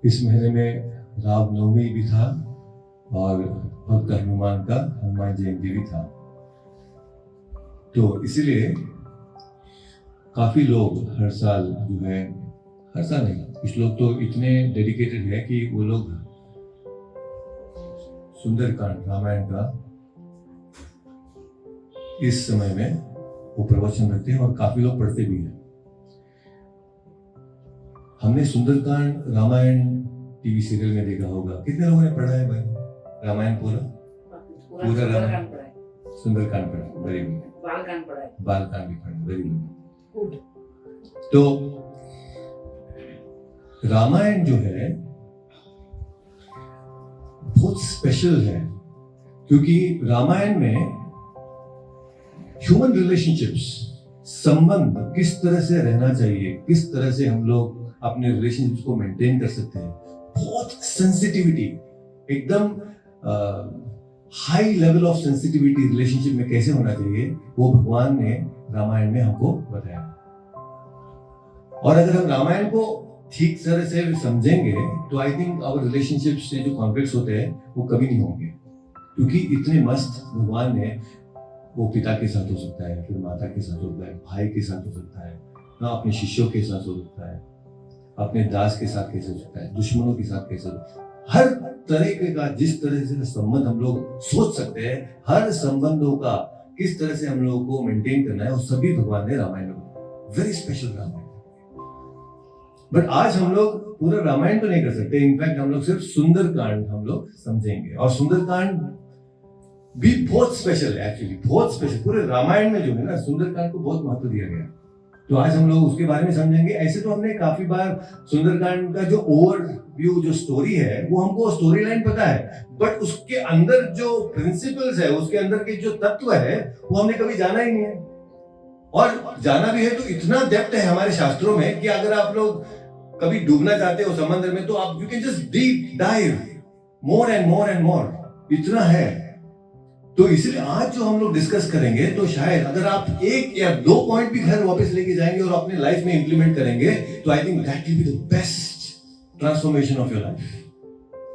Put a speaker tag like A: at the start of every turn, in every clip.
A: इस महीने में रामनवमी भी था और भक्त हनुमान का हनुमान जयंती भी था, तो इसीलिए काफी लोग हर साल जो है, हर साल नहीं, कुछ लोग तो इतने डेडिकेटेड है कि वो लोग सुंदरकांड रामायण का इस समय में वो प्रवचन रखते हैं और काफी लोग पढ़ते भी हैं। हमने सुंदरकांड रामायण टीवी सीरियल में देखा होगा। कितने लोगों ने पढ़ा है भाई रामायण पूरा रामायण? सुंदरकांड पढ़ा, वेरी गुड। बालकांड भी पढ़ा, वेरी गुड। तो रामायण जो है बहुत स्पेशल है, क्योंकि रामायण में ह्यूमन रिलेशनशिप्स, संबंध किस तरह से रहना चाहिए, किस तरह से हम लोग अपने रिलेशनशिप्स को मेंटेन कर सकते हैं, बहुत सेंसिटिविटी, एकदम high level of sensitivity relationship में कैसे होना चाहिए, वो भगवान ने रामायण में हमको बताया। और अगर हम रामायण को ठीक तरह से समझेंगे तो आई थिंक आवर रिलेशनशिप्स से जो कॉन्फ्लिक्ट्स होते हैं वो कभी नहीं होंगे, क्योंकि इतने मस्त भगवान ने, वो पिता के साथ हो सकता है, फिर माता के साथ होता है, भाई के साथ हो सकता है, ना अपने शिष्यों के साथ हो सकता है, अपने दास के साथ कैसे हो सकता है, दुश्मनों के साथ कैसे हो सकता है, हर तरीके का जिस तरह से संबंध हम लोग सोच सकते हैं, हर संबंधों का किस तरह से हम लोगों को मेंटेन करना है, वो सभी भगवान ने रामायण में बताया। Very special Ramayan. बट आज हम लोग पूरा रामायण तो नहीं कर सकते, इनफैक्ट हम लोग सिर्फ सुंदरकांड हम लोग समझेंगे, और सुंदरकांड भी बहुत स्पेशल है, एक्चुअली बहुत स्पेशल। पूरे रामायण में जो है ना, सुंदरकांड को बहुत महत्व दिया गया, तो आज हम लोग उसके बारे में समझेंगे। ऐसे तो हमने काफी बार सुंदरकांड का जो ओवरव्यू, जो स्टोरी है, वो हमको स्टोरी लाइन पता है, बट उसके अंदर जो प्रिंसिपल्स है, उसके अंदर के जो तत्व है, वो हमने कभी जाना ही नहीं है। और जाना भी है तो इतना डेप्थ है हमारे शास्त्रों में कि अगर आप लोग कभी डूबना चाहते हो समंदर में, तो आप you can just deep dive more and more and मोर, इतना है। तो इसलिए आज जो हम लोग डिस्कस करेंगे, तो शायद अगर आप एक या दो पॉइंट भी घर वापस लेके जाएंगे और अपने लाइफ में इंप्लीमेंट करेंगे, तो I think that will be the best transformation of your life.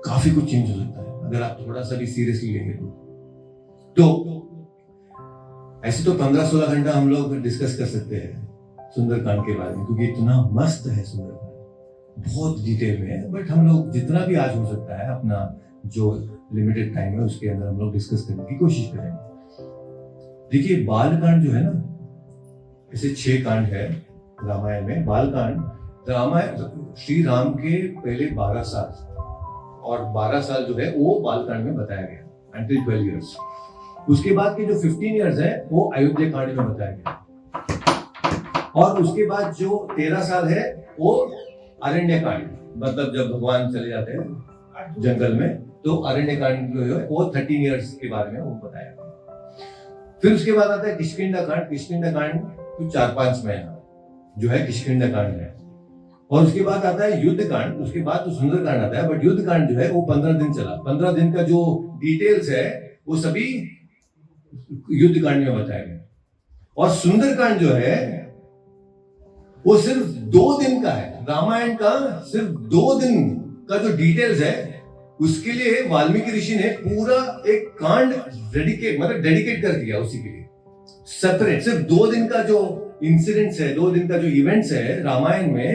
A: काफी कुछ चेंज हो सकता है अगर आप थोड़ा सा भी सीरियसली लेंगे तो ऐसे तो 15-16 घंटा हम लोग डिस्कस कर सकते हैं सुंदरकांड के बारे में, क्योंकि इतना मस्त है सुंदरकांड, बहुत डिटेल में है। बट हम लोग जितना भी आज हो सकता है, अपना जो लिमिटेड टाइम है उसके अंदर हम लोग डिस्कस करने की कोशिश करेंगे। देखिए, बालकांड जो है ना, ऐसे 6 कांड है रामायण में। बालकांड, रामायण श्री राम के पहले 12 साल, और 12 साल जो है वो बालकांड में बताया गया, until 12 years। उसके बाद के जो 15 इयर्स है वो अयोध्या कांड में बताया गया, और उसके बाद जो 13 साल है वो अरण्य कांड, मतलब जब भगवान चले जाते हैं जंगल में, तो अरण्य कांड जो है वो 13 इयर्स के बारे में वो बताया गया। फिर उसके बाद आता है किष्किंधा कांड। किष्किंधा कांड कुछ 4-5 महीना जो है किष्किंधा कांड है, और उसके बाद आता है युद्ध कांड। उसके बाद तो सुंदर कांड आता है, बट युद्ध कांड जो है वो 15 दिन चला। 15 दिन का जो डिटेल्स है वो सभी युद्ध कांड में बताया गया। और सुंदरकांड जो है वो सिर्फ 2 दिन का है। रामायण का सिर्फ 2 दिन का जो डिटेल्स है, उसके लिए वाल्मीकि ऋषि ने पूरा एक कांड डेडिकेट कर दिया उसी के लिए, सेपरेट। सिर्फ 2 दिन का जो इंसिडेंट्स है, 2 दिन का जो इवेंट्स है रामायण में,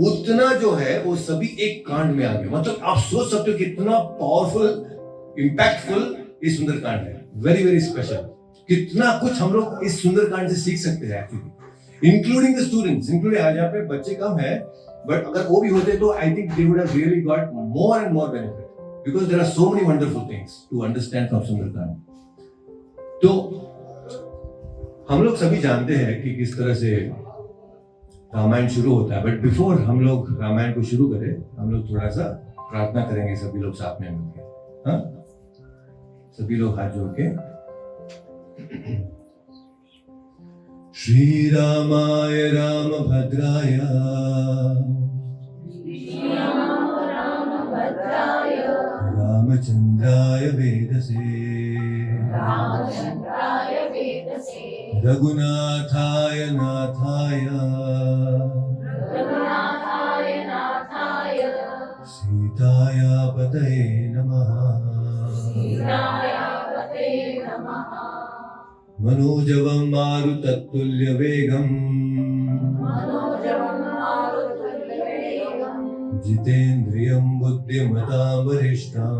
A: उतना जो है वो सभी एक कांड में आ गया। मतलब आप सोच सकते हो कि कितना पावरफुल, इंपैक्टफुल ये सुंदरकांड है। Very very special. कितना कुछ हम लोग इस सुंदरकांड से सीख सकते हैं actually, including the students. Including आज यहाँ पे बच्चे कम है, बट अगर वो भी होते तो I think they would have really got more and more benefit, because there are so many wonderful things to understand from Sundarkand. तो हम लोग सभी जानते हैं कि किस तरह से रामायण शुरू होता है, बट बिफोर हम लोग रामायण को शुरू करें, हम लोग थोड़ा सा प्रार्थना करेंगे सभी लोग साथ में मिलकर। हाँ, सभी लोग हाथ जोड़ के। श्री रामाय रामभद्राय रामचंद्राय वेदसे रघुनाथाय नाथाय सीतायापतये नमः। मनोजवं मारुततुल्यवेगं जितेन्द्रियं बुद्धिमतां वरिष्ठं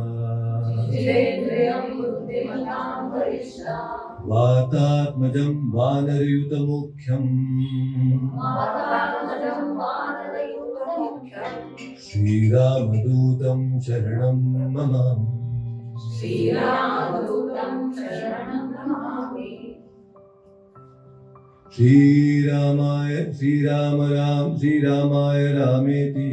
A: वातात्मजं वानरयुतमुख्यं श्रीरामदूतं शरणं नमामि। श्रीरामाय रामेति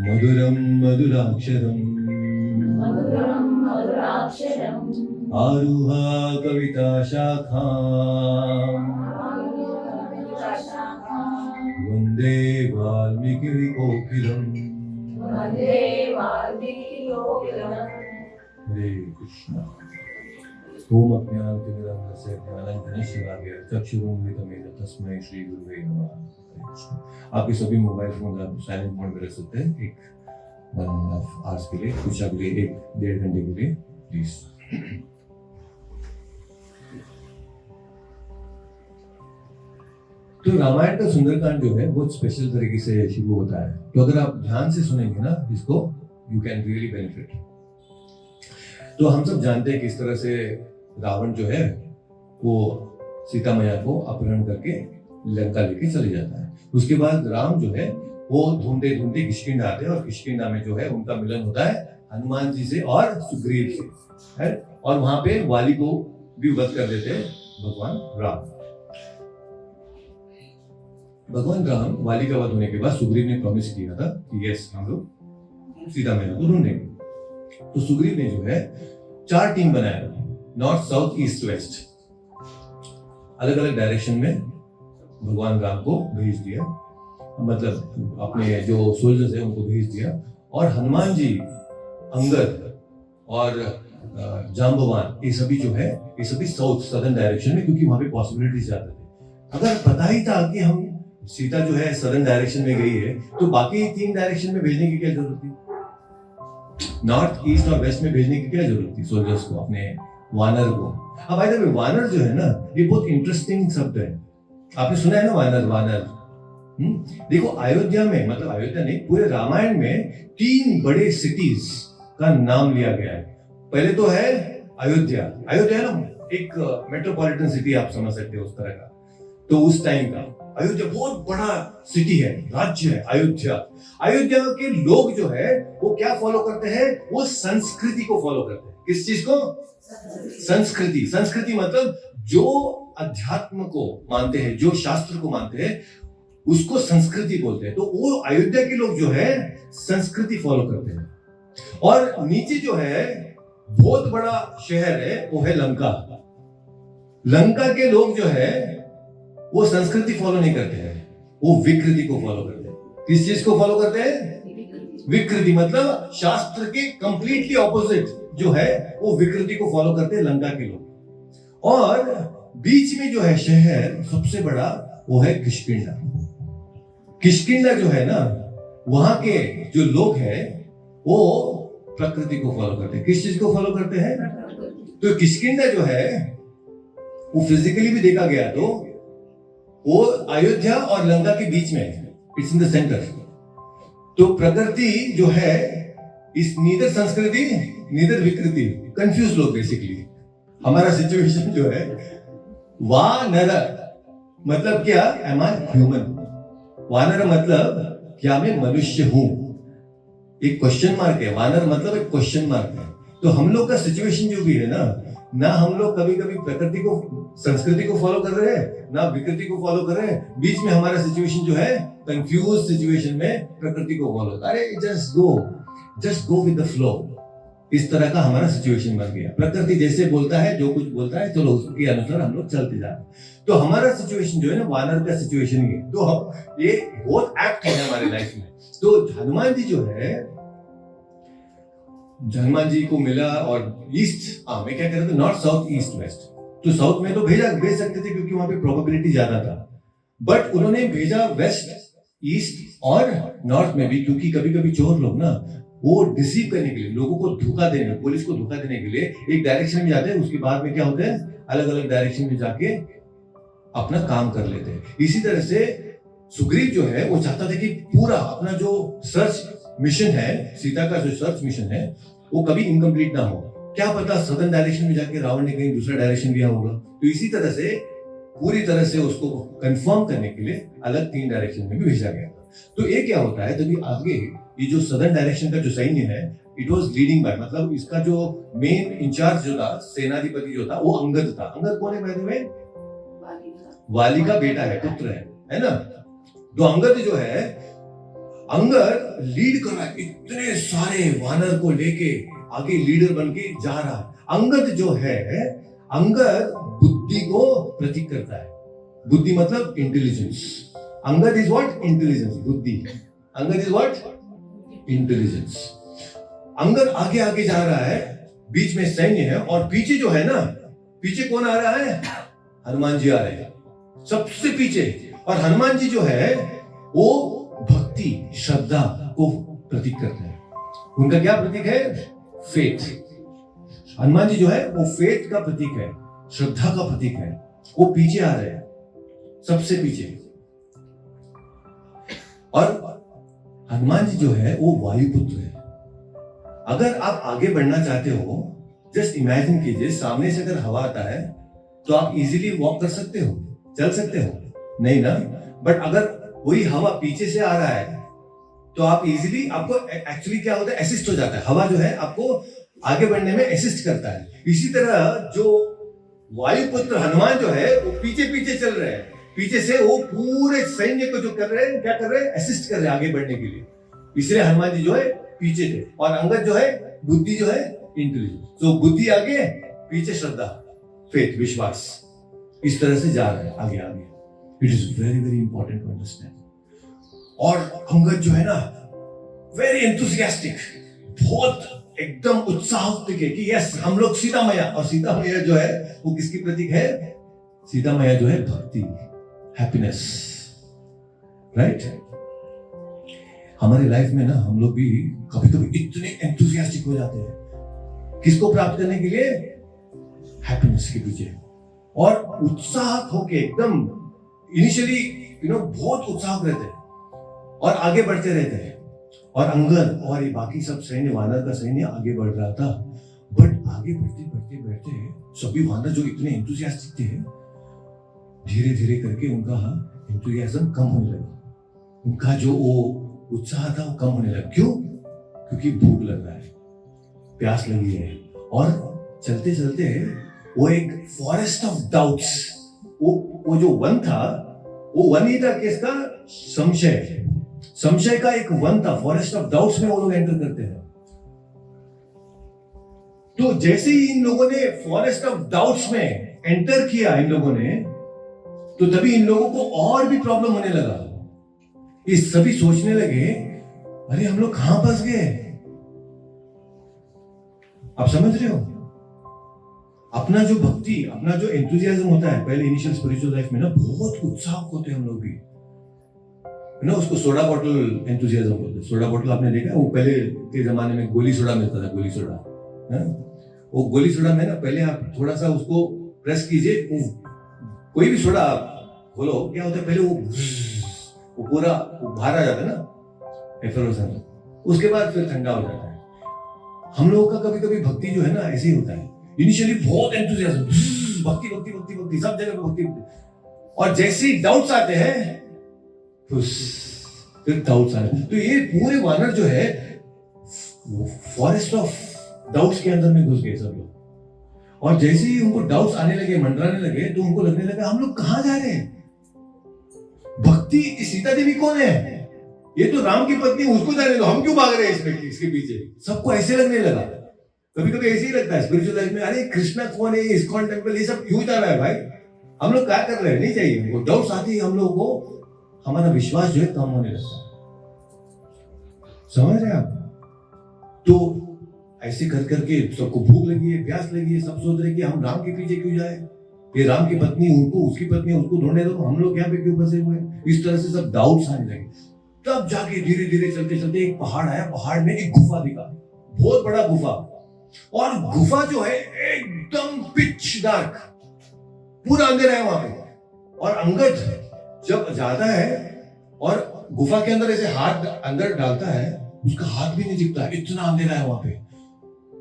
A: मधुरं मधुराक्षरम् आरुहा कविता शाखाम् वन्दे वाल्मीकिकोकिलम्। हरे कृष्ण। ओम अज्ञानतिमिरन्धस्य ज्ञानाञ्जनशलाकया चक्षुरुन्मिलितं तस्मै श्री गुरुवे नमः। हरे कृष्ण। आपके सभी मोबाइल फोन आप साइलेंट मोड में रख सकते हैं एक 1.5 आवर्स के लिए, कुछ अगले 1-1.5 घंटे के लिए प्लीज। तो रामायण का सुंदरकांड जो है बहुत स्पेशल तरीके से शुरू होता है, तो अगर आप ध्यान से सुनेंगे ना इसको, यू कैन रियली बेनिफिट। तो हम सब जानते हैं किस तरह से रावण जो है वो सीता मैया को अपहरण करके लंका लेके चले जाता है। उसके बाद राम जो है वो ढूंढते ढूंढते किष्किंधा आते हैं और किष्किंधा में जो है उनका मिलन होता है हनुमान जी से और सुग्रीव से, है, और वहां पे वाली को भी वध कर देते हैं भगवान राम। भगवान राम वाली का वध होने के बाद सुग्रीव ने प्रॉमिस किया था कि यस हम लोग सीता मैया को ढूंढेंगे। तो सुग्रीव ने जो है 4 टीम बनाया, नॉर्थ साउथ ईस्ट वेस्ट, अलग अलग डायरेक्शन में भगवान राम को भेज दिया, मतलब अपने जो सोल्जर्स है उनको भेज दिया। और हनुमान जी, अंगद और जाम्बवान, ये सभी जो है ये सभी साउथ सदर्न डायरेक्शन में, क्योंकि वहां पे पॉसिबिलिटी ज्यादा थे। अगर पता ही था कि हम सीता जो है सदर्न डायरेक्शन में गई है, तो बाकी 3 डायरेक्शन में भेजने की क्या जरूरत थी? नॉर्थ ईस्ट और वेस्ट में भेजने की क्या जरूरत थी सोल्जर्स को, अपने वानर को? अब बाय द वे वानर जो है ना ये बहुत इंटरेस्टिंग शब्द है, आपने सुना है ना वानर। देखो अयोध्या में, मतलब अयोध्या नहीं, पूरे रामायण में 3 बड़े सिटीज का नाम लिया गया है। पहले तो है अयोध्या ना एक मेट्रोपॉलिटन सिटी आप समझ सकते हो उस तरह का। तो उस टाइम का अयोध्या बहुत बड़ा सिटी है, राज्य है अयोध्या। अयोध्या के लोग जो है वो क्या फॉलो करते हैं? वो संस्कृति को फॉलो करते हैं। किस चीज को? संस्कृति मतलब जो अध्यात्म को मानते हैं, जो शास्त्र को मानते हैं, उसको संस्कृति बोलते हैं। तो वो अयोध्या के लोग जो है संस्कृति फॉलो करते हैं। और नीचे जो है बहुत बड़ा शहर है वो है लंका। लंका के लोग जो है वो संस्कृति फॉलो नहीं करते हैं, वो विकृति को फॉलो करते हैं। किस चीज को फॉलो करते हैं? विकृति, मतलब शास्त्र के कंप्लीटली ऑपोजिट जो है वो विकृति को फॉलो करते हैं लंका के लोग। और बीच में जो है शहर सबसे बड़ा वो है किष्किंधा। किष्किंधा जो है ना, वहां के जो लोग हैं वो प्रकृति को फॉलो करते हैं। किस चीज को फॉलो करते हैं? तो किष्किंधा जो है वो फिजिकली भी देखा गया तो वो अयोध्या और लंका के बीच में है, इट्स इन द सेंटर। तो प्रकृति जो है इस नीदर संस्कृति नीदर विकृति, कंफ्यूज लोग बेसिकली। हमारा सिचुएशन जो है वानर मतलब क्या? एम आई ह्यूमन? वानर मतलब क्या मैं मनुष्य हूं? एक क्वेश्चन मार्क है। वानर मतलब एक क्वेश्चन मार्क है। तो हम लोग का सिचुएशन जो भी है ना हम लोग कभी कभी प्रकृति को, संस्कृति को फॉलो कर रहे हैं, ना विकृति को फॉलो कर रहे हैं। बीच में हमारा सिचुएशन जो है कंफ्यूज सिचुएशन में प्रकृति को फॉलो, अरे just go with the flow, इस तरह का हमारा सिचुएशन बन गया। प्रकृति जैसे बोलता है, जो कुछ बोलता है, चलो उसके अनुसार हम लोग चलते जा रहे हैं। तो हमारा सिचुएशन जो है ना वानर का सिचुएशन ही है। तो हम ये बहुत एक्ट है हमारी लाइफ में। तो हनुमान जी जो है, हनुमान जी को मिला और ईस्ट, मैं क्या कह रहा था, नॉर्थ साउथ ईस्ट वेस्ट। तो साउथ में तो भेज सकते थे क्योंकि वहां पे प्रोबेबिलिटी ज्यादा था। बट उन्होंने भेजा वेस्ट, ईस्ट और नॉर्थ में भी, क्योंकि कभी कभी चोर लोग ना वो डिसीव करने के लिए, लोगों को धोखा देने, पुलिस को धोखा देने के लिए एक डायरेक्शन में जाते हैं, उसके बाद में क्या होता है, अलग अलग डायरेक्शन में जाके अपना काम कर लेते हैं। इसी तरह से सुग्रीव जो है वो चाहता था कि पूरा अपना जो सर्च मिशन है, सीता का जो सर्च मिशन है, वो कभी इनकम्प्लीट ना हो। क्या पता सदर्न डायरेक्शन में जाके रावण ने कहीं दूसरा डायरेक्शन लिया होगा। तो इसी तरह से पूरी तरह से उसको कंफर्म करने के लिए अलग 3 डायरेक्शन में भी भेजा गया। तो ये क्या होता है, तभी आगे ये जो सदर्न डायरेक्शन का जो सैन्य है, इट वाज लीडिंग बाय, मतलब इसका जो मेन इंचार्ज जो था, सेनाधिपति जो था, वो अंगद था। अंगद कौन है बाय द वे? वाली का बेटा है, पुत्र है ना। तो अंगद जो है, अंगद लीड कर रहा है, इतने सारे वानर को लेके आगे लीडर बन के जा रहा है। अंगद जो है, अंगद बुद्धि को प्रतीक करता है। बुद्धि मतलब intelligence. Angad is what? Intelligence, बुद्धि। Angad is what? Intelligence. Angad आगे आगे जा रहा है, बीच में सैन्य है, और पीछे जो है ना, पीछे कौन आ रहा है? हनुमान जी आ रहे हैं सबसे पीछे। और हनुमान जी जो है वो भक्ति, श्रद्धा को प्रतीक करते हैं। उनका क्या प्रतीक है? फेथ। हनुमान जी जो है वो फेथ का प्रतीक है, श्रद्धा का प्रतीक है। वो पीछे आ रहे हैं, सबसे पीछे। और हनुमान जी जो है वो वायुपुत्र है। अगर आप आगे बढ़ना चाहते हो, जस्ट इमेजिन कीजिए, सामने से अगर हवा आता है तो आप इजीली वॉक कर सकते हो, चल सकते हो? नहीं ना। बट अगर वही हवा पीछे से आ रहा है तो आप इजीली, आपको एक्चुअली क्या होता है, असिस्ट हो जाता है। हवा जो है आपको आगे बढ़ने में असिस्ट करता है। इसी तरह जो वायुपुत्र हनुमान जो है वो पीछे पीछे चल रहे हैं, पीछे से वो पूरे सैन्य को जो कर रहे हैं, क्या कर रहे हैं? असिस्ट कर रहे हैं आगे बढ़ने के लिए। इसलिए हनुमान जी जो है पीछे थे, और अंगद जो है, बुद्धि जो है, इंटेलिजेंस। तो बुद्धि आगे, पीछे श्रद्धा, फेथ, विश्वास। इस तरह से जा रहे हैं आगे आगे। It is very very important to understand. और अंगद जो है ना, वेरी एंथुसियास्टिक, बहुत एकदम उत्साह है कि यस, हम लोग सीता मैया। और सीता मैया जो है वो किसकी प्रतीक है? सीता मैया जो है भक्ति, हैप्पीनेस, राइट। हमारी लाइफ में ना हम लोग भी कभी कभी इतने एंथुसियास्टिक हो जाते हैं, किसको प्राप्त करने के लिए? हैप्पीनेस के पीछे। और उत्साह होके एकदम इनिशियली बहुत उत्साह रहते हैं और आगे बढ़ते रहते हैं। और अंगद और ये बाकी सब सैन्य, वानर का सैन्य आगे बढ़ रहा था। बट आगे बढ़ते बढ़ते बढ़ते सभी वानर जो इतने एंथुसियास्टिक थे, धीरे धीरे करके उनका एंथुसियाज्म कम होने लगा। उनका जो वो उत्साह था वो कम होने लगा। क्यों? क्योंकि भूख लग रहा है, प्यास लगी है। और चलते चलते वो एक फॉरेस्ट ऑफ डाउट्स, वो जो वन था, वो वन ही था किसका? संशय। संशय का एक वन था, फॉरेस्ट ऑफ डाउट्स में वो लोग एंटर करते हैं। तो जैसे ही इन लोगों ने फॉरेस्ट ऑफ डाउट्स में एंटर किया इन लोगों ने, तो तभी इन लोगों को और भी प्रॉब्लम होने लगा। ये सभी सोचने लगे, अरे हम लोग कहां फंस गए। आप समझ रहे हो? अपना जो भक्ति, अपना जो एंथुसियाज्म होता है पहले इनिशियल स्पिरिचुअल लाइफ में ना, बहुत उत्साह होते हैं हम लोग भी ना। उसको सोडा बॉटल एंथुसियाज्म बोलते हैं। सोडा बॉटल आपने देखा, वो पहले के जमाने में गोली सोडा मिलता था, गोली सोडा। वो गोली सोडा में ना, पहले आप थोड़ा सा उसको प्रेस कीजिए, कोई भी सोडा आप खोलो, क्या होता है, पहले वो पूरा बाहर आ जाता है ना, एफरोसन। उसके बाद फिर ठंडा हो जाता है। हम लोगों का कभी कभी भक्ति जो है ना ऐसे ही होता है। इनिशियली बहुत एंथुसियाज्म, भक्ति भक्ति भक्ति भक्ति, सब जगह भक्ति। और जैसे ही डाउट्स आते हैं, फिर डाउट्स आ रहे हैं। तो ये पूरे वानर जो है फॉरेस्ट ऑफ डाउट्स के अंदर में घुस गए सब लोग। और जैसे ही उनको डाउट्स आने लगे, मंडराने लगे, तो उनको लगने लगा हम लोग कहां जा रहे हैं। भक्ति, सीता देवी कौन है? ये तो राम की पत्नी, उसको जाने दो, हम क्यों भाग रहे हैं इसके पीछे। सबको ऐसे लगने लगा। कभी कभी ऐसे ही लगता है स्पिरिचुअल लाइफ में, अरे कृष्णा कौन है, इस्कॉन टेंपल, ये सब क्यों जा रहा है भाई, हम लोग क्या कर रहे हैं। नहीं चाहिए हमको। डाउट्स आते ही हम लोगों को, हमारा विश्वास जो है कम होने लगता है। समझ रहे आप? तो ऐसे कर करके सबको भूख लगी है, प्यास लगी है, सब सोच रहे कि हम राम के पीछे क्यों जाए। ये राम की पत्नी उनको, उसकी पत्नी उसको ढूंढने दो, हम लोग यहाँ पे क्यों फंसे हुए हैं? इस तरह से सब डाउट्स आने लगे। तब जाके धीरे धीरे चलते चलते एक पहाड़ आया, पहाड़ में एक गुफा दिखा, बहुत बड़ा गुफा, और गुफा जो है एकदम पिच डार्क, पूरा अंधेरा है वहां पे। और अंगद जब जाता है और गुफा के अंदर ऐसे हाथ अंदर डालता है, उसका हाथ भी नहीं दिखता, इतना अंधेरा है वहां पे।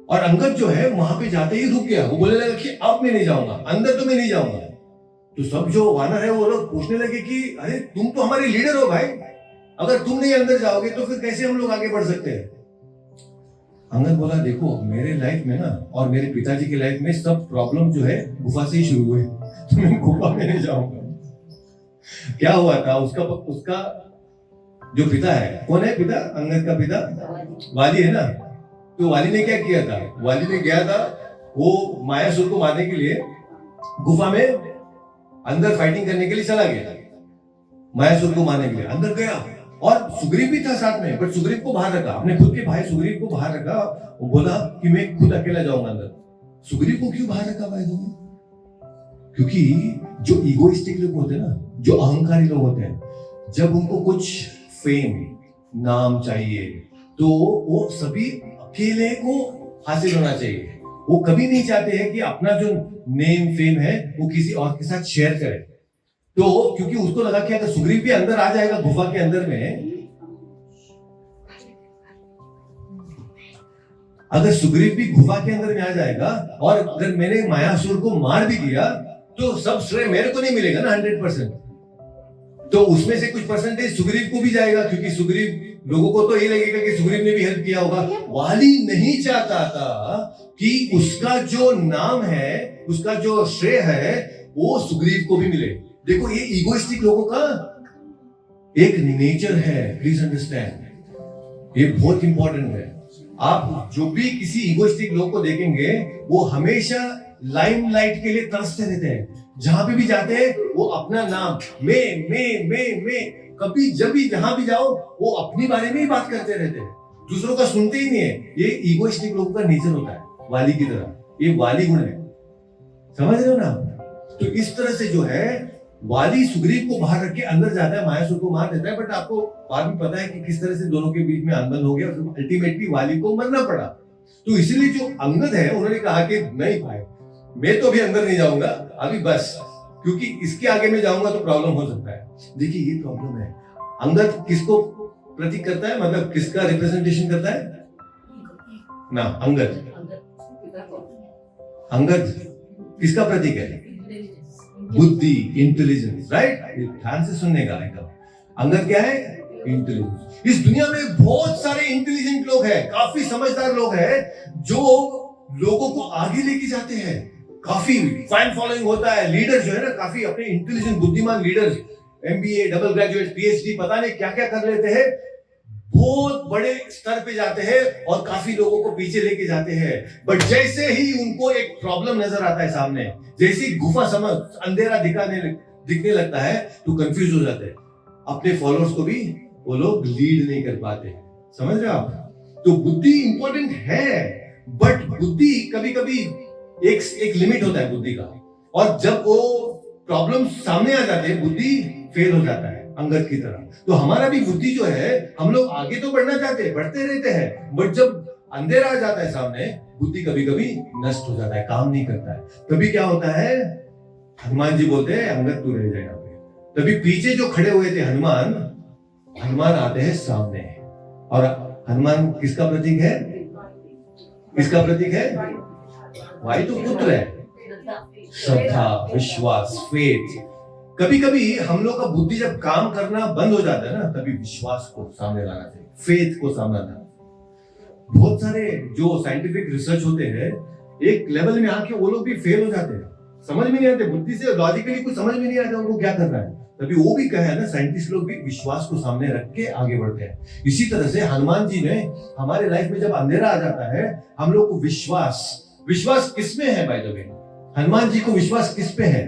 A: और अंगद जो है वहां पे जाते ही रुक गया, वो बोलने लगा कि अब मैं नहीं जाऊंगा अंदर, तो मैं नहीं जाऊंगा। तो सब जो वानर है वो लोग पूछने लगे कि अरे तुम तो हमारे लीडर हो भाई, अगर तुम नहीं अंदर जाओगे तो फिर कैसे हम लोग आगे बढ़ सकते हैं? अंगद बोला देखो मेरे लाइफ में ना और मेरे पिताजी की लाइफ में सब प्रॉब्लम जो है गुफा से ही शुरू हुए, तो मैं गुफा में नहीं जाऊंगा। क्या हुआ था, उसका जो पिता है, कौन है पिता? अंगद का पिता वाली है ना। तो वाली ने क्या किया था, वाली ने गया था वो मायासुर को मारने के लिए गुफा में अंदर फाइटिंग करने के लिए चला गया, मायासुर को मारने के लिए अंदर गया। और सुग्रीव भी था साथ में, बट सुग्रीव को बाहर रखा, अपने खुद के भाई सुग्रीव को बाहर रखा। वो बोला कि मैं खुद अकेला जाऊंगा अंदर। सुग्रीव को क्यों बाहर रखा भाई? क्योंकि जो इगोइस्टिक लोग होते हैं ना, जो अहंकारी लोग होते हैं, जब उनको कुछ फेम नाम चाहिए तो वो सभी अकेले को हासिल होना चाहिए। वो कभी नहीं चाहते हैं कि अपना जो नेम फेम है वो किसी और के साथ शेयर करे। तो क्योंकि उसको लगा कि अगर सुग्रीव भी अंदर आ जाएगा गुफा के अंदर में, अगर सुग्रीव भी गुफा के अंदर में आ जाएगा और अगर मैंने मायासुर को मार भी दिया तो सब श्रेय मेरे को नहीं मिलेगा ना 100%। तो उसमें से कुछ परसेंटेज सुग्रीव को भी जाएगा, क्योंकि सुग्रीव लोगों को तो ये लगेगा कि सुग्रीव ने भी हेल्प किया होगा। वाली नहीं चाहता था कि उसका जो नाम है, उसका जो श्रेय है वो सुग्रीव को भी मिले। देखो ये इगोइस्टिक लोगों का एक नेचर है, प्लीज अंडरस्टैंड, ये बहुत इंपॉर्टेंट है। आप जो भी किसी इगोइस्टिक लोग को देखेंगे वो हमेशा लाइमलाइट के लिए तरसते रहते हैं। जहां पे भी जाते हैं वो अपना नाम मैं कभी जब भी जहां भी जाओ वो अपनी बारे में ही बात करते रहते हैं, दूसरों का सुनते ही नहीं है। ये इगोइस्टिक लोगों का नेचर होता है, वाली की तरह, ये वाली गुण है, समझ रहे हो ना? तो इस तरह से जो है वाली सुग्रीव को बाहर रख के अंदर जाता है, मायासुर को मार देता है। बट आपको बाद में पता है कि किस तरह से दोनों के बीच में अनबन हो गया और अल्टीमेटली वाली को मरना पड़ा। तो इसलिए जो अंगद है उन्होंने कहा कि नहीं भाई, मैं तो अभी अंदर नहीं जाऊंगा अभी बस, क्योंकि इसके आगे में जाऊंगा तो प्रॉब्लम हो सकता है। देखिए ये प्रॉब्लम है। अंगद किसको प्रतीक करता है, मतलब किसका रिप्रेजेंटेशन करता है ना? अंगद किसका प्रतीक है? बुद्धि, इंटेलिजेंस, राइट? ध्यान से सुनने का एकदम। अंगद क्या है? इंटेलिजेंस। इस दुनिया में बहुत सारे इंटेलिजेंट लोग हैं, काफी समझदार लोग हैं जो लोगों को आगे लेके जाते हैं, काफी फैन फॉलोइंग होता है। लीडर जो है ना, काफी अपने इंटेलिजेंट बुद्धिमान leaders, MBA, double graduate, PhD, पता नहीं क्या क्या कर लेते हैं, बहुत बड़े स्तर पे जाते हैं और काफी लोगों को पीछे लेके जाते हैं। बट जैसे ही उनको एक प्रॉब्लम नजर आता है सामने, जैसे ही गुफा समझ अंधेरा दिखने लगता है तो कंफ्यूज हो जाते हैं, अपने फॉलोअर्स को भी वो लोग लीड नहीं कर पाते। समझ रहे हो आप? तो बुद्धि इंपॉर्टेंट है, बट बुद्धि कभी कभी एक लिमिट होता है बुद्धि का, और जब वो प्रॉब्लम सामने आ जाते हैं बुद्धि फेल हो जाता है, अंगद की तरह। तो हमारा भी बुद्धि जो है, हम लोग आगे तो बढ़ना चाहते हैं, बढ़ते रहते हैं, बट जब अंधेरा आ जाता है सामने, बुद्धि कभी कभी नष्ट हो जाता है, काम नहीं करता है। तभी क्या होता है, हनुमान जी बोलते हैं अंगद तू रह जाएगा। तभी पीछे जो खड़े हुए थे हनुमान आते हैं सामने, और हनुमान किसका प्रतीक है? किसका प्रतीक है? भाई तो पुत्र है, श्रद्धा, विश्वास, फेथ। कभी कभी हम लोग का बुद्धि जब काम करना बंद हो जाता है ना, तभी विश्वास को सामने लाना चाहिए, फेथ को सामने लाना। बहुत सारे जो साइंटिफिक रिसर्च होते हैं, एक लेवल में आके वो लोग भी फेल हो जाते हैं, समझ में नहीं आते, बुद्धि से लॉजिकली कुछ समझ में नहीं आता उनको क्या करना है। तभी वो भी कहे ना, साइंटिस्ट लोग भी विश्वास को सामने रख के आगे बढ़ते हैं। इसी तरह से हनुमान जी ने हमारे लाइफ में जब अंधेरा आ जाता है, हम लोग को विश्वास किस में है? By the way, Hanuman ji को विश्वास किस पे है?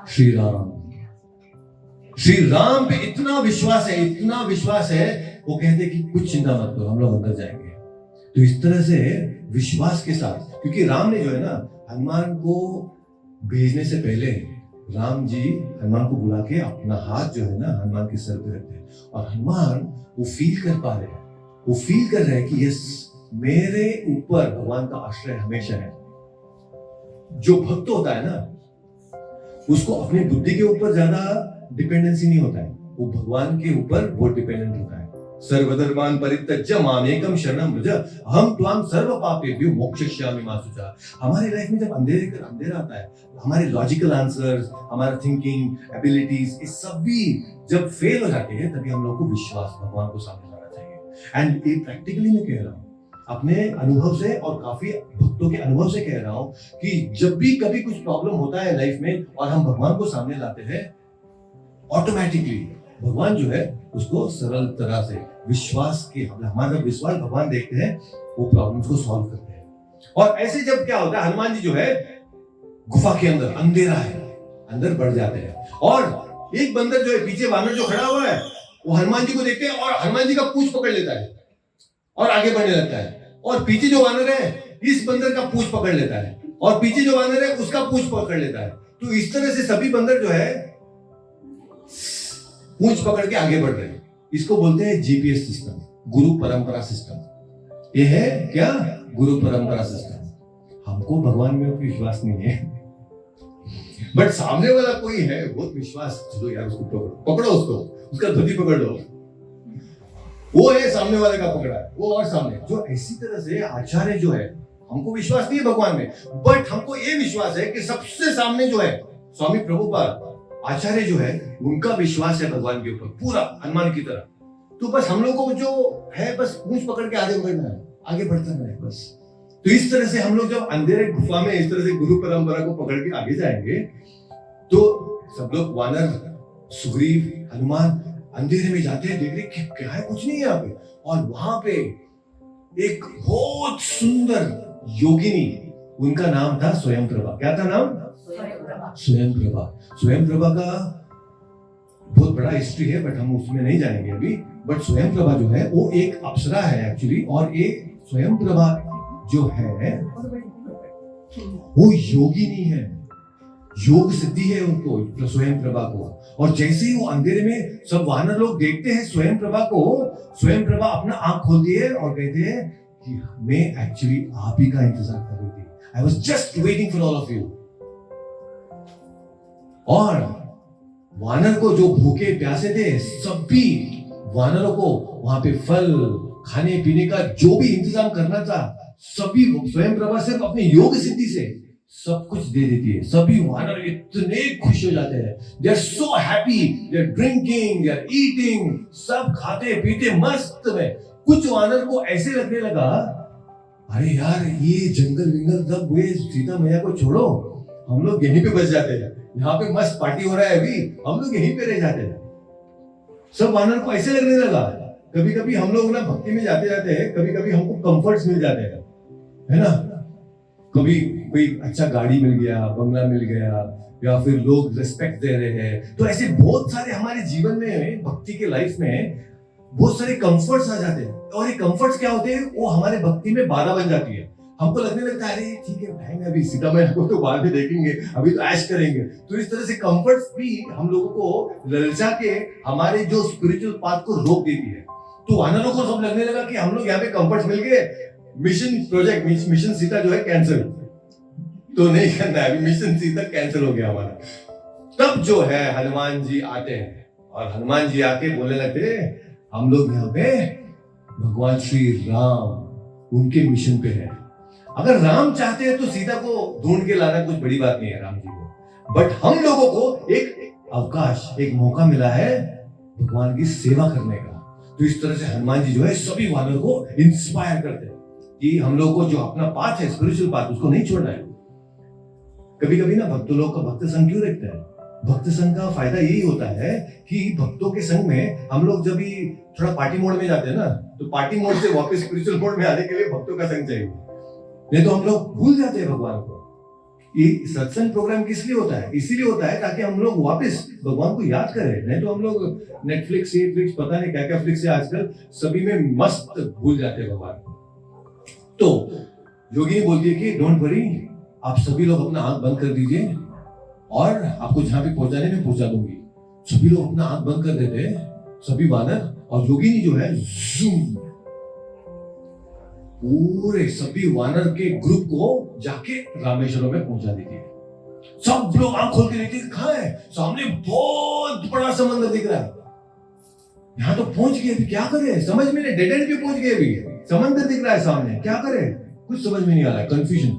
A: श्री राम पे इतना विश्वास है, इतना विश्वास है, वो कहते कि कुछ चिंता मत करो, हम लोग अंदर जाएंगे। तो इस तरह से विश्वास के साथ, क्योंकि राम ने जो है ना हनुमान को भेजने से पहले राम जी हनुमान को बुला के अपना हाथ जो है ना हनुमान के सर पे रखते हैं, और हनुमान वो फील कर पा रहे हैं, वो फील कर रहे हैं कि यस, मेरे ऊपर भगवान का आश्रय हमेशा है। जो भक्त होता है ना, उसको अपनी बुद्धि के ऊपर ज्यादा डिपेंडेंसी नहीं होता है, वो भगवान के ऊपर बहुत डिपेंडेंट होता है। सर्वधर्मान् परित्यज्य मामेकं शरणं व्रज अहं त्वां सर्व पापेभ्यो मोक्षयिष्यामि मा शुचा। हमारी लाइफ में जब अंधेरा आता है, हमारे लॉजिकल आंसर्स, हमारा थिंकिंग एबिलिटीज, ये सब भी जब फेल हो जाते हैं, तभी हम लोग को विश्वास भगवान को सामने लाना चाहिए। एंड ये प्रैक्टिकली मैं कह रहा हूँ, अपने अनुभव से और काफी भक्तों के अनुभव से कह रहा हूँ कि जब भी कभी कुछ प्रॉब्लम होता है लाइफ में और हम भगवान को सामने लाते हैं, ऑटोमेटिकली भगवान जो है उसको सरल तरह से विश्वास के, हमारा विश्वास भगवान देखते हैं, वो प्रॉब्लम्स को सॉल्व करते हैं। और ऐसे जब क्या होता है, हनुमान जी जो है गुफा के अंदर, अंधेरा है, अंदर बढ़ जाते हैं, और एक बंदर जो है पीछे, वानर जो खड़ा हुआ है, वो हनुमान जी को देखते हैं और हनुमान जी का पूंछ पकड़ लेता है और आगे बढ़ने लगता है। और पीछे जो वानर है इस बंदर का पूंछ पकड़ लेता है, और पीछे जो वानर है उसका पूंछ पकड़ लेता है। तो इस तरह से सभी बंदर जो है पूंछ पकड़ के आगे बढ़ रहे हैं। इसको बोलते हैं जीपीएस सिस्टम, गुरु परंपरा सिस्टम। ये है क्या? गुरु परंपरा सिस्टम। हमको भगवान में विश्वास नहीं है, बट सामने वाला कोई है बहुत विश्वास, चलो यार उसको पकड़ो, उसको, उसका धोती पकड़ लो, वो है सामने वाले का पकड़ा है, वो और सामने। जो इसी तरह से आचार्य जो है, हमको विश्वास नहीं है भगवान में, बट हमको ये विश्वास है कि सबसे सामने जो है स्वामी प्रभुपाद आचार्य जो है, उनका विश्वास है भगवान के ऊपर पूरा, हनुमान की तरह। तो बस हम लोग को जो है बस पूंछ पकड़ के आगे बढ़ना है, आगे बढ़ता है बस। तो इस तरह से हम लोग जब अंधेरे गुफा में इस तरह से गुरु परंपरा को पकड़ के आगे जाएंगे, तो सब लोग वानर, सुग्रीव, हनुमान अंधेरे में जाते हैं, देख रहे क्या है, कुछ नहीं है यहाँ पे। और वहां पे एक बहुत सुंदर योगिनी, उनका नाम था स्वयं प्रभा। क्या था नाम? स्वयं प्रभा। स्वयं प्रभा का बहुत बड़ा हिस्ट्री है, बट हम उसमें नहीं जाएंगे अभी। बट स्वयं प्रभा जो है वो एक अप्सरा है एक्चुअली, और एक स्वयं प्रभा जो है वो योगिनी है, योग सिद्धि है उनको, स्वयं प्रभा को। और जैसे ही वो अंधेरे में सब वानर लोग देखते हैं स्वयं प्रभा को, स्वयं प्रभा अपना आंख खोलती है और कहते हैं कि मैं एक्चुअली आप ही का इंतजार कर रही थी, I was just waiting for all of you. और वानर को जो भूखे प्यासे थे, सभी वानरों को वहां पे फल, खाने पीने का जो भी इंतजाम करना था, सभी स्वयं प्रभा सिर्फ अपनी योग सिद्धि से सब कुछ दे देती है। सभी वानर इतने खुश हो जाते हैं, they are so happy, they are drinking, they are eating, सब खाते पीते मस्त में। कुछ वानर को ऐसे लगने लगा, अरे यार ये जंगल विंगल सब हुए, सीता मैया को छोड़ो, हम लोग यहीं पे बस जाते हैं, यहाँ पे मस्त पार्टी हो रहा है अभी, हम लोग यहीं पे रह जाते हैं। सब वानर को ऐसे लगने लगा। कभी कभी हम लोग ना भक्ति में जाते जाते हैं, कभी कभी हमको कंफर्ट्स मिल जाते हैं, है ना, कभी कोई अच्छा गाड़ी मिल गया, बंगला मिल गया, या फिर लोग रिस्पेक्ट दे रहे हैं। तो ऐसे बहुत सारे हमारे जीवन में, भक्ति के लाइफ में बहुत सारे कंफर्ट्स आ जाते हैं, और ये कंफर्ट्स क्या होते हैं, वो हमारे भक्ति में बाधा बन जाती है। हमको लगने लगता है अरे ठीक है टाइम है, अभी सीता मैया को तो बाद में देखेंगे, अभी तो ऐश करेंगे। तो इस तरह से कंफर्ट्स भी हम लोगों को ललचा के हमारे जो स्पिरिचुअल पाथ को रोक देती है। तो वानरों को सब लगने लगा कि हम लोग यहाँ पे कंफर्ट्स मिल गए, मिशन प्रोजेक्ट, मिशन सीता जो है कैंसिल, तो नहीं करना है अभी, मिशन सीता कैंसिल हो गया हमारा। तब जो है हनुमान जी आते हैं, और हनुमान जी आके बोलने लगते हैं हम लोग यहाँ पे भगवान श्री राम उनके मिशन पे है। अगर राम चाहते हैं तो सीता को ढूंढ के लाना कुछ बड़ी बात नहीं है राम जी को, बट हम लोगों को एक अवकाश, एक मौका मिला है भगवान की सेवा करने का। तो इस तरह से हनुमान जी जो है सभी वानर को इंस्पायर करते हैं कि हम लोग को जो अपना पाथ है, स्पिरिचुअल पाथ, उसको नहीं छोड़ना है। कभी कभी ना भक्त लोग का भक्त संघ क्यों रखते हैं? भक्त संघ का फायदा यही होता है कि भक्तों के संग में हम लोग जब भी थोड़ा पार्टी मोड में जाते हैं ना, तो पार्टी मोड से वापस स्पिरिचुअल मोड में आने के लिए भक्तों का संग चाहिए, नहीं तो हम लोग भूल जाते हैं भगवान को। ये सत्संग प्रोग्राम किस लिए होता है? इसीलिए होता है ताकि हम लोग वापस भगवान को याद करें। नहीं तो हम लोग नेटफ्लिक्स, पता नहीं क्या क्या फ्लिक्स है आजकल, सभी में मस्त भूल जाते हैं भगवान को। तो योगिनी बोलती है कि डोंट वरी, आप सभी लोग अपना आंख बंद कर दीजिए और आपको जहां पे पहुंचाने में पहुंचा दूंगी। सभी लोग अपना आंख बंद कर देते हैं, सभी वानर, और योगिनी जो है जूम पूरे सभी वानर के ग्रुप को जाके रामेश्वरम में पहुंचा देती है। सब लोग आंख खोल के देखते हैं, कहां है? सामने बहुत बड़ा समंदर दिख रहा है। यहां तो पहुंच गए, अभी क्या करें? समझ में नहीं, डेड एंड पे पहुंच गए, अभी समंदर दिख रहा है सामने, क्या करें? कुछ समझ में नहीं आ रहा है, कंफ्यूजन।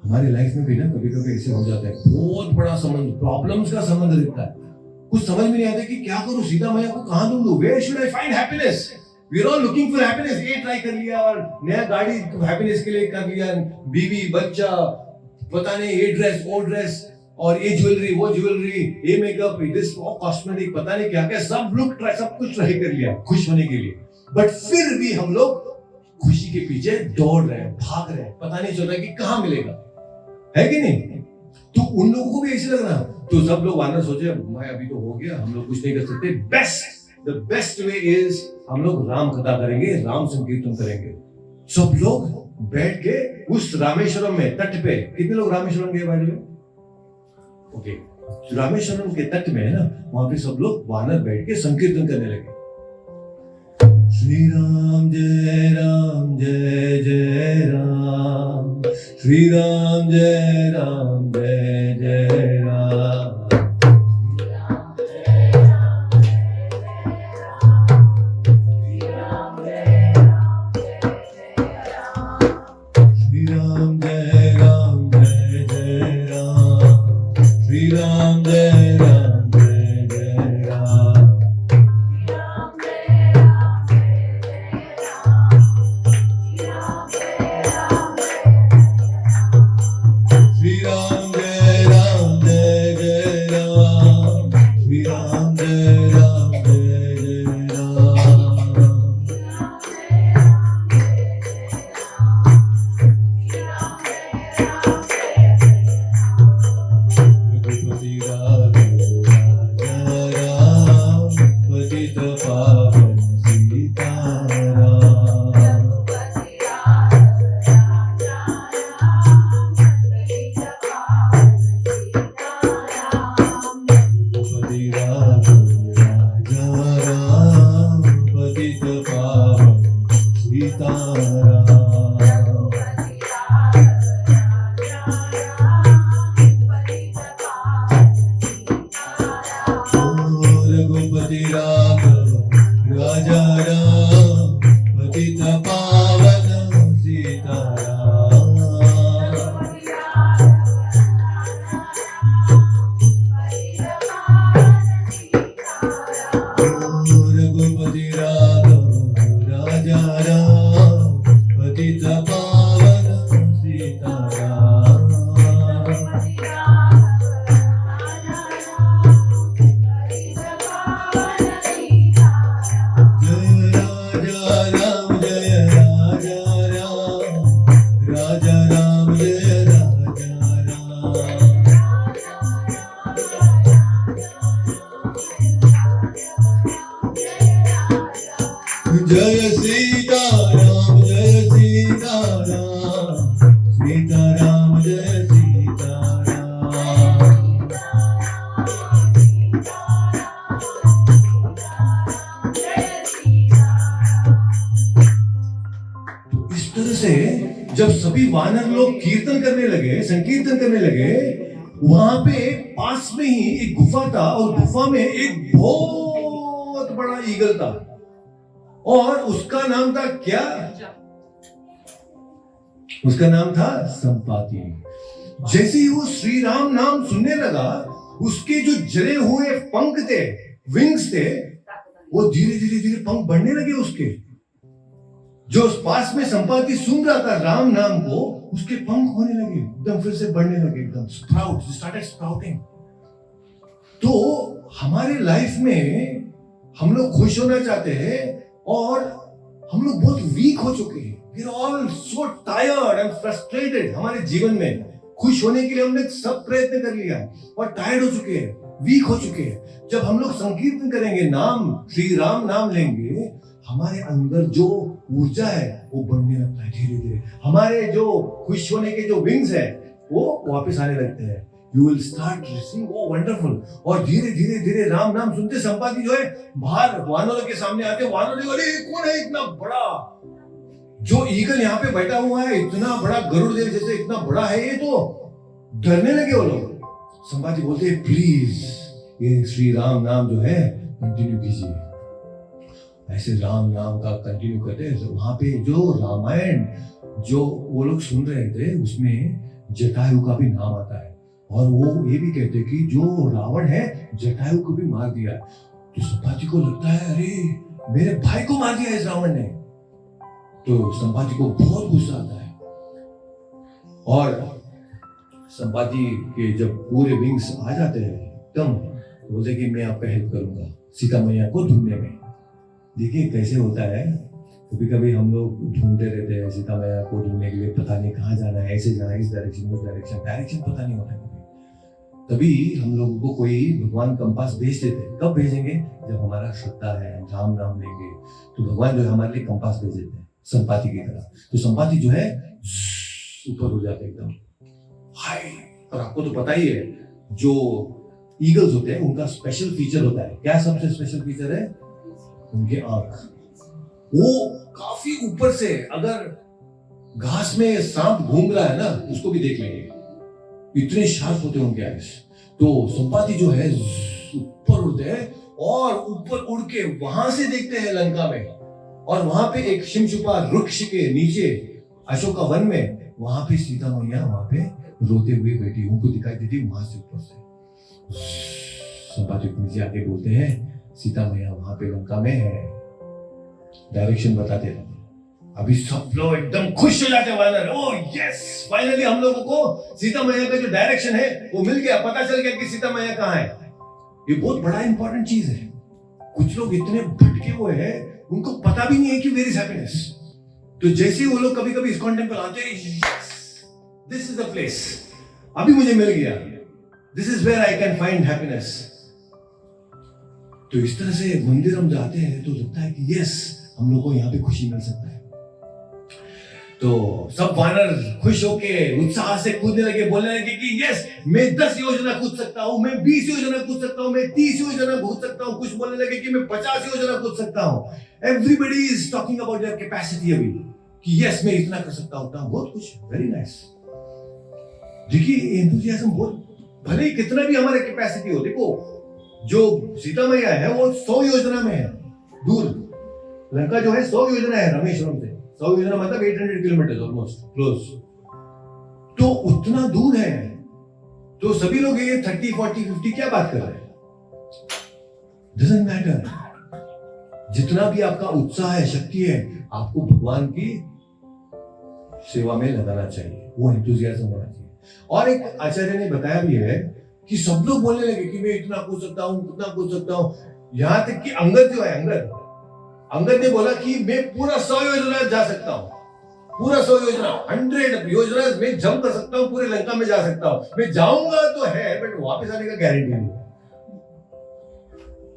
A: हमारी लाइफ में भी ना कभी कभी ऐसे हो जाता है, बहुत बड़ा समंदर, प्रॉब्लम्स का समंदर दिखता है, कुछ समझ में नहीं आता कि क्या करूं, सीता मैया को कहां ढूंढूं, where should I find happiness? We are all looking for happiness. ये ट्राई कर लिया और नया गाड़ी हैप्पीनेस के लिए कर लिया, बीवी बच्चा, पता नहीं ये ड्रेस वो ड्रेस, और ये ज्वेलरी वो ज्वेलरी, ये मेकअप, दिस कॉस्मेटिक, पता नहीं क्या क्या, सब लोग ट्राई, सब कुछ ट्राई कर लिया खुश होने के लिए, बट फिर भी हम लोग खुशी के पीछे दौड़ रहे हैं, भाग रहे हैं, पता नहीं चल रहा कि कहां मिलेगा, है कि नहीं? तो उन लोगों को भी ऐसे लग रहा, तो सब लोग वानर सोचे भाई अभी तो हो गया, हम लोग कुछ नहीं कर सकते, द बेस्ट वे इज हम लोग राम कथा करेंगे, राम संकीर्तन करेंगे। सब लोग बैठ के उस रामेश्वरम में तट पे, कितने लोग रामेश्वरम गए भाई? ओके, रामेश्वरम के तट में है ना, वहां पे सब लोग वानर बैठ के संकीर्तन करने लगे, श्री राम जय राम जय जय राम, श्री राम जय राम जय जय राम, श्री राम जय राम जय जय राम, श्री राम जय राम जय जय राम, श्री राम जय राम जय जय राम, श्री राम जय राम जय जय राम, रघुपति राघव राजा राम, पतित पावन सीताराम, रघुपति राघव राजा राम, पतित पावन सीताराम, रघुपति राघव राजा राम, पतित पावन सीताराम, रघुपति राघव राजा राम, पतित पावन सीताराम, जय राजा राम जय राजा राम, राजा राम जय राजा राम, जय सीताराम जय सीताराम, सीताराम जय सीताराम, इस तरह से जब सभी वानर लोग कीर्तन करने लगे, संकीर्तन करने लगे, वहां पे पास में ही एक गुफा था, और गुफा में एक बहुत बड़ा ईगल था, और उसका नाम था क्या? उसका नाम था संपाति। जैसे ही वो श्री राम नाम सुनने लगा, उसके जो जले हुए पंख थे, विंग्स थे, वो धीरे धीरे धीरे पंख बढ़ने लगे उसके। जो पास में संपाति सुन रहा था राम नाम को, उसके पंख होने लगे, एकदम फिर से बढ़ने लगे, एकदम स्प्राउट, स्टार्टेड स्प्राउटिंग। तो हमारे लाइफ में हम लोग खुश होना चाहते हैं, और हम लोग बहुत वीक हो चुके हैं, we are all so tired and frustrated. हमारे जीवन में खुश होने के लिए हमने सब प्रयत्न कर लिया और टायर्ड हो चुके हैं, वीक हो चुके हैं। जब हम लोग संकीर्तन करेंगे, नाम श्री राम नाम लेंगे, हमारे अंदर जो ऊर्जा है वो बढ़ने लगता है धीरे धीरे। हमारे जो खुश होने के जो विंग्स है, वो वापस आने लगते हैं। You will start seeing O wonderful. और धीरे धीरे धीरे राम नाम सुनते संपाति जो है बाहर वानरों के सामने आते, वानरों अरे कौन है इतना बड़ा, जो ईगल यहाँ पे बैठा हुआ है इतना बड़ा, गरुड़ देव जैसे इतना बड़ा है ये, तो डरने लगे वो लोग। संपाति बोलते हैं प्लीज ये श्री राम नाम जो है कंटिन्यू कीजिए। ऐसे राम नाम का कंटिन्यू करते हैं। वहां पे जो रामायण जो वो लोग सुन रहे थे उसमें जटायु का भी नाम आता है, और वो ये भी कहते हैं कि जो रावण है जटायु को भी मार दिया। तो संपाति को लगता है अरे मेरे भाई को मार दिया इस रावण ने। तो संपाति को बहुत गुस्सा आता है, और संपाति के जब पूरे विंग्स आ जाते हैं एकदम, तो बोलते कि मैं आपका हेल्प करूंगा सीता मैया को ढूंढने में। देखिए कैसे होता है, कभी कभी हम लोग ढूंढते रहते हैं सीता मैया को ढूंढने के लिए, पता नहीं कहाँ जाना है, ऐसे जाना है, इस डायरेक्शन उस डायरेक्शन पता नहीं होता है कभी। तभी हम लोगों को कोई भगवान कंपास भेज देते हैं। कब भेजेंगे? जब हमारा श्रद्धा है, राम नाम लेंगे तो भगवान जो है हमारे लिए कंपास भेज देते हैं संपाति की तरह। तो संपाति जो है ऊपर हो जाते एकदम हाय। और आपको तो पता ही है जो ईगल्स होते हैं उनका स्पेशल फीचर होता है। क्या सबसे स्पेशल फीचर है? उनके आंख। वो काफी ऊपर से अगर घास में सांप घूम रहा है ना उसको भी देख लेंगे, इतने शार्प होते हैं उनके आईज। तो संपाति जो है ऊपर उड़ते हैं, और ऊपर उड़ के वहां से देखते हैं लंका में, और वहां पे एक शिमशुपा वृक्ष के नीचे अशोका वन में वहां पे सीता मैया वहां पे रोते हुए बैठी उनको दिखाई देती वहां से ऊपर से। संपाति को नीचे आके बोलते हैं सीता मैया वहां पे लंका में है, डायरेक्शन बताते हैं। अभी सब लोग एकदम खुश हो जाते हैं वानर, ओह यस फाइनली हम लोगों को सीता मैया का जो डायरेक्शन है वो मिल गया, पता चल गया कि सीता मैया कहाँ है। ये बहुत बड़ा इंपॉर्टेंट चीज है। कुछ लोग इतने भटके हुए हैं उनको पता भी नहीं है कि वेयर इज हैप्पीनेस। तो जैसे वो लोग कभी कभी इस्कॉन टेंपल आते हैं, दिस इज द प्लेस, अभी मुझे मिल गया, this is where I can find happiness. तो इस तरह से मंदिर हम जाते हैं तो लगता है कि यस हम लोग को यहाँ पे खुशी मिल सकता है। तो सब वानर खुश होके उत्साह से कूदने लगे, बोलने लगे कि यस मैं 10 योजना कूद सकता हूँ, मैं 20 योजना कूद सकता हूँ, मैं 30 योजना कूद सकता हूँ। कुछ बोलने लगे कि मैं 50 योजना कूद सकता हूँ। Everybody is talking about their capacity अभी कि यस मैं इतना कर सकता हूँ, बहुत कुछ। Very nice. देखिए एंथुसियाज्म बहुत, भले ही कितना भी हमारे कैपेसिटी हो। देखो जो सीता मैया है वो 100 योजना में है दूर, लंका जो है 100 योजना है रामेश्वरम से। 100 योजना मतलब 800 किलोमीटर ऑलमोस्ट क्लोज। तो उतना दूर है, तो सभी लोग ये 30, 40, 50 क्या बात कर रहे हैं? Doesn't matter. जितना भी आपका उत्साह है, शक्ति है, आपको भगवान की सेवा में लगाना चाहिए, वो एंथुसियाज्म होना चाहिए। और एक आचार्य ने बताया भी है कि सब लोग बोलने लगे कि मैं इतना कूद सकता हूं, उतना कूद सकता हूं। यहां तक कि अंगद जो है, अंगद ने बोला कि मैं पूरा 100 योजना जा सकता हूं, पूरा 100 योजना 100 योजना में जंप कर सकता हूं, पूरे लंका में जा सकता हूं। मैं जाऊंगा तो है, बट वापस आने का गारंटी नहीं है।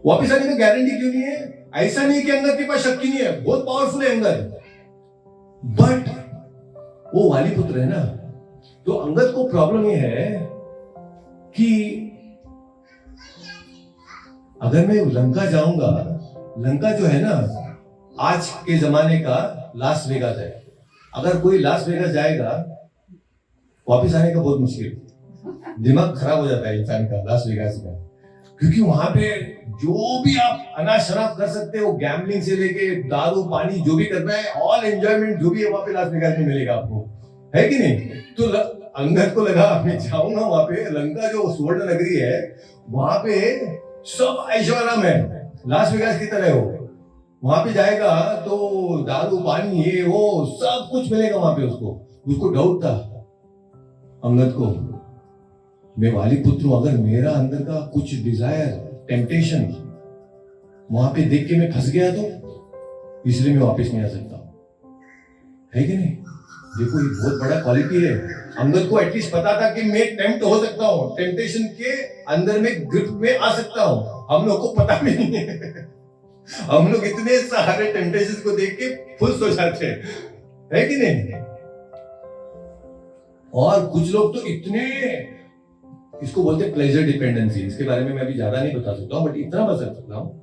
A: वापस आने का गारंटी क्यों नहीं है? ऐसा नहीं कि अंगद के पास शक्ति नहीं है, बहुत पावरफुल है अंगद, बट वो वाली पुत्र है ना। तो अंगद को प्रॉब्लम ये है कि अगर मैं लंका जाऊंगा, लंका जो है ना आज के जमाने का लास वेगास है। अगर कोई लास वेगास जाएगा वापस आने का बहुत मुश्किल, दिमाग खराब हो जाता है इंसान का लास वेगास में। क्योंकि वहां पे जो भी आप अनाज शराब कर सकते हो, गैम्बलिंग से लेके दारू पानी जो भी करना है, ऑल एंजॉयमेंट जो भी है वहां पे लास वेगास में मिलेगा आपको, है कि नहीं? तो अंगद को लगा मैं जाऊंगा वहां पे, लंका जो स्वर्ण नगरी है वहां पे सब ऐश्वर्य है, लास वेगास की तरह हो। वहां पे जाएगा तो दारू पानी ये वो सब कुछ मिलेगा वहां पे। उसको डाउट था अंगद को, मैं वाली पुत्र हूं, अगर मेरा अंदर का कुछ डिजायर टेम्पटेशन वहां पे देख के मैं फंस गया तो इसलिए मैं वापस नहीं आ सकता, है कि नहीं? देखो ये बहुत बड़ा क्वालिटी है। अंगद को एटलीस्ट पता था कि मैं टेम्प्ट हो सकता हूँ, टेम्पटेशन के अंदर में ग्रिप में आ सकता हूँ। हम लोग को पता भी नहीं है। हम लोग इतने सारे टेम्पटेशन को देख के फुल हो जाते हैं, है कि नहीं? और कुछ लोग तो इतने, इसको बोलते हैं प्लेजर डिपेंडेंसी, इसके बारे में मैं अभी ज्यादा नहीं बता सकता हूँ, बट इतना बता सकता हूँ,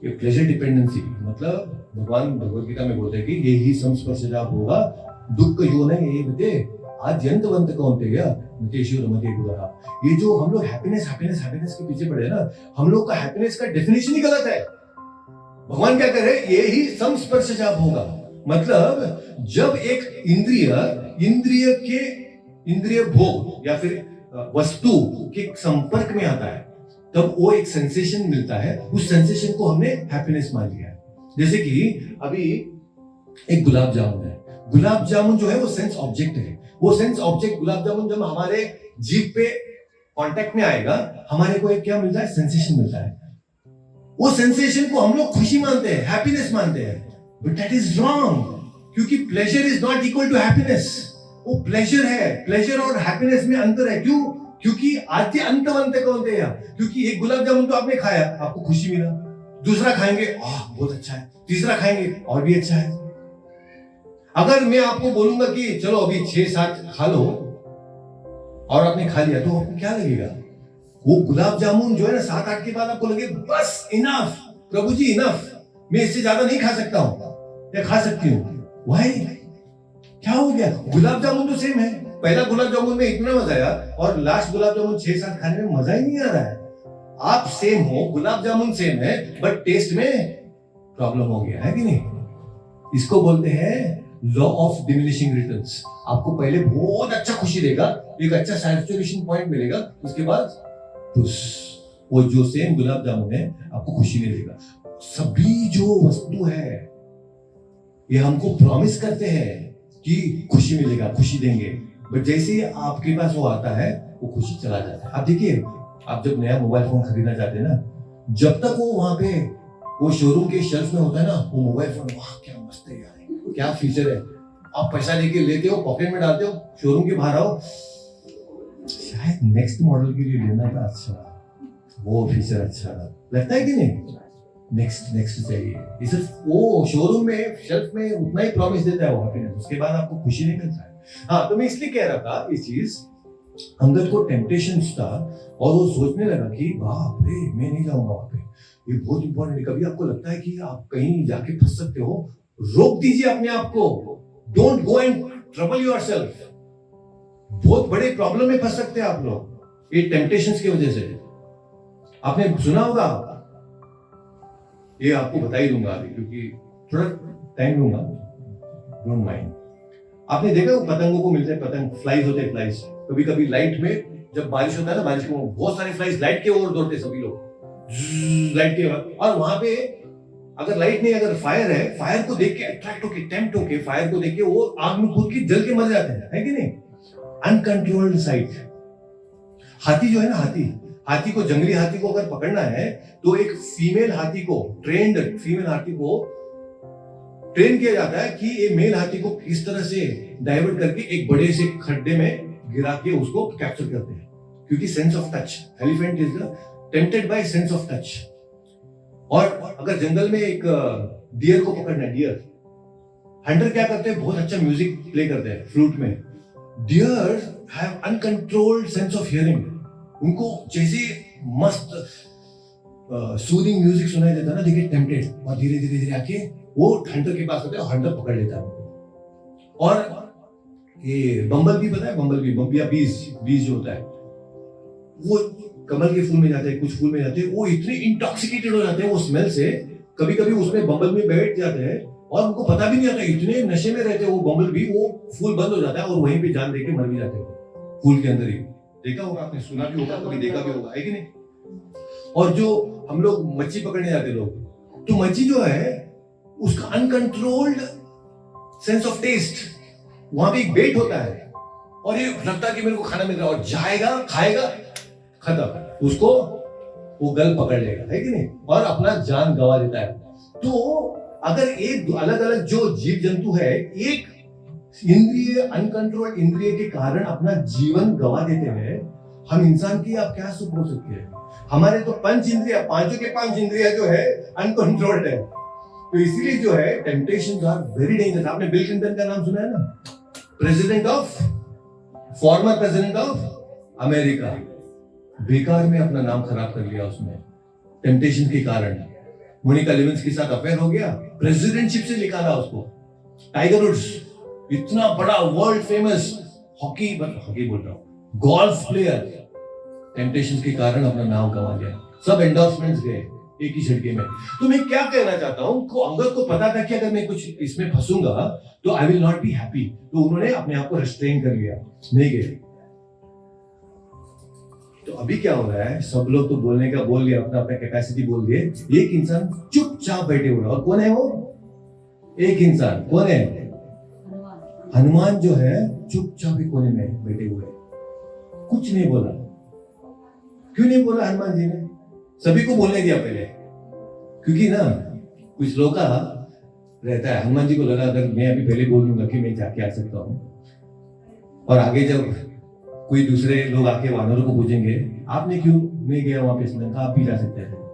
A: ये प्लेजर डिपेंडेंसी मतलब भगवान भगवद गीता में बोलते हैं कि ये ही संस्पर्शजा होगा दुख यो नहीं ये बते आद्यंतवंत कौनते गया नितेश्वर मते गुरा। ये जो हम लोग हैप्पीनेस हैप्पीनेस हैप्पीनेस के पीछे पड़े ना, हम लोग का हैप्पीनेस का डेफिनेशन ही गलत है। भगवान क्या करे, ये ही संस्पर्शजा होगा, मतलब जब एक इंद्रिय भोग या फिर वस्तु के संपर्क में आता है तब वो एक सेंसेशन मिलता है, उस सेंसेशन को हमने हैप्पीनेस मान लिया है। जैसे कि अभी एक गुलाब जामुन है, गुलाब जामुन जो है वो सेंस ऑब्जेक्ट है, वो सेंस ऑब्जेक्ट गुलाब जामुन जब हमारे जीभ पे कांटेक्ट में आएगा हमारे को एक क्या मिलता है, सेंसेशन मिलता है। वो सेंसेशन को हम लोग खुशी मानते हैं, हैप्पीनेस मानते हैं, बट दैट इज रॉन्ग, क्योंकि pleasure is not equal to happiness. वो प्लेजर है, प्लेजर और हैप्पीनेस में अंतर है। क्यों? क्योंकि आद्य अंतवंत कौन थे, क्योंकि एक गुलाब जामुन तो आपने खाया, आपको खुशी मिला, दूसरा खाएंगे बहुत अच्छा है, तीसरा खाएंगे और भी अच्छा है। अगर मैं आपको बोलूंगा कि चलो अभी 6-7 खा लो और आपने खा लिया, तो आपको क्या लगेगा? वो गुलाब जामुन जो है ना 7-8 के बाद आपको लगे बस इनफ, प्रभु जी इनफ, मैं इससे ज्यादा नहीं खा सकता हूं या खा सकती हूं। वाई? क्या हो गया? गुलाब जामुन तो सेम है, पहला गुलाब जामुन में इतना मजा आया और लास्ट गुलाब जामुन 6-7 खाने में मजा ही नहीं आ रहा है। आप सेम हो, गुलाब जामुन सेम है, बट टेस्ट में प्रॉब्लम हो गया है कि नहीं? इसको बोलते हैं लॉ ऑफ डिमिनिशिंग रिटर्न्स। आपको पहले बहुत अच्छा खुशी देगा, एक अच्छा सैचुरेशन पॉइंट मिलेगा, उसके बाद वो जो सेम गुलाब जामुन है आपको खुशी नहीं देगा। सभी जो वस्तु है ये हमको प्रॉमिस करते हैं कि खुशी मिलेगा, खुशी देंगे, बट जैसे ही आपके पास वो आता है वो खुशी चला जाता है। आप देखिए, आप जब नया मोबाइल फोन खरीदना चाहते हैं ना, जब तक वो वहां पे वो शोरूम के शेल्फ में होता है ना, वो मोबाइल फोन वाह क्या मस्त है यार, क्या फीचर है, आप पैसा लेके लेते हो, पॉकेट में डालते हो, शोरूम के बाहर आओ, शायद नेक्स्ट मॉडल के लिए लेना था, अच्छा वो फीचर अच्छा लगता है कि नहीं, नेक्स्ट चाहिए। ये सिर्फ वो शोरूम में शेल्फ में उतना ही प्रॉमिस देता है वो हैप्पीनेस, उसके बाद आपको खुशी नहीं मिलता है। हाँ, तो मैं इसलिए कह रहा था ये चीज, अंगद को टेम्पटेशन था और वो सोचने लगा कि बाप रे मैं नहीं जाऊंगा वहां पे, ये बहुत इंपॉर्टेंट है। कभी आपको लगता है कि आप कहीं जाके फंस सकते हो, रोक दीजिए अपने आप को, don't go and trouble yourself. बहुत बड़े प्रॉब्लम में फंस सकते हैं आप लोग ये टेम्पटेशंस की वजह से। आपने सुना होगा, ये आपको बता ही दूंगा अभी क्योंकि थोड़ा टाइम लूंगा, डोंट माइंड। आपने देखा वो पतंगों को मिलते हैं, पतंग फ्लाइज होते हैं, फ्लाइज कभी कभी लाइट में जब बारिश होता है ना, बारिश में बहुत सारे फ्लाइज लाइट के ओर दौड़ते सभी लोग, लाइट के, और वहां पे अगर लाइट नहीं, अगर फायर है, फायर को देख के अट्रैक्ट होके, टेम्प्ट होके, फायर को देख के वो आग में कूद के जल के मर जाते हैं, है कि नहीं? Uncontrolled site. हाथी जो है ना, हाथी को, जंगली हाथी को अगर पकड़ना है तो एक फीमेल हाथी को, ट्रेंड फीमेल हाथी को ट्रेन किया जाता है कि ये मेल हाथी को किस तरह से डाइवर्ट करके एक बड़े से खड्डे में गिरा के उसको कैप्चर करते हैं, क्योंकि sense of touch, elephant is tempted by sense of touch. और अगर जंगल में एक डियर को पकड़ना है, डियर, हंटर क्या करते हैं, बहुत अच्छा म्यूजिक प्ले करते हैं फ्लूट में। Deer have uncontrolled sense of hearing, उनको जैसे मस्त सूदिंग म्यूजिक सुनाई देता है ना, देखिए टेम्प्टेड, और धीरे धीरे धीरे आके वो हंटर के पास होता है और हंटर पकड़ लेता है। और ये बम्बल बी, पता है बम्बल बी या बीज जो होता है, वो कमल के फूल में जाते हैं, कुछ फूल में जाते हैं, वो इतने इंटॉक्सिकेटेड हो जाते हैं वो स्मेल से, कभी कभी उसमें बम्बल में बैठ जाते हैं और उनको पता भी नहीं आता, इतने नशे में रहते हैं वो बम्बल भी, वो फूल बंद हो जाता है और वहीं पे जान देके मर भी जाते हैं फूल के अंदर ही। देखा होगा आपने, सुना भी होगा, कभी देखा भी होगा, है कि नहीं? और जो हम लोग मच्छी पकड़ने जाते लोग, तो मच्छी जो है उसका अनकंट्रोल्ड सेंस ऑफ टेस्ट, वहां पे एक बेट होता है और ये लगता है कि मेरे को खाना मिल रहा है, और जाएगा खाएगा, खत्म, उसको वो गल पकड़ लेगा, है कि नहीं, और अपना जान गंवा देता है। तो अगर एक अलग अलग जो जीव जंतु है, एक इंद्रिय, अनकंट्रोल्ड इंद्रिय के कारण अपना जीवन गंवा देते हैं, हम इंसान की आप क्या सुख हो सकते हैं? हमारे तो पंच इंद्रिया, पांचों के 5 इंद्रिया जो है अनकंट्रोल्ड है, तो इसीलिए जो है टेम्पटेशंस आर वेरी डेंजरस। आपने बिल क्लिंटन का नाम सुना है ना, president of former president of America, बेकार में अपना नाम खराब कर लिया उसने टेम्पटेशन के कारण। मोनिका लेविंस के साथ अफेयर हो गया, प्रेसिडेंटशिप से निकाला उसको। टाइगर वुड्स, इतना बड़ा वर्ल्ड फेमस हॉकी बोल रहा हूं, गोल्फ प्लेयर, टेम्पटेशन के कारण अपना नाम गंवा लिया। सब एंडोर्समेंट्स गए एक ही झटके में। तो मैं क्या कहना चाहता हूं को अंगद को पता था कि अगर मैं कुछ इसमें फंसूंगा तो आई विल नॉट बी हैप्पी, तो उन्होंने अपने आप को रिस्ट्रेन कर लिया, नहीं गए। तो अभी क्या हो रहा है, सब लोग तो बोलने का बोल लिया, अपना अपना कैपेसिटी बोल दिए, एक इंसान चुपचाप बैठे हुए। और कौन है वो एक इंसान? कौन है? हनुमान जो है चुपचाप एक कोने में बैठे हुए, कुछ नहीं बोला। क्यों नहीं बोला हनुमान जी ने? सभी को बोलने दिया पहले, क्योंकि ना कुछ लोग का रहता है, हनुमान जी को लगा अगर मैं अभी पहले बोल दूंगा कि मैं जाके आ सकता हूं, और आगे जब कोई दूसरे लोग आके वानरों को पूछेंगे आपने क्यों नहीं गया वहां पे लंका, आप भी जा सकते थे,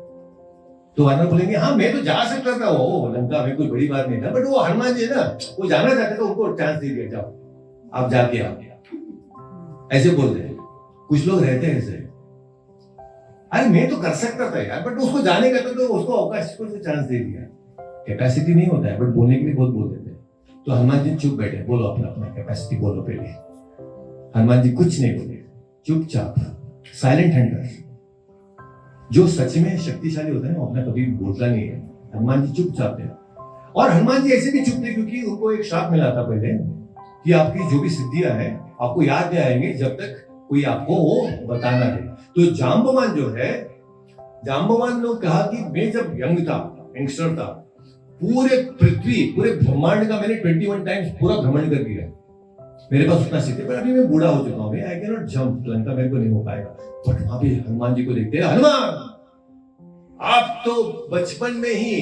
A: तो वानर बोलेंगे हाँ मैं तो जा सकता था, वो लंका में कोई बड़ी बात नहीं था, बट वो हनुमान जी ना वो जाना चाहते थे, उनको चांस दे दिया, जाओ आप जाके आओ, ऐसे बोलते हैं। कुछ लोग रहते हैं ऐसे, अरे मैं तो कर सकता था यार, बट उसको जाने का तो उसको अवकाश को चांस दे दिया। कैपेसिटी नहीं होता है, बट बोलने के लिए बहुत बोल देते हैं। तो हनुमान जी चुप बैठे, बोलो अपना अपना कैपेसिटी बोलो पहले। हनुमान जी कुछ नहीं बोले, चुपचाप, साइलेंट हंटर। जो सच में शक्तिशाली होता है वो अपना कभी बोलता नहीं है। हनुमान जी चुपचाप थे, और हनुमान जी ऐसे भी चुप थे क्योंकि उनको एक श्राप मिला था पहले कि आपकी जो भी सिद्धियां हैं आपको याद नहीं आएंगे जब तक कोई आपको वो बताना दे। तो जाम्बवान जो है, जाम्बवान ने कहा कि मैं जब यंग था, यंगस्टर था, पूरे पृथ्वी पूरे ब्रह्मांड का मैंने 21 टाइम्स पूरा भ्रमण कर दिया, मेरे पास उतना शक्ति, पर अभी मैं बूढ़ा हो चुका हूं, I can not jump, Lanka मेरे को नहीं हो पाएगा। बट वहां पे हनुमान जी को देखते हैं, हनुमान आप तो बचपन में ही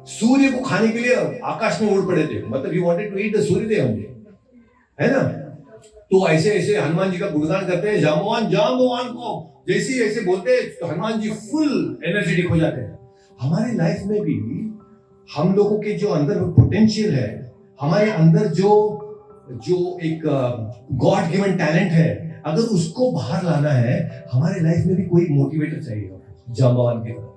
A: सूर्य को खाने के लिए आकाश में उड़ पड़े थे, मतलब you wanted to eat the Suryadev, है ना। तो ऐसे ऐसे हनुमान जी का गुणगान करते हैं, जाम्बवान जाम्बवान को जैसे ऐसे बोलते हैं तो हनुमान जी फुल एनर्जेटिक हो जाते हैं। हमारे लाइफ में भी हम लोगों के जो अंदर पोटेंशियल है, हमारे अंदर जो एक गॉड गिवन टैलेंट है, अगर उसको बाहर लाना है, हमारे लाइफ में भी कोई मोटिवेटर चाहिए जाम्बवान के तरह।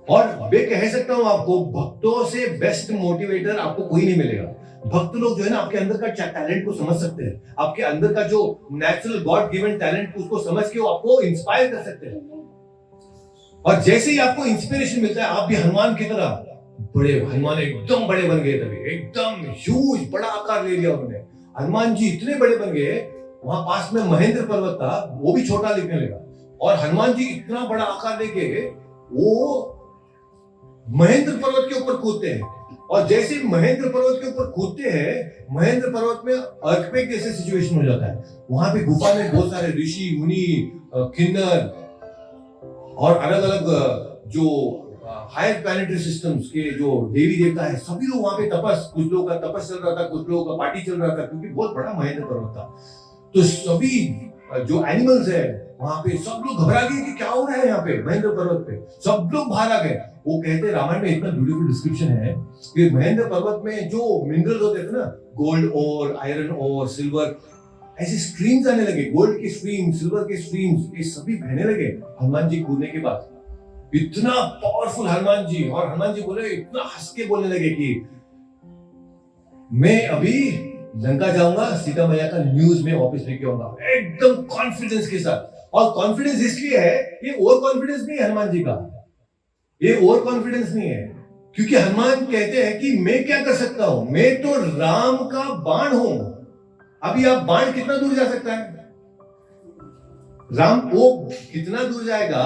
A: और मैं कह सकता हूं आपको, भक्तों से बेस्ट मोटिवेटर आपको कोई नहीं मिलेगा। भक्त लोग जो है ना आपके अंदर का टैलेंट को समझ सकते हैं, आपके अंदर का जो नेचुरल गॉड गिवन टैलेंट उसको समझ के वो आपको इंस्पायर कर सकते हैं। और जैसे ही आपको इंस्पिरेशन मिलता है, आप भी हनुमान की तरह बड़े, हनुमान एकदम बड़े बन गए, तभी एकदम ह्यूज बड़ा आकार ले लिया उन्होंने। हनुमान जी इतने बड़े बन गए, वहां पास में महेंद्र पर्वत था, वो भी छोटा दिखने लगा, और हनुमान जी इतना बड़ा आकार लेके वो महेंद्र पर्वत के ऊपर कूदते हैं। और जैसे महेंद्र पर्वत के ऊपर कूदते हैं, महेंद्र पर्वत में अर्थक्वेक जैसे सिचुएशन हो जाता है। वहां पे गुफा में बहुत सारे ऋषि मुनि, किन्नर और अलग अलग जो हायर प्लैनेटरी सिस्टम्स के जो देवी देवता है, सभी लोग वहां पे कुछ लोगों का तपस चल रहा था, कुछ लोगों का पार्टी चल रहा था, क्योंकि बहुत बड़ा महेंद्र पर्वत था। तो सभी जो एनिमल्स है वहां पे सब लोग घबरा गए कि क्या हो रहा है यहाँ पे महेंद्र पर्वत पे, सब लोग बाहर आ गए। वो कहते रामायण में इतना ब्यूटीफुल डिस्क्रिप्शन है कि महेंद्र पर्वत में जो मिनरल्स होते थे ना, गोल्ड और आयरन और सिल्वर, ऐसे स्ट्रीम्स आने लगे, गोल्ड के स्ट्रीम, सिल्वर के स्ट्रीम्स, ये सभी बहने लगे हनुमान जी कूदने के बाद। इतना पावरफुल हनुमान जी, और हनुमान जी बोले, इतना हंस के बोलने लगे कि मैं अभी लंका जाऊंगा, सीता मैया का न्यूज में वापस लेके आऊंगा, एकदम कॉन्फिडेंस के साथ। और कॉन्फिडेंस इसलिए है, ये ओवर कॉन्फिडेंस नहीं है हनुमान जी का, ये ओवर कॉन्फिडेंस नहीं है, क्योंकि हनुमान कहते हैं कि मैं क्या कर सकता हूं, मैं तो राम का बाण हूं। अभी आप बाण कितना दूर जा सकता है? राम वो कितना दूर जाएगा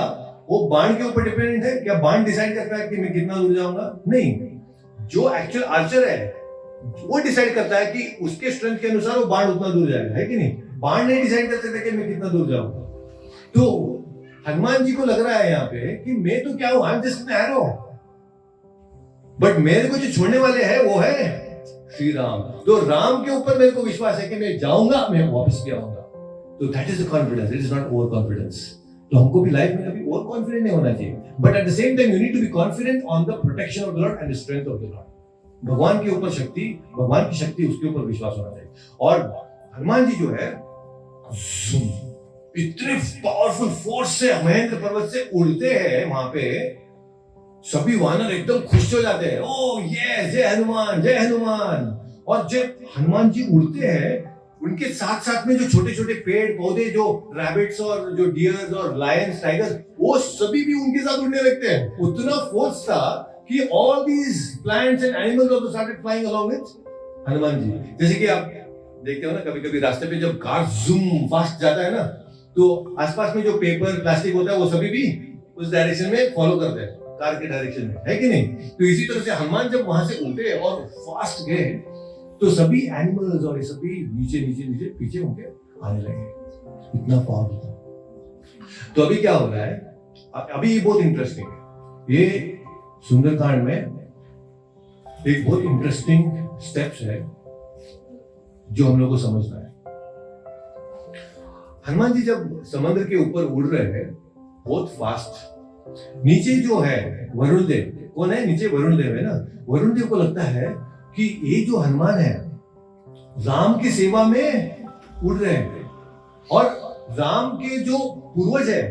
A: वो बाण के ऊपर डिपेंडेंट है क्या? बाण डिसाइड करता है कि मैं कितना दूर जाऊंगा? नहीं, जो एक्चुअल आर्चर है वो डिसाइड करता है कि उसके स्ट्रेंथ के अनुसार वो बाण उतना दूर जाएगा, है कि नहीं? बाण नहीं डिसाइड कर सकता कि मैं कितना दूर जाऊंगा। तो हनुमान जी को लग रहा है यहाँ पे कि मैं तो क्या हूं, I am just an arrow, but मेरे को जो छोड़ने वाले हैं वो है श्री राम। तो राम के ऊपर मेरे को विश्वास है कि मैं जाऊंगा, मैं वापस भी आऊंगा। तो that is the confidence, it is not over confidence. तो हमको भी लाइफ में कभी ओवर कॉन्फिडेंट नहीं होना चाहिए, but at the same time you need to be confident on the protection of the lord and the strength of the lord. भगवान के ऊपर शक्ति, भगवान की शक्ति, उसके ऊपर विश्वास होना चाहिए। और हनुमान जी जो है zoom, इतने पावरफुल फोर्स से महेंद्र पर्वत से उड़ते हैं वहां पे, सभी वानर एकदम खुश हो जाते हैं, ओ ये जय हनुमान जय हनुमान। और जब हनुमान जी उड़ते हैं, उनके साथ साथ में जो छोटे छोटे पेड़ पौधे, जो रैबिट्स और जो डियर्स और लायंस टाइगर्स, वो सभी भी उनके साथ उड़ने लगते हैं। उतना फोर्स था कि all these plants and animals also started flying along with Hanuman ji. जैसे कि आप देखते हो ना, कभी कभी रास्ते पे जब कार जूम फास्ट जाता है ना, तो आसपास में जो पेपर प्लास्टिक होता है वो सभी भी उस डायरेक्शन में फॉलो करते हैं, कार के डायरेक्शन में, है कि नहीं? तो इसी तरह से हनुमान जब वहां से उड़े और फास्ट गए, तो सभी एनिमल्स और ये सभी नीचे नीचे नीचे पीछे उनके आने लगे। इतना पावरफुल था। तो अभी क्या हो रहा है, अभी ये बहुत इंटरेस्टिंग है। ये सुंदरकांड में एक बहुत इंटरेस्टिंग स्टेप्स है जो हम लोग को समझना है। हनुमान जी जब समुद्र के ऊपर उड़ रहे हैं बहुत फास्ट, नीचे जो है वरुण देव, कौन है नीचे? वरुण देव है ना। वरुण देव को लगता है कि ये जो हनुमान है राम की सेवा में उड़ रहे हैं, और राम के जो पूर्वज है,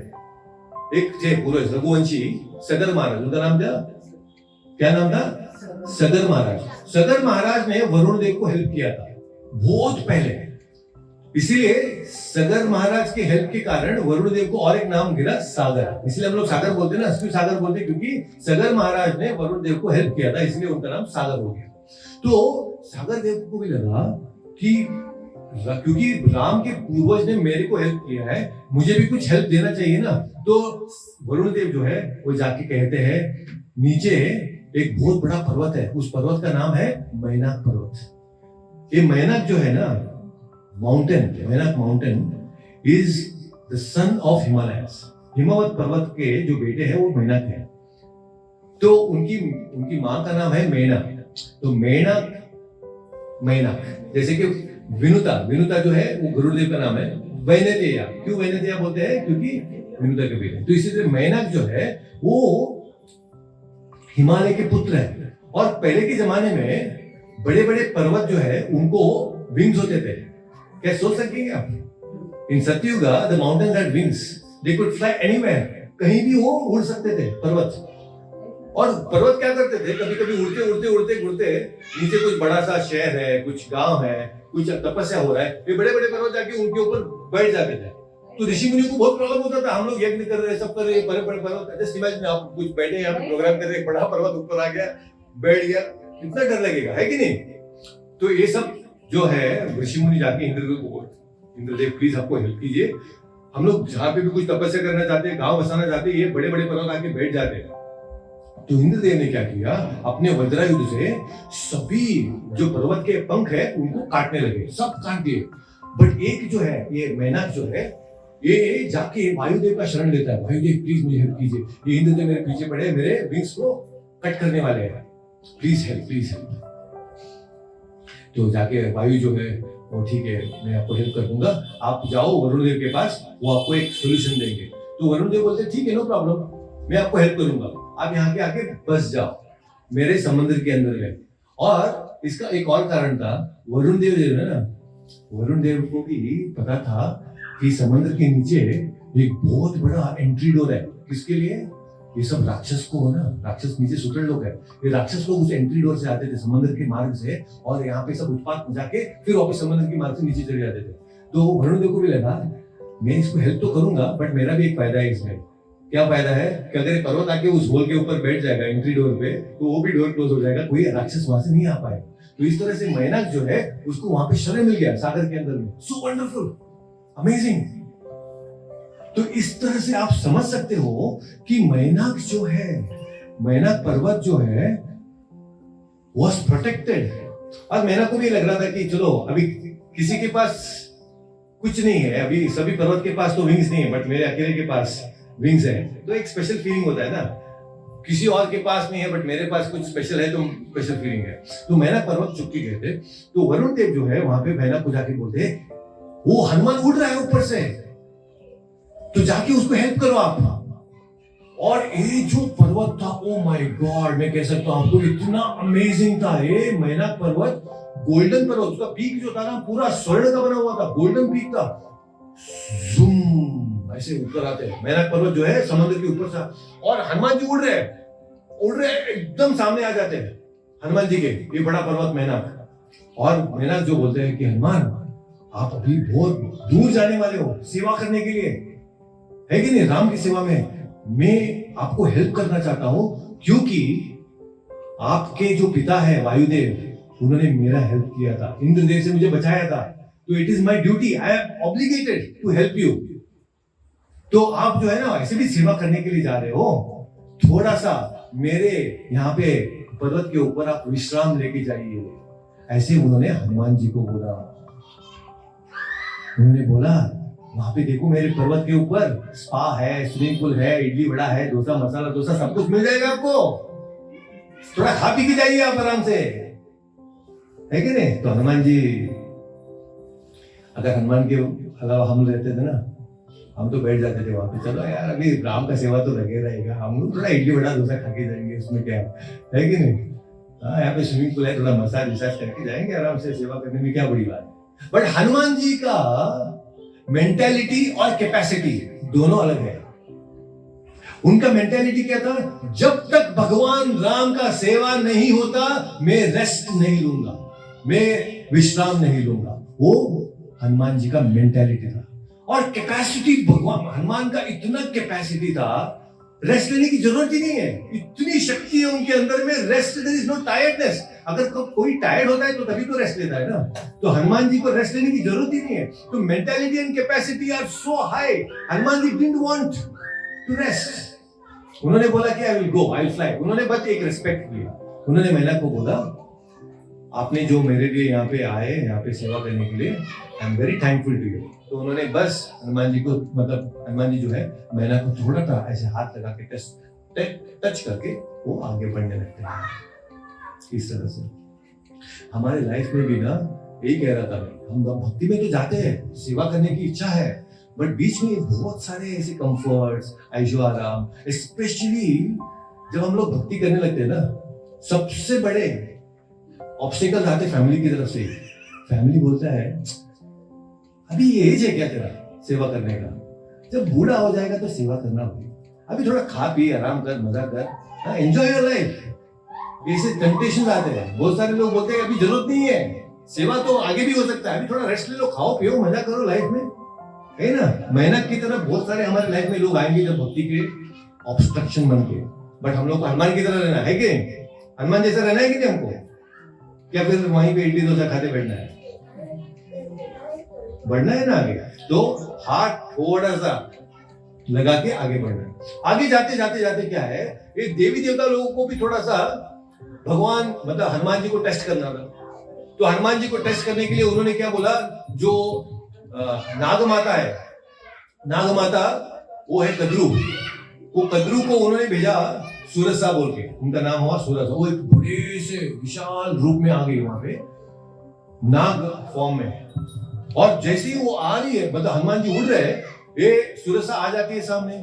A: एक थे पूर्वज रघुवंशी सगर महाराज, उनका नाम क्या नाम था? सगर महाराज। सगर महाराज ने वरुण देव को हेल्प किया था बहुत पहले, इसीलिए सगर महाराज के हेल्प के कारण वरुण देव को और एक नाम गिरा सागर। इसलिए हम लोग सागर बोलते हैं ना, क्यों सागर बोलते हैं? क्योंकि सगर महाराज ने वरुण देव को हेल्प किया था, इसलिए उनका नाम सागर हो गया। तो सागर देव को भी लगा कि क्योंकि राम के पूर्वज ने मेरे को हेल्प किया है, मुझे भी कुछ हेल्प देना चाहिए ना। तो वरुण देव जो है वो जाके कहते हैं, नीचे एक बहुत बड़ा पर्वत है, उस पर्वत का नाम है मैनाक पर्वत। ये मैनाक जो है ना mountain, Mainak mountain is the son of Himalayas. Himavat पर्वत के जो बेटे हैं वो मैनाक है। तो उनकी माँ का नाम है मैनाक। तो मैनाक जैसे कि विनुता जो है वो गुरुदेव का नाम है। वैनतेय, क्यों वैनतेय बोलते हैं? क्योंकि विनुता के बेटे। तो इसी तरह मैनाक जो है वो हिमालय के पुत्र है। और पहले के जमाने में बड़े बड़े पर्वत जो है उनको विंग्स होते थे। क्या सोच सकेंगे आप? इन सतयुग the mountains had wings, they could fly anywhere, कहीं भी वो उड़ सकते थे पर्वत। और पर्वत क्या करते थे, कभी कभी उड़ते नीचे कुछ बड़ा सा शहर है, कुछ गांव है, कुछ तपस्या हो रहा है, ये बड़े बड़े पर्वत जाके उनके ऊपर बैठ जाते थे। तो ऋषि मुनि को बहुत प्रॉब्लम होता था, हम लोग यज्ञ कर रहे हैं, सब कर रहे हैं, बड़े बड़े पर्वत। जस्ट इमेजिन आप कुछ बैठे यहाँ पे प्रोग्राम कर रहे हैं, बड़ा पर्वत ऊपर आ गया, बैठ गया, कितना डर लगेगा, है कि नहीं? तो ये सब जो है ऋषि मुनि जाके इंद्रदेव को, इंद्रदेव प्लीज आपको हेल्प कीजिए, हम लोग जहाँ पे भी कुछ तपस्या करना चाहते हैं, गांव बसाना चाहते हैं, ये बड़े बड़े पर्वत आके बैठ जाते हैं। तो इंद्रदेव ने क्या किया, अपने वज्रायुध से सभी जो पर्वत के पंख है उनको काटने लगे, सब काट दिए। बट एक जो है ये मैनाक जो है, ये जाके वायुदेव का शरण लेता है, वायुदेव प्लीज मुझे हेल्प कीजिए, ये इंद्रदेव मेरे पीछे पड़े, मेरे विंग्स को कट करने वाले हैं, प्लीज हेल्प। तो जाके वायु जो है वो, ठीक है मैं आपको हेल्प कर दूंगा, आप जाओ वरुण देव के पास, वो आपको एक सोल्यूशन देंगे। तो वरुण देव बोलते ठीक है, नो प्रॉब्लम, मैं आपको हेल्प करूंगा, आप यहाँ के आके बस जाओ मेरे समुद्र के अंदर में। और इसका एक और कारण था, वरुण देव जो है ना, वरुण देव को भी पता था कि समुद्र के नीचे एक बहुत बड़ा एंट्री डोर है। किसके लिए? ये सब राक्षस को ना, राक्षस नीचे सुतड़ लोग है, ये राक्षस लोग उस एंट्री डोर से आते थे समुद्र के मार्ग से, और यहाँ पे सब उत्पात जाके फिर वापस समुद्र के मार्ग से नीचे चले जाते थे। तो वरुण देव को भी लगा मैं इसको हेल्प तो करूंगा, बट मेरा भी एक फायदा है इसमें। क्या फायदा है कि अगर एक पर्वत आके उस होल के ऊपर बैठ जाएगा एंट्री डोर पे, तो वो भी डोर क्लोज हो जाएगा, कोई राक्षस वहां से नहीं आ पाएगा। तो इस तरह से मैनाक जो है उसको वहां पे शरण मिल गया सागर के अंदर में। So wonderful, amazing. तो इस तरह से आप समझ सकते हो कि मैनाक जो है, मैनाक पर्वत जो है वॉज प्रोटेक्टेड। और मैनाक को भी लग रहा था कि चलो अभी किसी के पास कुछ नहीं है, अभी सभी पर्वत के पास तो विंग्स नहीं है, बट मेरे अकेले के पास विंग्स है। तो एक स्पेशल फीलिंग होता है ना, किसी और के पास नहीं है बट मेरे पास कुछ स्पेशल है, तो स्पेशल फीलिंग है। तो मैनाक पर्वत चुपके गए थे। तो वरुण देव जो है वहां पे मैनाक को जाके बोलते, वो हनुमान उड़ रहा है ऊपर से, तो जाके उसको हेल्प करो आप। और ये जो पर्वत था, ओ माय गॉड, मैं कह सकता हूं आपको इतना अमेजिंग था ये मैनाक पर्वत। गोल्डन पर्वत, उसका पीक जो था ना पूरा स्वर्ण का बना हुआ था, गोल्डन पीक था, जूम ऐसे ऊपर आते हैं। मेनक पर्वत जो है समुद्र के ऊपर से, और हनुमान जी उड़ रहे एकदम सामने आ जाते हैं हनुमान जी के, ये बड़ा पर्वत मेनक। और मेनक जो बोलते हैं कि हनुमान आप अभी बहुत दूर जाने वाले हो सेवा करने के लिए, है कि नहीं, राम की सेवा में मैं आपको हेल्प करना चाहता हूं, क्योंकि आपके जो पिता है वायुदेव उन्होंने मेरा हेल्प किया था, इंद्रदेव से मुझे बचाया था, तो it is my duty, I am obligated to help you. तो आप जो है ना ऐसे भी सेवा करने के लिए जा रहे हो, थोड़ा सा मेरे यहाँ पे पर्वत के ऊपर आप विश्राम लेके जाइए। ऐसे उन्होंने हनुमान जी को बोला। उन्होंने बोला वहां पे देखो मेरे पर्वत के ऊपर स्पा है, स्विमिंग पूल है, इडली वड़ा है, डोसा मसाला डोसा सब कुछ मिल जाएगा आपको, थोड़ा खा पी के जाइए आप आराम से, है कि नहीं। तो हनुमान जी, अगर हनुमान के अलावा हम रहते थे ना, हम तो बैठ जाते थे वहां पे, चलो यार अभी राम का सेवा तो लगे रहेगा, हम लोग थोड़ा इडली वड़ा डोसा खा के जाएंगे, उसमें क्या है कि नहीं। हाँ, यहाँ पे स्विमिंग पूल है, थोड़ा मसाज विसाज करके जाएंगे आराम से, सेवा करने में क्या बड़ी बात है। बट हनुमान जी का मेंटेलिटी और कैपेसिटी दोनों अलग है। उनका मेंटेलिटी क्या था, जब तक भगवान राम का सेवा नहीं होता मैं रेस्ट नहीं लूंगा, मैं विश्राम नहीं लूंगा। वो हनुमान जी का मेंटेलिटी था। और कैपेसिटी, भगवान हनुमान का इतना कैपेसिटी था, रेस्ट लेने की जरूरत ही नहीं है, इतनी शक्ति है उनके अंदर में, rest there is no tiredness. अगर कोई टायर्ड होता है तो तभी तो रेस्ट लेता है ना, तो हनुमान जी को रेस्ट लेने की जरूरत ही नहीं है। तो mentality and capacity are so high, Hanuman ji didn't want to rest. उन्होंने बोला कि I will go, I will fly. उन्होंने बस एक रिस्पेक्ट किया, उन्होंने महिला को बोला आपने जो मेरे लिए यहाँ पे आए, यहाँ पे सेवा करने के लिए, I am very thankful to you. तो उन्होंने बस हनुमान जी को, मतलब हनुमान जी जो है महिला को थोड़ा सा ऐसे हाथ लगा के टच करके वो आगे बढ़ने लगते हैं। इस तरह से हमारे लाइफ में भी ना, यही कह रहा था मैं, हम भक्ति में तो जाते हैं, सेवा करने की इच्छा है, बट बीच में बहुत सारे ऐसे कंफर्ट्स, ऐशो आराम, स्पेशली जब हम लोग भक्ति करने लगते हैं ना, सबसे बड़े ऑब्स्टिकल आते फैमिली की तरफ से। फैमिली बोलता है अभी ये एज है क्या तेरा सेवा करने का, जब बूढ़ा हो जाएगा तो सेवा करना भाई, अभी थोड़ा खा पी आराम कर, मजा कर, एंजॉय योर लाइफ। ऐसे टेम्पटेशन आते हैं, बहुत सारे लोग बोलते हैं अभी जरूरत नहीं है, सेवा तो आगे भी हो सकता है, अभी थोड़ा रेस्ट ले लो, खाओ पियो, मजा करो लाइफ में, है ना। मेहनत की तरफ बहुत सारे हमारे लाइफ में लोग आएंगे जब भक्ति के ऑब्स्ट्रक्शन बन के। बट हम लोग को हनुमान की तरह रहना है कि हनुमान जैसा रहना है कि नहीं हमको, क्या फिर वहीं पे इडली डोसा खाते बैठना है, बढ़ना है ना आगे। तो हाथ थोड़ा सा लगा के आगे बढ़ना है। आगे जाते जाते जाते क्या है, ये देवी देवता लोगों को भी थोड़ा सा भगवान, मतलब हनुमान जी को टेस्ट करना था। तो हनुमान जी को टेस्ट करने के लिए उन्होंने क्या बोला, जो नाग माता है, नाग माता वो है कद्रू, वो कद्रू को उन्होंने भेजा सूरसा बोल के, उनका नाम हुआ सूरसा। वो एक बड़े से विशाल रूप में आ गई वहां पे, नाग फॉर्म में। और जैसे ही वो आ रही है, मतलब हनुमान जी उड़ रहे हैं, ये सूरसा आ जाती है सामने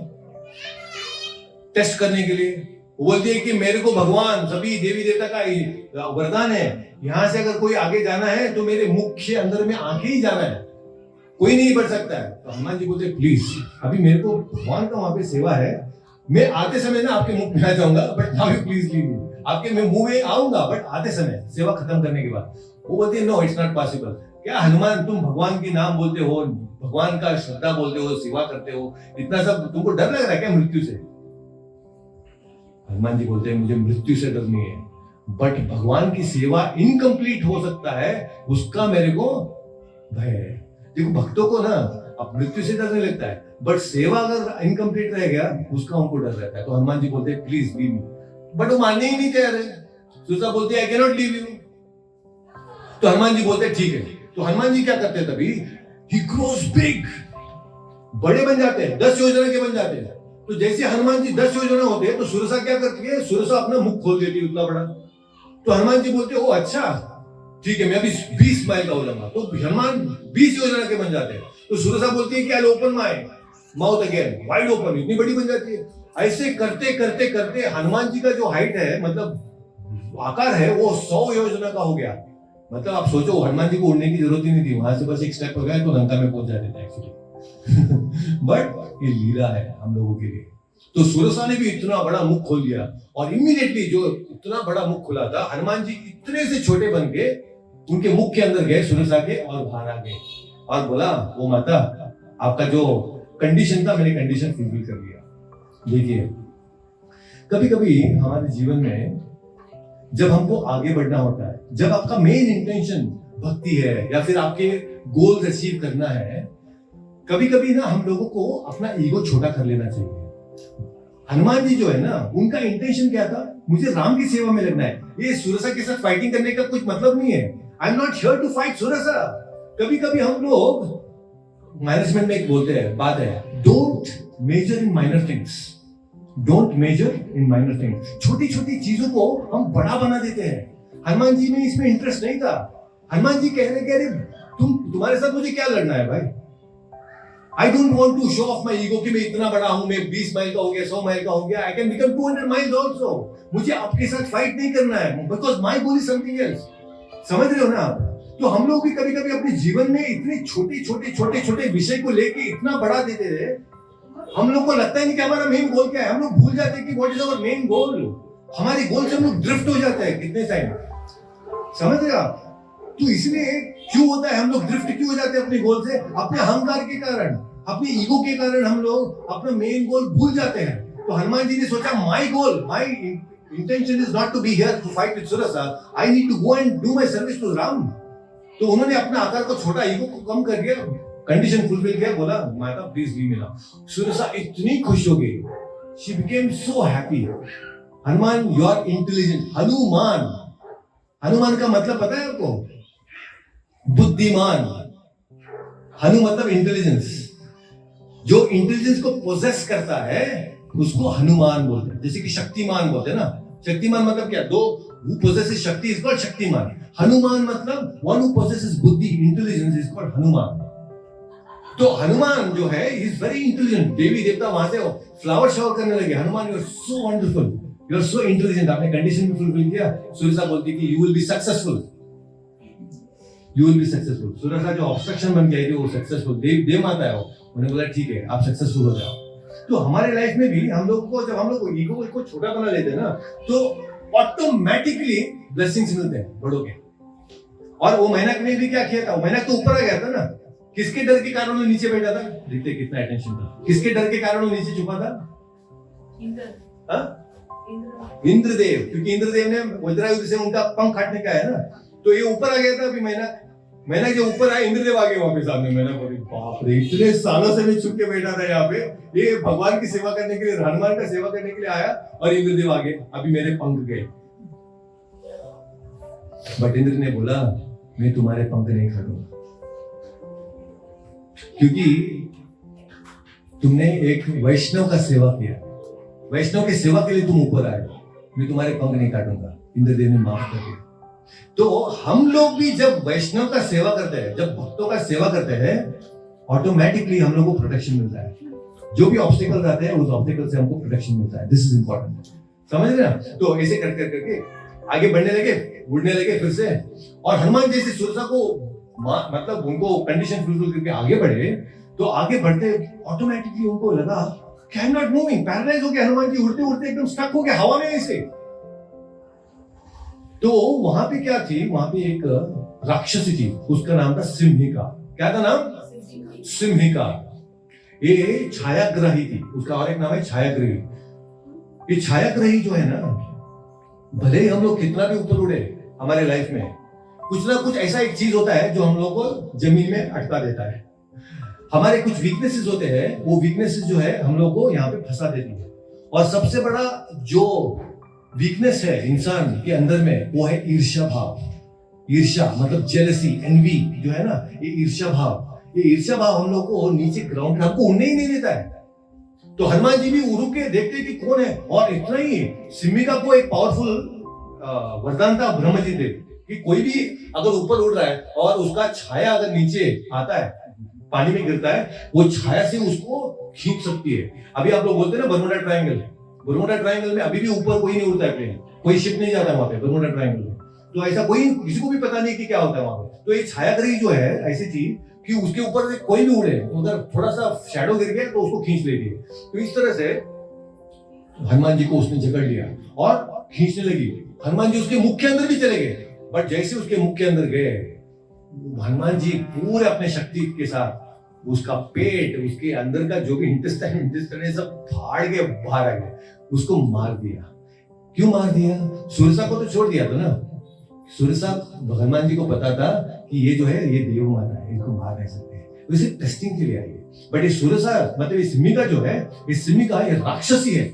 A: टेस्ट करने के लिए। वो बोलती है कि मेरे को भगवान, सभी देवी देवता का वरदान है, यहां से अगर कोई आगे जाना है तो मेरे मुख के अंदर में आके ही जाना है, कोई नहीं बढ़ सकता है। तो हनुमान जी बोलते प्लीज, अभी मेरे को भगवान का वहां पे सेवा है, मैं आते समय ना आपके मुख में आ जाऊंगा, but now you please leave मी, आपके मैं मुंह में आऊंगा बट आते समय, सेवा खत्म करने के बाद। वो बोलती है नो इट्स नॉट पॉसिबल। क्या हनुमान, तुम भगवान के नाम बोलते हो, भगवान का श्रद्धा बोलते हो, सेवा करते हो, इतना सब तुमको डर लग रहा है क्या मृत्यु से? हनुमान जी बोलते हैं मुझे मृत्यु से डर नहीं है, बट भगवान की सेवा इनकम्प्लीट हो सकता है, उसका मेरे को भय है। देखो भक्तों को ना अब मृत्यु से डर नहीं लगता है, बट सेवा अगर इनकम्प्लीट रह गया उसका उनको डर रहता है। तो हनुमान जी बोलते हैं प्लीज लीव मी, बट वो मानने ही नहीं तैयार है। सूरसा बोलती है I can not leave you. तो हनुमान जी बोलते हैं ठीक है। तो हनुमान जी क्या करते हैं, तभी ही ग्रोस बिग, बड़े बन जाते हैं, 10 योजना के बन जाते हैं। तो जैसे हनुमान जी 10 योजना होते हैं तो सूरसा क्या करती है, सूरसा अपना मुख खोल देती है उतना बड़ा। तो हनुमान जी बोलते हैं ओ अच्छा ठीक है, मैं अभी 20 माइल का हो जाऊंगा। तो हनुमान 20 योजना के बन जाते हैं। तो सूरसा बोलती है कि I open my mouth again, wide open, इतनी बड़ी बन जाती है। ऐसे करते करते करते हनुमान जी का जो हाइट है, मतलब आकार है, वो 100 योजना का हो गया। मतलब आप सोचो हनुमान जी को उड़ने की जरूरत ही नहीं थी, वहां से बस एक स्टेप हो गया तो लंका में पहुंच जाते थे एक्चुअली। बट ये लीला है हम लोगों के लिए। तो सुरसा ने भी इतना बड़ा मुख खोल दिया और इमीडिएटली जो इतना बड़ा मुख खुला था, हनुमान जी इतने से छोटे बन के उनके मुख के अंदर गए सुरसा के और बाहर आ गए और बोला, वो माता आपका जो कंडीशन था मैंने कंडीशन फुलफिल कर लिया। देखिए कभी कभी हमारे जीवन में जब हमको आगे बढ़ना होता है, जब आपका मेन इंटेंशन भक्ति है या फिर आपके गोल्स अचीव करना है, कभी कभी ना हम लोगों को अपना ईगो छोटा कर लेना चाहिए। हनुमान जी जो है ना, उनका इंटेंशन क्या था, मुझे राम की सेवा में लगना है। ये सुरसा के साथ फाइटिंग करने का कुछ मतलब नहीं है। I am not here to fight Surasa. कभी कभी हम लोग मैनेजमेंट में एक बोलते हैं बात है, don't major in minor things, don't major in minor things. छोटी छोटी चीजों को हम बड़ा बना देते हैं। हनुमान जी में इसमें इंटरेस्ट नहीं था। हनुमान जी कह रहे तुम्हारे साथ मुझे क्या लड़ना है भाई। I don't want to show off my ego कि मैं इतना बड़ा हूं, मैं 20 माइल का हो गया, 100 माइल का हो गया, I can become 200 miles also. मुझे आपके साथ फाइट नहीं करना है, because my goal is something else. समझ रहे हो ना आप? तो हम लोग भी कभी कभी अपने जीवन में इतने छोटे छोटे विषय को लेके इतना बड़ा देते थे, हम लोग को लगता ही नहीं कि हमारा मेन गोल क्या है। हम लोग भूल जाते हैं कि what is our main goal. हमारे गोल से हम लोग ड्रिफ्ट हो जाते हैं कितने टाइम, समझ रहे आप? तो इसलिए क्यों होता है हम लोग ड्रिफ्ट क्यों हो जाते हैं अपने गोल से? अपने अहंकार के कारण, अपने ईगो के कारण हम लोग अपना मेन गोल भूल जाते हैं। तो हनुमान जी ने सोचा, my goal, my intention is not to be here to fight with Surasa, I need to go and do my service to Ram. तो उन्होंने अपना आकार को छोटा, ईगो को कम कर दिया, कंडीशन फुलफिल किया, बोला माता please leave me now. Surasa इतनी खुश हो गई, she became so happy. Hanuman, you are intelligent. Hanuman, Hanuman का मतलब पता है आपको? बुद्धिमान। हनु मतलब इंटेलिजेंस। जो इंटेलिजेंस को पोजेस करता है उसको हनुमान बोलते हैं। जैसे कि शक्तिमान बोलते हैं ना, शक्तिमान मतलब क्या? दो who possesses शक्ति is called शक्तिमान। हनुमान मतलब one who possesses बुद्धि, इंटेलिजेंस is called हनुमान। तो हनुमान जो है इज वेरी इंटेलिजेंट। देवी देवता वहां से फ्लावर शॉवर करने लगे, Hanuman you are so wonderful, you are so intelligent. आपने कंडीशन भी फुलफिल किया। सुरसा बोलती कि you will be successful, you will be successful. Surasa जो ऑब्स्ट्रक्शन बन गई थी वो सक्सेसफुल, देव माता है वो, उन्हें बोला ठीक है आप सक्सेसफुल हो जाओ। तो हमारे लाइफ में भी हम लोग को, जब हम लोग ईगो को छोटा बना लेते हैं ना, तो ऑटोमेटिकली ब्लेसिंग्स मिलते हैं बड़ों के। और वो मेहनत ने भी क्या किया था, वो मेहनत तो ऊपर आ गया था ना। किसके डर के कारण वो नीचे बैठा था? देखते कितना अटेंशन था। किसके डर के कारण वो नीचे छुपा था? इंद्रदेव, क्योंकि इंद्रदेव ने वज्रायुध से उनका पंख काटने का है ना, तो ये ऊपर आ गया था। अभी मैंने जो ऊपर आया, इंद्रदेव आ गए वापस सामने। मैंने बोली बाप रे, इतने सालों से मैं छुप के बैठा था यहाँ पे, ये भगवान की सेवा करने के लिए, हनुमान का सेवा करने के लिए आया और इंद्रदेव आ गए, अभी मेरे पंख गए। बट इंद्र ने बोला मैं तुम्हारे पंख नहीं काटूंगा, क्योंकि तुमने एक वैष्णव का सेवा किया, वैष्णव की सेवा के लिए तुम ऊपर आए, मैं तुम्हारे पंख नहीं काटूंगा। इंद्रदेव ने माफ कर दिया। तो हम लोग भी जब वैष्णव का सेवा करते हैं, जब भक्तों का सेवा करते हैं, ऑटोमेटिकली हम लोग को प्रोटेक्शन मिलता है। जो भी ऑब्स्टिकल आते हैं उस ऑब्स्टिकल से हमको प्रोटेक्शन मिलता है। दिस इज इंपॉर्टेंट, समझ रहे हैं? तो ऐसे करके आगे बढ़ने लगे, उड़ने लगे फिर से। और हनुमान जैसे सुरसा को मतलब उनको कंडीशन फुलफिल करके आगे बढ़े, तो आगे बढ़ते ऑटोमेटिकली उनको लगा कि I am not moving, paralyse हो गया। हनुमान जी उड़ते उड़ते एकदम स्टक हो गए हवा में ऐसे। तो वहां पे क्या थी, वहां पे एक राक्षसी थी, उसका नाम था सिंहिका। क्या था नाम? सिंहिका। ये छायाग्राही थी, उसका और एक नाम है छायाग्राही। ये छायाग्राही जो है ना, भले ही हम लोग कितना भी ऊपर उड़े हमारे लाइफ में, कुछ ना कुछ ऐसा एक चीज होता है जो हम लोग को जमीन में अटका देता है। हमारे कुछ वीकनेसेस होते हैं, वो वीकनेसेस जो है हम लोग को यहाँ पे फंसा देती है। और सबसे बड़ा जो वीकनेस है इंसान के अंदर में, वो है ईर्ष्या भाव। ईर्ष्या मतलब जेलसी, एनवी जो है ना, ये ईर्ष्या भाव। ये ईर्ष्या भाव हम लोग को नीचे ग्राउंड, हमको उड़ने ही नहीं देता है। तो हनुमान जी भी उड़ के देखते कि कौन है। और इतना ही, सिंहिका को एक पावरफुल वरदान था ब्रह्म जी देव कि कोई भी अगर ऊपर उड़ रहा है और उसका छाया अगर नीचे आता है, पानी में गिरता है, वो छाया से उसको खींच सकती है। अभी आप लोग बोलते हैं ना बर्मुडा ट्रायंगल, बर्मुडा ट्रायंगल में अभी भी ऊपर कोई नहीं उड़ता है, प्लेन कोई शिप नहीं जाता वहां पे बर्मुडा ट्रायंगल में। तो ऐसा कोई, किसी को भी पता नहीं कि क्या होता है वहां पे। तो ये छायाग्रही जो है ऐसी चीज, कि उसके ऊपर से कोई भी उड़े, उधर थोड़ा सा शैडो गिर गया तो उसको खींच लेती है। तो इस तरह से हनुमान जी को उसने जकड़ लिया और खींचने लगी। हनुमान जी उसके मुख के अंदर भी चले गए, बट जैसे उसके मुख के अंदर गए, हनुमान जी पूरे अपने शक्ति के साथ उसका पेट, उसके अंदर का जो भी इंटेस्टाइन सब फाड़ के बाहर आ गए, उसको मार दिया। क्यों मार दिया? सुरसा को तो छोड़ दिया था ना। सुरसा, हनुमान जी को पता था कि ये जो है ये देव माता है, इसको मार नहीं सकते, तो इसे टेस्टिंग के लिए आई है। बट ये सुरसा मतलब ये सिमिका जो है, इस सिमिका ये राक्षसी है।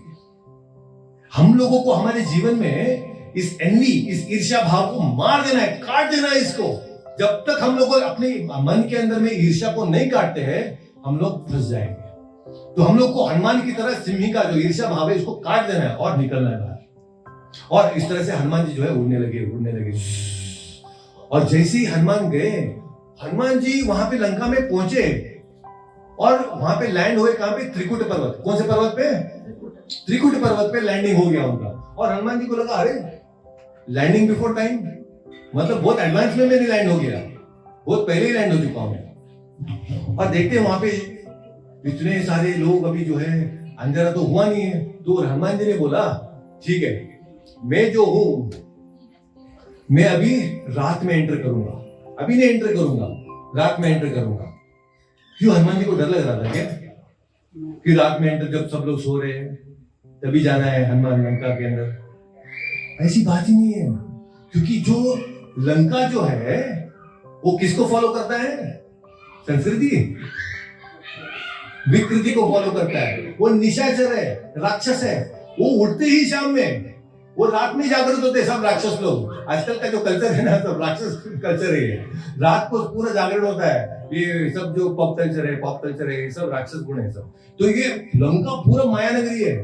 A: हम लोगों को हमारे जीवन में इस एनवी, इस ईर्ष्या भाव को मार देना है, काट देना है इसको। जब तक हम लोग अपने मन के अंदर में ईर्ष्या को नहीं काटते हैं, हम लोग फंस जाएंगे। तो हम लोग को हनुमान की तरह सिंह का जो ईर्ष्या भाव है इसको काट देना है और निकलना है बाहर। और इस तरह से हनुमान जी जो है उड़ने लगे। और जैसे ही हनुमान गए, हनुमान जी वहां पे लंका में पहुंचे और वहां पे लैंड हुए। कहां पे? त्रिकुट पर्वत। कौन से पर्वत पे? त्रिकुट पर्वत पे लैंडिंग हो गया उनका। और हनुमान जी को लगा अरे लैंडिंग बिफोर टाइम, मतलब बहुत एडवांस में मेरी लैंड हो गया, बहुत पहले ही लैंड हो चुका हूं। और देखते हैं वहां पे इतने सारे लोग, अभी जो है अंधेरा तो हुआ नहीं है। तो हनुमान जी ने बोला ठीक है, मैं जो हूं मैं अभी रात में एंटर करूंगा, अभी नहीं एंटर करूंगा, रात में एंटर करूंगा। क्यों? हनुमान जी को डर लग रहा था क्या कि रात में एंटर, जब सब लोग सो रहे हैं तभी जाना है हनुमान लंका के अंदर? ऐसी बात ही नहीं है, क्योंकि जो लंका जो है वो किसको फॉलो करता है? संस्कृति, विकृति को फॉलो करता है। वो निशाचर है, राक्षस है। वो उठते ही शाम में, वो रात में जागृत होते हैं सब राक्षस लोग। आजकल का जो कल्चर है ना, सब राक्षस कल्चर है। रात को पूरा जागरण होता है। ये सब जो पॉप कल्चर है, ये सब राक्षस गुण है सब। तो ये लंका पूरा माया नगरी है।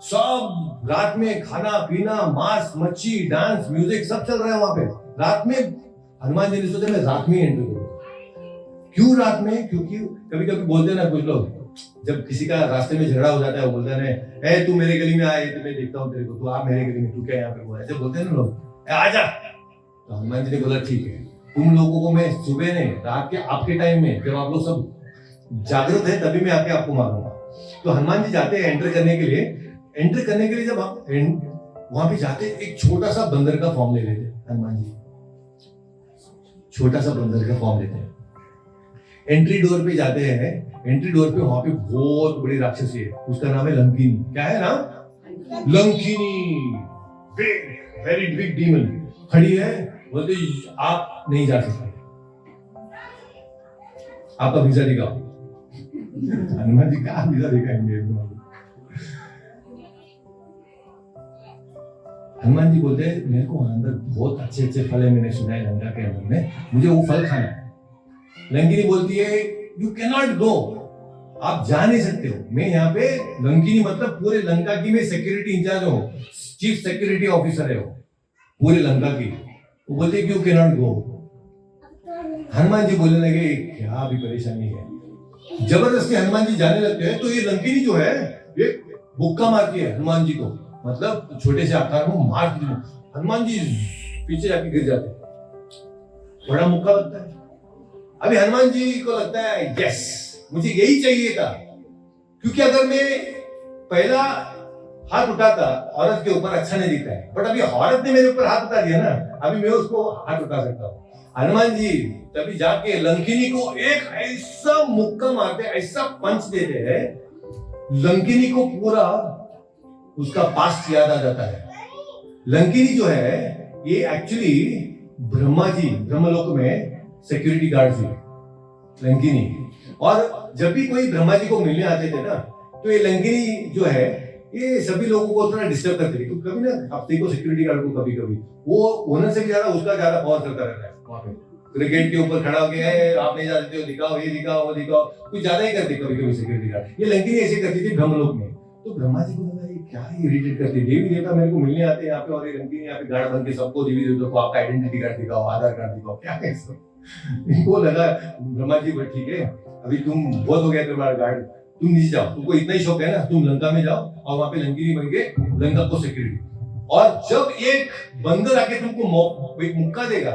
A: सब रात में खाना पीना, मांस मच्छी, डांस म्यूजिक सब चल रहा है वहां पे रात में। हनुमान जी ने सोचा मैं रात में एंटर करूंगा। क्यों रात में? क्योंकि कभी कभी बोलते ना कुछ लोग, जब किसी का रास्ते में झगड़ा हो जाता है, वो बोलते हैं ए तू मेरे गली में आए, तो मैं देखता हूँ तेरे को, तू आ मेरे गली में, तू क्या यहाँ पे हुआ? ऐसे बोलते हैं ना लोग, आजा। तो हनुमान जी ने बोला ठीक है, तुम लोगों को मैं सुबह नहीं, रात के आपके टाइम में जब आप लोग सब जागृत है तभी मैं आके आपको मारूंगा। तो हनुमान जी जाते हैं एंटर करने के लिए। जब आप वहां पे जाते, एक छोटा सा बंदर का फॉर्म ले लेते हनुमान जी, छोटा सा बंदर का फॉर्म लेते हैं। एंट्री डोर पे जाते हैं। एंट्री डोर पे वहां पे बहुत बड़ी राक्षसी है, उसका नाम है लंकिनी। क्या है नाम? Lankini. Big, very big demon खड़ी है। बोलते आप नहीं जा सकते, आपका वीजा दिखाओ। हनुमान जी का वीजा दिखाएंगे? हनुमान जी बोलते हैं मेरे को अंदर बहुत अच्छे अच्छे फल है, मैंने सुना है लंका के अंदर में, मुझे वो फल खाना है। लंकिनी बोलती है यू कैन नॉट गो, आप जा नहीं सकते हो। मैं यहाँ पे, लंकिनी मतलब पूरे लंका की मैं सिक्योरिटी इंचार्ज हूँ, चीफ सिक्योरिटी ऑफिसर है वो पूरे लंका की। वो बोलते you can not go. Hanuman ji बोलने लगे क्या भी परेशानी है। जबरदस्ती हनुमान जी जाने लगते हैं। तो ये लंकिनी जो है ये मुक्का मारती है हनुमान जी को, मतलब छोटे से आकार में मार दी। हनुमान जी पीछे जाके गिर जाते, बड़ा मुक्का लगता है। अभी हनुमान जी को लगता है यस, मुझे यही चाहिए था, क्योंकि अगर मैं पहला हाथ उठाता औरत के ऊपर अच्छा नहीं दिखता है, बट अभी औरत ने मेरे ऊपर हाथ उठा दिया ना, अभी मैं उसको हाथ उठा सकता हूँ। हनुमान जी तभी जाके लंकिनी को एक ऐसा मुक्का मारते, ऐसा पंच देते हैं, लंकिनी को पूरा उसका पास्ट याद आ जाता है। लंकिनी जो है ये एक्चुअली ब्रह्मा जी, ब्रह्मलोक में सिक्योरिटी गार्ड थी लंकिनी। और जब भी कोई ब्रह्मा जी को मिलने आते थे ना, तो ये लंकिनी जो है ये सभी लोगों को थोड़ा डिस्टर्ब करती थी। कभी ना हफ्ते को सिक्योरिटी गार्ड को कभी कभी वो ओनर से भी ज्यादा उसका ज्यादा पावर करता रहता है वहां पे। क्रिकेट के ऊपर खड़ा होकर आप नहीं जाते हो, दिखाओ ये दिखाओ वो दिखाओ, कुछ ज्यादा ही करते कभी कभी सिक्योरिटी गार्ड। ये लंकिनी ऐसे करती थी ब्रह्मलोक में। तो ब्रह्मा जी को लगा ये क्या इरिटेट करती है, देवी देवता मेरे को मिलने आते हैं यहाँ पे, और ये लंकिनी यहाँ पे गार्ड बन के सबको, देवी देवता को आपका आइडेंटिटी कार्ड दिखाओ, आधार कार्ड दिखाओ, क्या है सब। इनको लगा ब्रह्मा जी ठीक है अभी तुम बहुत हो गया तुम्हारा गार्ड, तुम नीचे जाओ, तुमको इतना ही शौक है ना, तुम लंका में जाओ और वहां पे लंकिनी बन के लंका को सिक्योरिटी। और जब एक बंदर आके तुमको एक मुक्का देगा,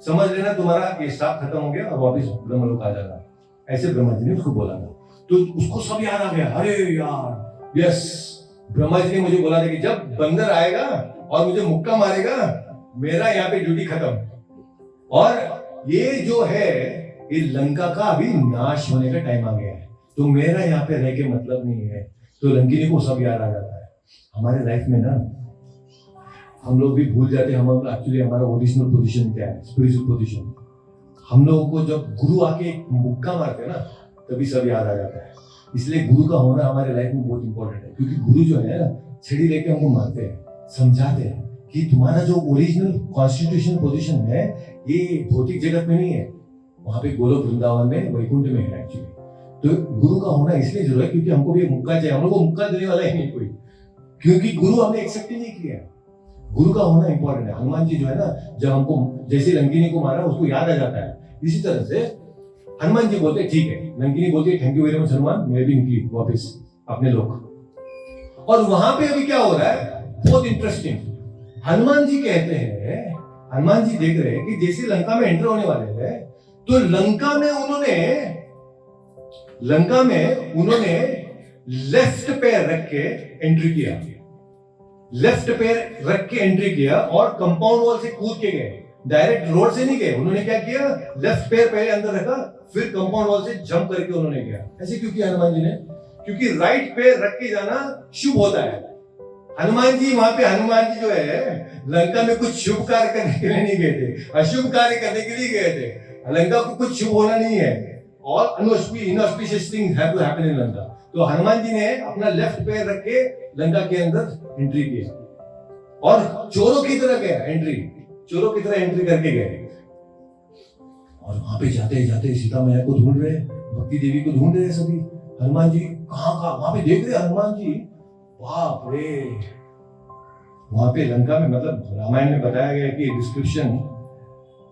A: समझ लेना तुम्हारा ये श्राप खत्म हो गया और वापिस ब्रह्मलोक आ जाना। ऐसे ब्रह्मा जी ने उसको बोला था। तो उसको सब याद आ गया, अरे यार यस, ब्रह्मा जी ने मुझे बोला था कि जब बंदर आएगा और मुझे मुक्का मारेगा, मेरा यहाँ पे ड्यूटी खत्म। और ये जो है, ये लंका का अभी नाश होने का टाइम आ गया है, तो मेरा यहाँ पे रह के मतलब नहीं है। तो लंकिनी को सब याद आ जाता है। हमारे लाइफ में ना हम लोग भी भूल जाते हैं हम एक्चुअली हमारा ओरिजिनल पोजीशन क्या है, स्पिरिचुअल पोजीशन। हम लोगों को जब गुरु आके मुक्का मारते हैं ना, तभी सब याद आ जाता है। इसलिए गुरु का होना हमारे लाइफ में बहुत इंपॉर्टेंट है, क्योंकि गुरु जो है ना, छड़ी लेके हमको मारते हैं, समझाते हैं कि तुम्हारा जो ओरिजिनल कॉन्स्टिट्यूशन पोजीशन है ये भौतिक जगत में नहीं है, वहां पे गोलोक वृंदावन में, वैकुंठ में है एक्चुअली। तो गुरु का होना इसलिए जरूरी है क्योंकि हमको भी मुक्का चाहिए, हम लोग को मुक्का देने वाला ही नहीं कोई, क्योंकि गुरु हमने एक्सेप्ट ही नहीं किया। गुरु का होना इंपॉर्टेंट है। हनुमान जी जो है ना, जब हमको जैसे लंकिनी को मारा उसको याद आ जाता है, इसी तरह से हनुमान जी बोलते ठीक है, लंकिनी बोलती है thank you very much Hanuman, मैं भी निकली वापस अपने लोग। और वहां पे अभी क्या हो रहा है, बहुत इंटरेस्टिंग। हनुमान जी कहते हैं, हनुमान जी देख रहे हैं कि जैसे लंका में एंटर होने वाले हैं, तो लंका में उन्होंने लेफ्ट पैर रख के एंट्री किया, लेफ्ट पैर रख के एंट्री किया और कंपाउंड वॉल से कूद के गए, डायरेक्ट रोड से नहीं गए। उन्होंने क्या किया, लेफ्ट पैर पहले अंदर रखा, फिर कंपाउंड वॉल से जंप करके उन्होंने किया। ऐसे क्यों किया हनुमान जी ने? क्योंकि राइट पैर रख के जाना शुभ होता है। हनुमान जी वहां पे, हनुमान जी जो है लंका में कुछ शुभ कार्य करने के लिए नहीं गए थे, अशुभ कार्य करने के लिए गए थे। लंका को कुछ शुभ होना नहीं है, और inauspicious things have to happen in Lanka. तो हनुमान जी ने अपना लेफ्ट पैर रख के लंका के अंदर एंट्री किया और चोरों की तरह गया, चोरों की तरह एंट्री करके गए। और वहां पे जाते जाते सीता मैया को ढूंढ रहे, भक्ति देवी को ढूंढ रहे सभी। हनुमान जी कहाँ वहां पे देख रहे हनुमान जी, बाप रे। वहां पे लंका में, मतलब रामायण में बताया गया कि डिस्क्रिप्शन,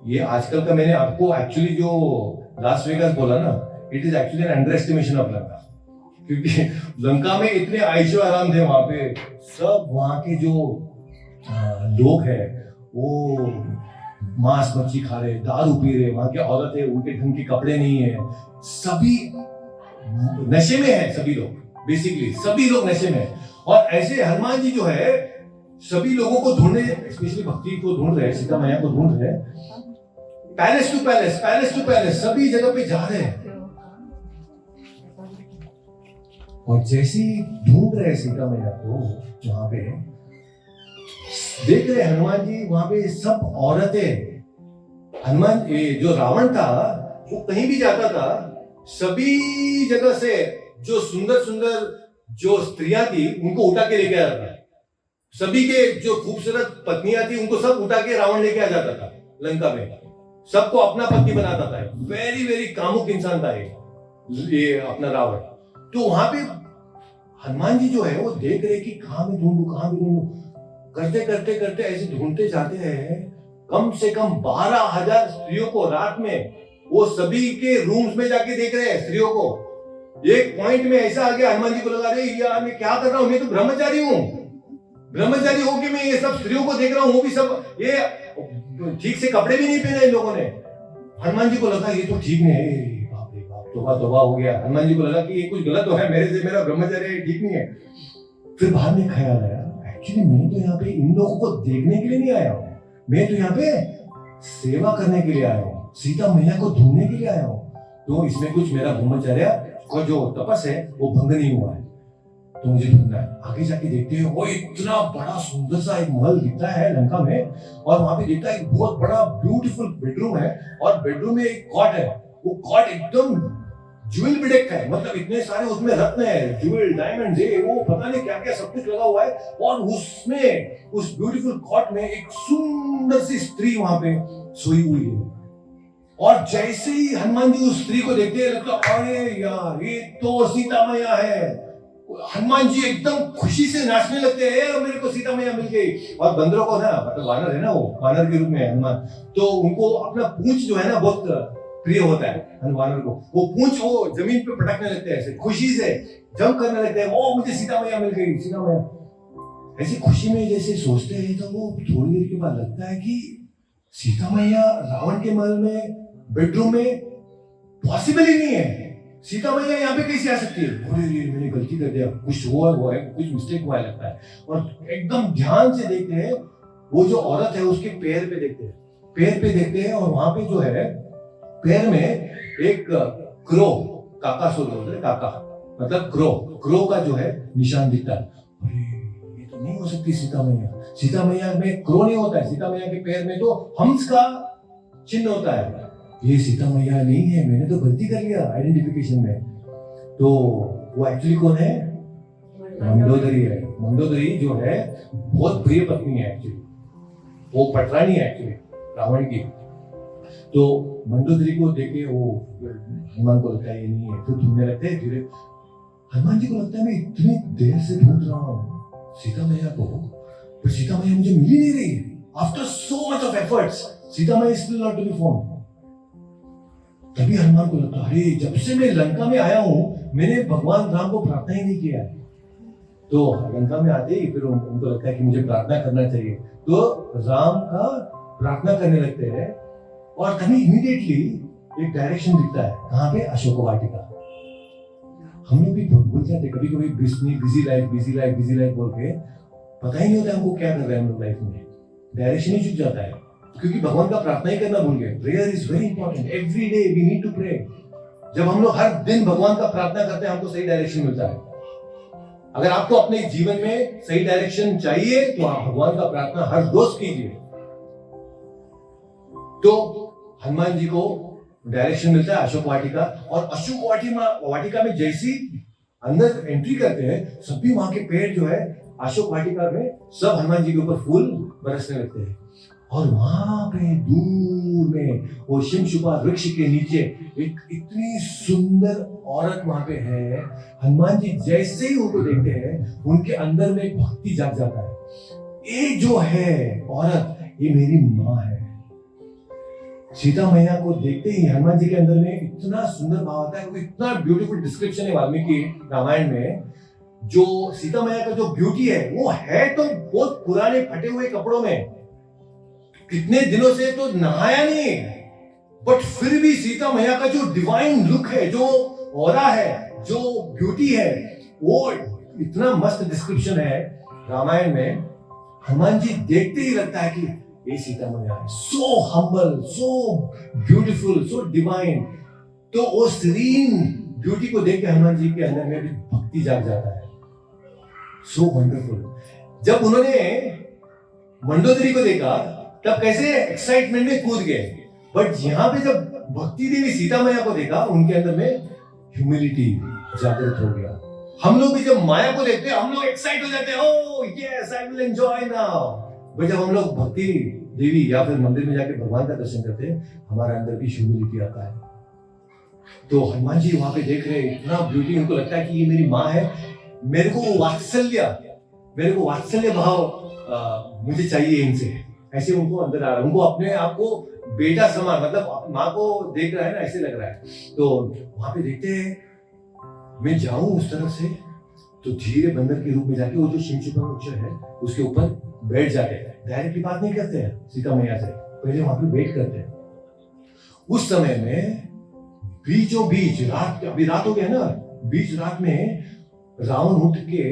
A: ये आजकल का मैंने आपको एक्चुअली जो लास वेगास बोला ना, it is actually an under estimation of Lanka. क्योंकि लंका में इतने आयशो आराम थे वहां पे, सब वहां के जो लोग हैं वो मांस मच्छी खा रहे, दारू पी रहे, वहां के औरतें उनके ढंग के कपड़े नहीं है, सभी नशे में है, सभी लोग बेसिकली सभी लोग नशे में है। और ऐसे हनुमान जी जो है सभी लोगों को ढूंढ रहे, स्पेशली भक्ति को ढूंढ रहे, सीता मैया को ढूंढ रहे, palace to palace, palace to palace, सभी जगह पे जा रहे हैं। और जैसे ही ढूंढ रहे सीता मैया को, वहां पे देख रहे हनुमान जी, वहां पे सब औरतें, हनुमान जो रावण था वो कहीं भी जाता था, सभी जगह से जो सुंदर सुंदर जो स्त्रियां थी उनको उठा के लेके आ जाता था। सभी के जो खूबसूरत पत्नियां थी उनको सब उठा के रावण लेके आ जाता था लंका में, सबको अपना पति बनाता था। वेरी वेरी कामुक इंसान था ये अपना रावण। तो वहां पे हनुमान जी जो है वो देख रहे कि कहां भी ढूंढू, करते करते करते ऐसे ढूंढते जाते हैं, कम से कम 12,000 स्त्रियों को रात में, वो सभी के रूम्स में जाके देख रहे हैं स्त्रियों को। एक पॉइंट में ऐसा आ गया, हनुमान जी को लगा रहे यार मैं क्या कर रहा हूं, मैं तो ब्रह्मचारी हूं, ब्रह्मचारी होके मैं ये सब स्त्रियों को देख रहा हूं, वो भी सब ये ठीक से कपड़े भी नहीं पहने इन लोगों ने। हनुमान जी को लगा ये तो ठीक नहीं है, बाप रे बाप, तौबा हो गया। हनुमान जी को लगा कि ये कुछ गलत तो है मेरे से, मेरा ब्रह्मचर्य ठीक नहीं है। फिर बाद में ख्याल आया, एक्चुअली मैं तो यहाँ पे इन लोगों को देखने के लिए नहीं आया हूँ, मैं तो यहाँ पे सेवा करने के लिए आया हूँ, सीता मैया को ढूंढने के लिए आया हूँ। तो इसमें कुछ मेरा ब्रह्मचर्य को जो तपस है वो भंग नहीं हुआ है, तो मुझे ढूंढना है। आगे जाके देखते हैं वो इतना बड़ा सुंदर सा एक महल दिखता है लंका में, और वहां पे दिखता है एक बहुत बड़ा ब्यूटीफुल बेडरूम है, और बेडरूम में एक कॉट है, वो कॉट एकदम ज्वेल बिडेक है, मतलब इतने सारे उसमें रत्न है, ज्वेल डायमंड है, वो पता नहीं क्या क्या सब कुछ लगा हुआ है। और उसमें उस ब्यूटीफुल कॉट में एक सुंदर सी स्त्री वहां पे सोई हुई है। और जैसे ही हनुमान जी उस स्त्री को देखते हैं लगता अरे यार ये तो सीता मैया है। हनुमान जी एकदम खुशी से नाचने लगते हैं, मेरे को सीता मैया मिल गई। और बंदरों को ना, मतलब वानर है ना, वो वानर के रूप में हनुमान, तो उनको अपना पूंछ जो है ना बहुत प्रिय होता है वानर को, वो पूंछ वो जमीन पे पटकने लगते हैं, ऐसे खुशी से जंप करने लगते हैं, ओ मुझे सीता मैया मिल गई, सीता मैया। ऐसी खुशी में जैसे सोचते हैं तो वो थोड़ी देर के बाद लगता है कि सीता मैया रावण के महल में बेडरूम में पॉसिबल ही नहीं है। सीता मैया यहाँ पे कैसे आ सकती है? अरे मैंने गलती कर दिया, कुछ हुआ है, कुछ मिस्टेक हुआ है लगता है। और एकदम ध्यान से देखते हैं, वो जो औरत है उसके पैर पे देखते हैं, पैर पे देखते हैं, और वहां पे जो है पैर में एक क्रो, काका सो बोलते हैं, काका मतलब क्रो का जो है निशान दिखता है। अरे ये तो नहीं हो सकती सीता मैया, सीता मैया में क्रो नहीं होता है, सीता मैया के पैर में तो हंस का चिन्ह होता है। ये सीता मैया नहीं है, मैंने तो गलती कर लिया आइडेंटिफिकेशन में। तो वो एक्चुअली कौन है? मंडोदरी है। मंडोदरी जो है बहुत प्रिय पत्नी है एक्चुअली, वो पटरानी है एक्चुअली रावण की। तो मंडोदरी को देखे वो हनुमान को लगता है ये नहीं है, फिर ढूंढने लगते हैं धीरे। हनुमान जी को लगता है मैं इतनी देर से ढूंढ रहा हूँ सीता मैया को, पर सीता मैया मुझे मिल ही नहीं रही। After so much of efforts Sita मैया still not to be found. तभी हनुमान को लगता अरे जब से मैं लंका में आया हूँ मैंने भगवान राम को प्रार्थना ही नहीं किया है। तो लंका में आते ही फिर उनको लगता है कि मुझे प्रार्थना करना चाहिए, तो राम का प्रार्थना करने लगते हैं। और तभी इमीडिएटली एक डायरेक्शन दिखता है, कहाँ पे? अशोक वाटिका। हम लोग भी भूल जाते कभी कभी, बिजी लाइफ बोल के पता ही नहीं होता हमको क्या कर रहे हैं हम लोग लाइफ में, डायरेक्शन ही चूक जाता है, क्योंकि भगवान का प्रार्थना ही करना भूल गए। Prayer is very important, every day we need to pray. जब हम लोग हर दिन भगवान का प्रार्थना करते हैं हमको सही डायरेक्शन मिलता है। अगर आपको अपने जीवन में सही डायरेक्शन चाहिए तो आप भगवान का प्रार्थना हर रोज कीजिए। तो हनुमान जी को डायरेक्शन मिलता है अशोक वाटिका, और अशोक वाटिका में जैसी अंदर एंट्री करते हैं सभी वहां के पेड़ जो है अशोक वाटिका में सब हनुमान जी के ऊपर फूल बरसने लगते हैं। और वहां पे दूर में वो शिमशुपा वृक्ष के नीचे एक इतनी सुंदर औरत वहां पे है। हनुमान जी जैसे ही उनको देखते हैं उनके अंदर में एक भक्ति जाग जाता है। ये जो है औरत, ये मेरी माँ है। सीता मैया को देखते ही हनुमान जी के अंदर में इतना सुंदर भाव आता है, इतना ब्यूटीफुल डिस्क्रिप्शन है वाल्मीकि रामायण में। जो सीता मैया का जो ब्यूटी है वो है तो बहुत पुराने फटे हुए कपड़ों में, कितने दिनों से तो नहाया नहीं, बट फिर भी सीता मैया का जो डिवाइन लुक है, जो ऑरा है, जो ब्यूटी है, वो इतना मस्त डिस्क्रिप्शन है रामायण में। हनुमान जी देखते ही लगता है कि ये सीता मैया है, so humble, so beautiful, so divine. तो वो सीरीन ब्यूटी को देख के हनुमान जी के अंदर में भी भक्ति जाग जाता है। So wonderful. जब उन्होंने मंडोदरी को देखा तब कैसे एक्साइटमेंट में कूद गए, बट यहां पे जब भक्ति देवी सीता मैया को देखा उनके अंदर में ह्यूमिलिटी जागृत हो गया। हम लोग भी जब माया को देखते हैं हम लोग एक्साइट हो जाते हैं, oh yes I will enjoy now. But जब हम लोग भक्ति देवी या फिर मंदिर में जाके भगवान का दर्शन करते हैं हमारे अंदर भी ह्यूमिलिटी आता है। तो हनुमान जी वहां पे देख रहे हैं इतना ब्यूटी, उनको लगता है कि ये मेरी माँ है, मेरे को वात्सल्य भाव मुझे चाहिए इनसे, ऐसे उनको अंदर आ रहा है। उनको अपने आप को बेटा समान, मतलब माँ को देख रहा है ना, ऐसे लग रहा है। तो वहां पे देखते हैं मैं जाऊं उस तरफ से, तो धीरे बंदर के रूप में जाके वो जो शिमशुपा वृक्ष है उसके ऊपर बैठ जाते हैं। डायरेक्टली बात नहीं करते हैं सीता मैया से, पहले वहां पे वेट करते हैं। उस समय में बीचों बीच रात, अभी रात हो गया ना, बीच रात में रावण उठ के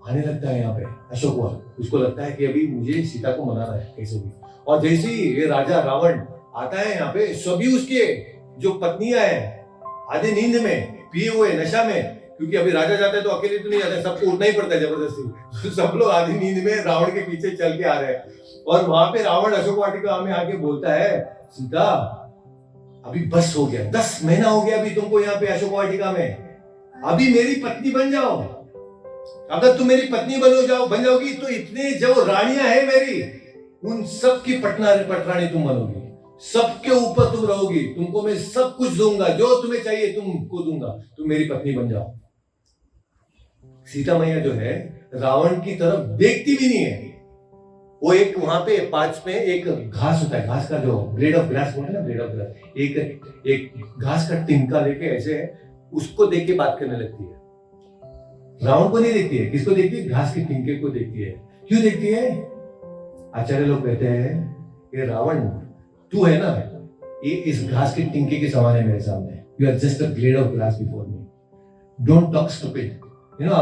A: आने लगता है यहाँ पे अशोक वन। उसको लगता है कि अभी मुझे सीता को मनाना है कैसे भी। और जैसे ही ये राजा रावण आता है यहाँ पे, सभी उसके जो पत्नियां हैं आधे नींद में, पिए हुए, नशा में, क्योंकि अभी राजा जाता है तो अकेले तो नहीं जाता है, सबको उठना ही पड़ता है जबरदस्ती। सब लोग आधी नींद में रावण के पीछे चल के आ रहे हैं। और वहां पे रावण अशोक वाटिका में आके बोलता है, सीता अभी बस हो गया, 10 महीना हो गया अभी तुमको यहाँ पे अशोक वाटिका में, अभी मेरी पत्नी बन जाओ। अगर तुम मेरी पत्नी बन जाओगी तो इतने जो रानियां हैं मेरी, उन सब की पटरानी तुम बनोगी, सबके ऊपर तुम रहोगी, तुमको मैं सब कुछ दूंगा, जो तुम्हें चाहिए तुमको दूंगा, तुम मेरी पत्नी बन जाओ। सीता मैया जो है रावण की तरफ देखती भी नहीं है। वो एक वहां पे पास में एक घास होता है, घास का जो ब्लेड ऑफ ग्रास बोलते हैं ना, ब्लेड ऑफ ग्रास, एक घास का तिनका लेके ऐसे उसको देख के बात करने लगती है। रावण को नहीं देखती है, किसको देखती है? घास के तिनके को देखती है। क्यों देखती है? आचार्य लोग कहते हैं कि रावण तू है ना, ये इस घास के टिंके के समान है मेरे सामने. You are just a blade of grass before me. Don't talk stupid. You know,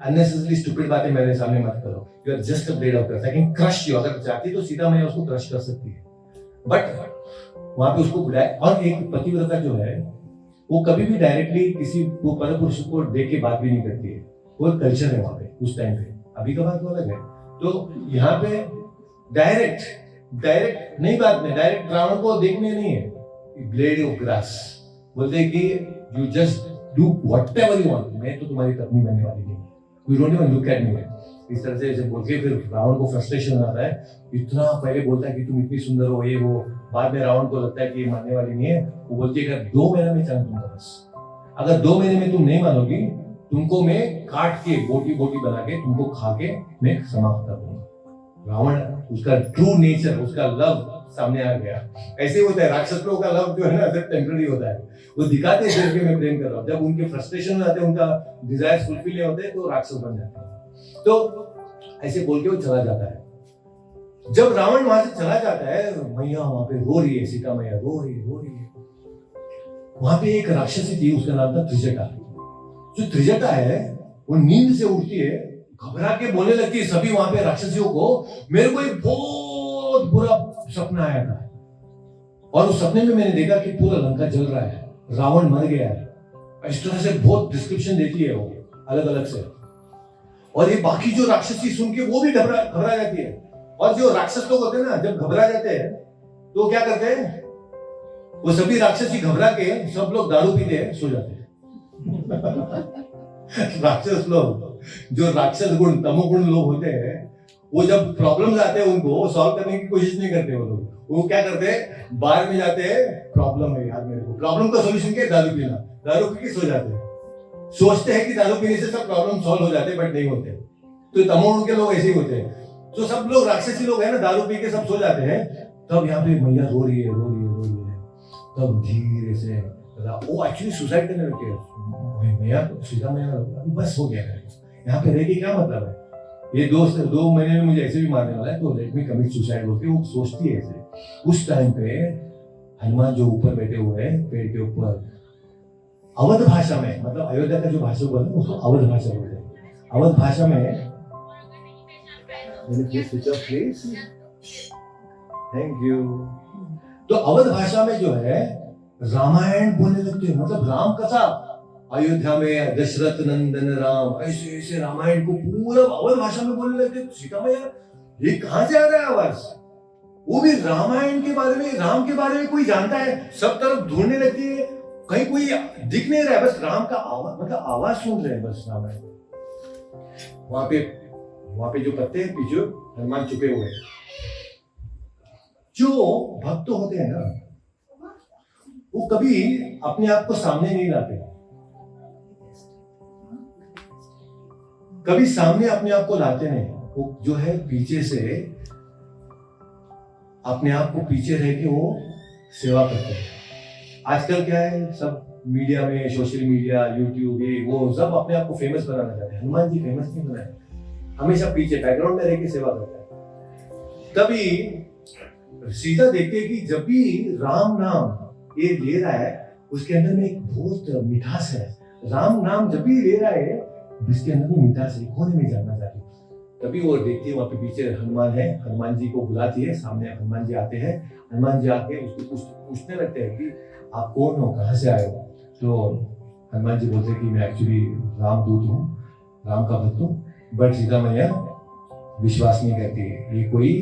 A: unnecessary stupid बातें मेरे सामने मत करो. You are just a blade of grass. I can crush you. अगर चाहती तो सीता मैया उसको क्रश कर सकती है, बट वहां पे उसको बुलाए. और एक पतिव्रता जो है वो कभी भी डायरेक्टली किसी को परपुरुष को देख के बात भी नहीं करती है. वो कल्चर है वहां पे उस टाइम पे. अभी का बात तो अलग है. तो यहाँ पे डायरेक्ट नहीं बात में, डायरेक्ट रावण को देखने नहीं है. ब्लेड ऑफ ग्रास बोलते हैं कि you just do whatever you want. मैं तो तुम्हारी पत्नी बनने वाली नहीं. You don't even look at me. इस तरह से बोल के फिर रावण को फ्रस्ट्रेशन आता है. इतना पहले बोलता है कि तुम इतनी सुंदर हो, ये वो. बाद में रावण को लगता है कि ये मानने वाली नहीं है. वो बोलती है कि 2 महीने में चाहिए तुमको बस. अगर 2 महीने में तुम नहीं मानोगी, तुमको मैं काट के बोटी बोटी बना के तुमको खा के मैं समाप्त कर दूंगा. रावण, उसका ट्रू नेचर, उसका लव सामने आ गया. ऐसे होता है राक्षस लोगों का लव जो है ना, सिर्फ टेम्पररी होता है. वो दिखाते हैं सिर्फ कि मैं प्रेम कर रहा हूँ. जब उनके फ्रस्ट्रेशन हो जाते हैं, उनका डिजायर फुलफिल नहीं होते, तो राक्षस बन जाते हैं. तो ऐसे बोल के वो चला जाता है. जब रावण वहां से चला जाता है, मैया वहां पे रो रही है. सीता मैया रो रही है. वहां पे एक राक्षसी थी, उसका नाम था त्रिजटा. जो त्रिजटा है वो नींद से उठती है, घबरा के बोलने लगती है सभी वहां पे राक्षसियों को, मेरे को एक बहुत बुरा सपना आया था. और उस सपने में मैंने देखा कि पूरा लंका जल रहा है, रावण मर गया है. इस तरह से बहुत डिस्क्रिप्शन देती है वो अलग अलग से. और ये बाकी जो राक्षसी सुन के वो भी घबरा जाती है. और जो राक्षस लोग होते हैं ना, जब घबरा जाते हैं तो क्या करते हैं, वो सभी राक्षसी घबरा के सब लोग दारू पीते हैं, सो जाते हैं. राक्षस लोग, जो राक्षस गुण तमोगुण लोग होते हैं, वो जब प्रॉब्लम्स आते हैं उनको सॉल्व करने की कोशिश नहीं करते. वो लोग वो क्या करते हैं, बार में जाते हैं, प्रॉब्लम है यार मेरे को, प्रॉब्लम का सोल्यूशन क्या है, दारू पीना. दारू पी के सो जाते हैं. सोचते हैं कि दारू पीने से सब प्रॉब्लम सॉल्व हो जाते हैं, बट नहीं होते. तो तमोगुण के लोग ऐसे ही होते हैं. तो सब लोग राक्षसी लोग हैं ना, दारू पी के सब सो जाते हैं. तब यहाँ पे मैया रो रही है. तब धीरे से वो एक्चुअली सुसाइड करने लगे. मैया, सीता मैया बस हो गया है, यहाँ पे रह के क्या मतलब है, ये 2 महीने में मुझे ऐसे भी मारने वाला है, तो लेट मी कमिट सुसाइड बोल के वो सोचती है ऐसे. उस टाइम पे हनुमान जो ऊपर बैठे हुए हैं पेड़ के ऊपर, अवध भाषा में, मतलब अयोध्या का जो भाषा बोलते हैं उसको अवध भाषा बोलते हैं. अवध भाषा में थैंक यू. तो अवध भाषा में जो है रामायण बोलने लगते हैं, मतलब राम कथा. अयोध्या में दशरथ नंदन राम, ऐसे ऐसे रामायण को पूरा अवध भाषा में बोलने लगते. सीता मैया, ये कहां से आ रहा है आवाज? वो भी रामायण के बारे में, राम के बारे में कोई जानता है, सब तरफ ढूंढने लगती है. कहीं कोई दिख नहीं रहा है, बस राम का आवाज, मतलब आवाज सुन रहे हैं बस रामायण. वहां पे जो पत्ते हैं पीछे हनुमान चुपे हुए हैं. जो भक्त होते हैं ना, वो कभी अपने आप को सामने नहीं लाते. कभी सामने अपने आप को लाते नहीं. वो जो है पीछे से अपने आप को पीछे रह के वो सेवा करते हैं. आजकल क्या है, सब मीडिया में, सोशल मीडिया, यूट्यूब, ये वो सब अपने आप को फेमस बनाना चाहते हैं. हनुमान जी फेमस नहीं बनाए, हमेशा पीछे बैकग्राउंड में रह के सेवा करते हैं. तभी सीता देखती है कि जब भी राम नाम ये ले रहा है, उसके अंदर में एक बहुत मिठास है. राम नाम जब भी ले रहा है, इसके अंदर में मिठास है. कौन है, मैं जानना चाहती हूँ. तभी वो देखती है वहां पे पीछे हनुमान है. हनुमान जी को बुलाती है. सामने हनुमान जी आते हैं. हनुमान जी आके उसको पूछने लगते हैं कि आप कौन हो, कहाँ से आए हो. तो हनुमान जी बोलते हैं कि मैं एक्चुअली रामदूत हूँ, राम का भक्त हूँ. बट सीता मैया विश्वास नहीं करती है, ये कोई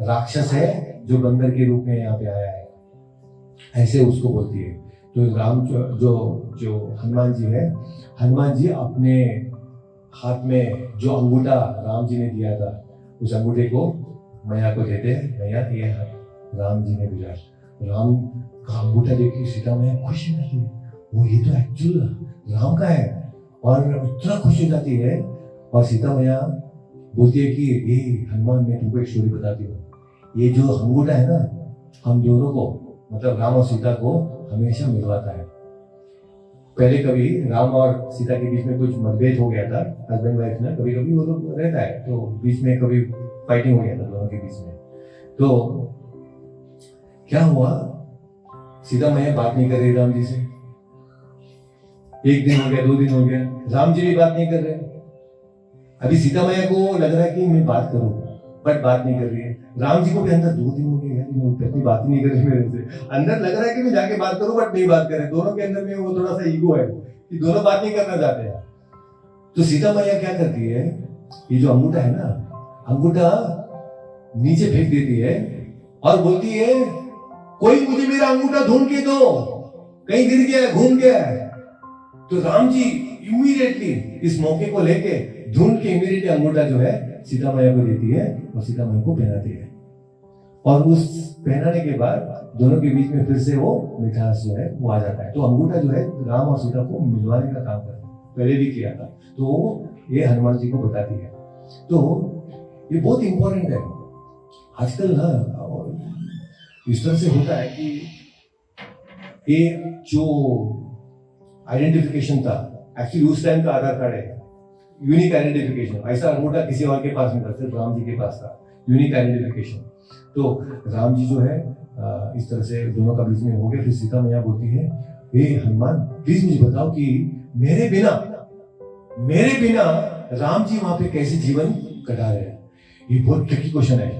A: राक्षस है जो बंदर के रूप में यहाँ पे आया है, ऐसे उसको बोलती है. तो राम जो हनुमान जी है, हनुमान जी अपने हाथ में जो अंगूठा राम जी ने दिया था, उस अंगूठे को मैया को देते हैं. मैया, ये राम जी ने दिया. राम का अंगूठा देख के सीता मैया खुश हो जाती है. वो ये तो एक्चुअल राम का है, और इतना खुश हो जाती है. और सीता मैया बोलती है कि ये हनुमान, मैं तुमको एक स्टोरी बताती हूँ. ये जो अंगूठा है ना, हम दोनों को, मतलब राम और सीता को हमेशा मिलवाता है. पहले कभी राम और सीता के बीच में कुछ मतभेद हो गया था, हस्बैंड वाइफ में. कभी कभी वो लोग रहता है, तो बीच में कभी फाइटिंग हो गया था दोनों के बीच में. तो क्या हुआ, सीता मैया बात नहीं कर रही राम जी से। एक दिन हो गया, 2 दिन हो गया, राम जी भी बात नहीं कर रहे। अभी सीता मैया को लग रहा है कि मैं बात करूं, बट बात नहीं कर रही है। राम जी को भी अंदर 2 दिन हो गए, मैं पत्नी बात ही नहीं कर रही मेरे से। अंदर लग रहा है कि मैं जाके बात करूं, बट नहीं बात कर रहे। दोनों के अंदर में वो थोड़ा सा ईगो है कि दोनों बात नहीं करना चाहते हैं। तो सीता मैया क्या करती है, ये जो अंगूठा है ना, अंगूठा नीचे फेंक देती है और बोलती है कोई मुझे मेरा अंगूठा ढूंढ के दो, कहीं गिर गया है, घूम गया है। तो राम जी इमीडिएटली इस मौके को लेके ढूंढ के इमीडिएटली अंगूठा जो है सीता मैया को देती है और सीता मैया को पहनाती है। और उस पहनाने के बाद दोनों के बीच में फिर से वो मिठास जो है वो आ जाता है। तो अंगूठा जो है राम और सीता को मिलवाने का काम करता है, पहले भी किया था। तो ये हनुमान जी को बताती है। तो ये बहुत इंपॉर्टेंट है। आजकल ना इस तरह से होता है कि ये जो आइडेंटिफिकेशन था, एक्चुअली उस टाइम का आधार कार्ड है, यूनिक आइडेंटिफिकेशन। ऐसा अंगूठा किसी और के पास नहीं था, सिर्फ राम जी के पास था, यूनिक आइडेंटिफिकेशन। तो राम जी जो है इस तरह से दोनों का बीच में हो गया। फिर सीता मैया बोलती है, हे हनुमान प्लीज मुझे बताओ कि मेरे बिना राम जी वहां पे कैसे जीवन कटा रहे हैं। ये बहुत ट्रिकी क्वेश्चन है।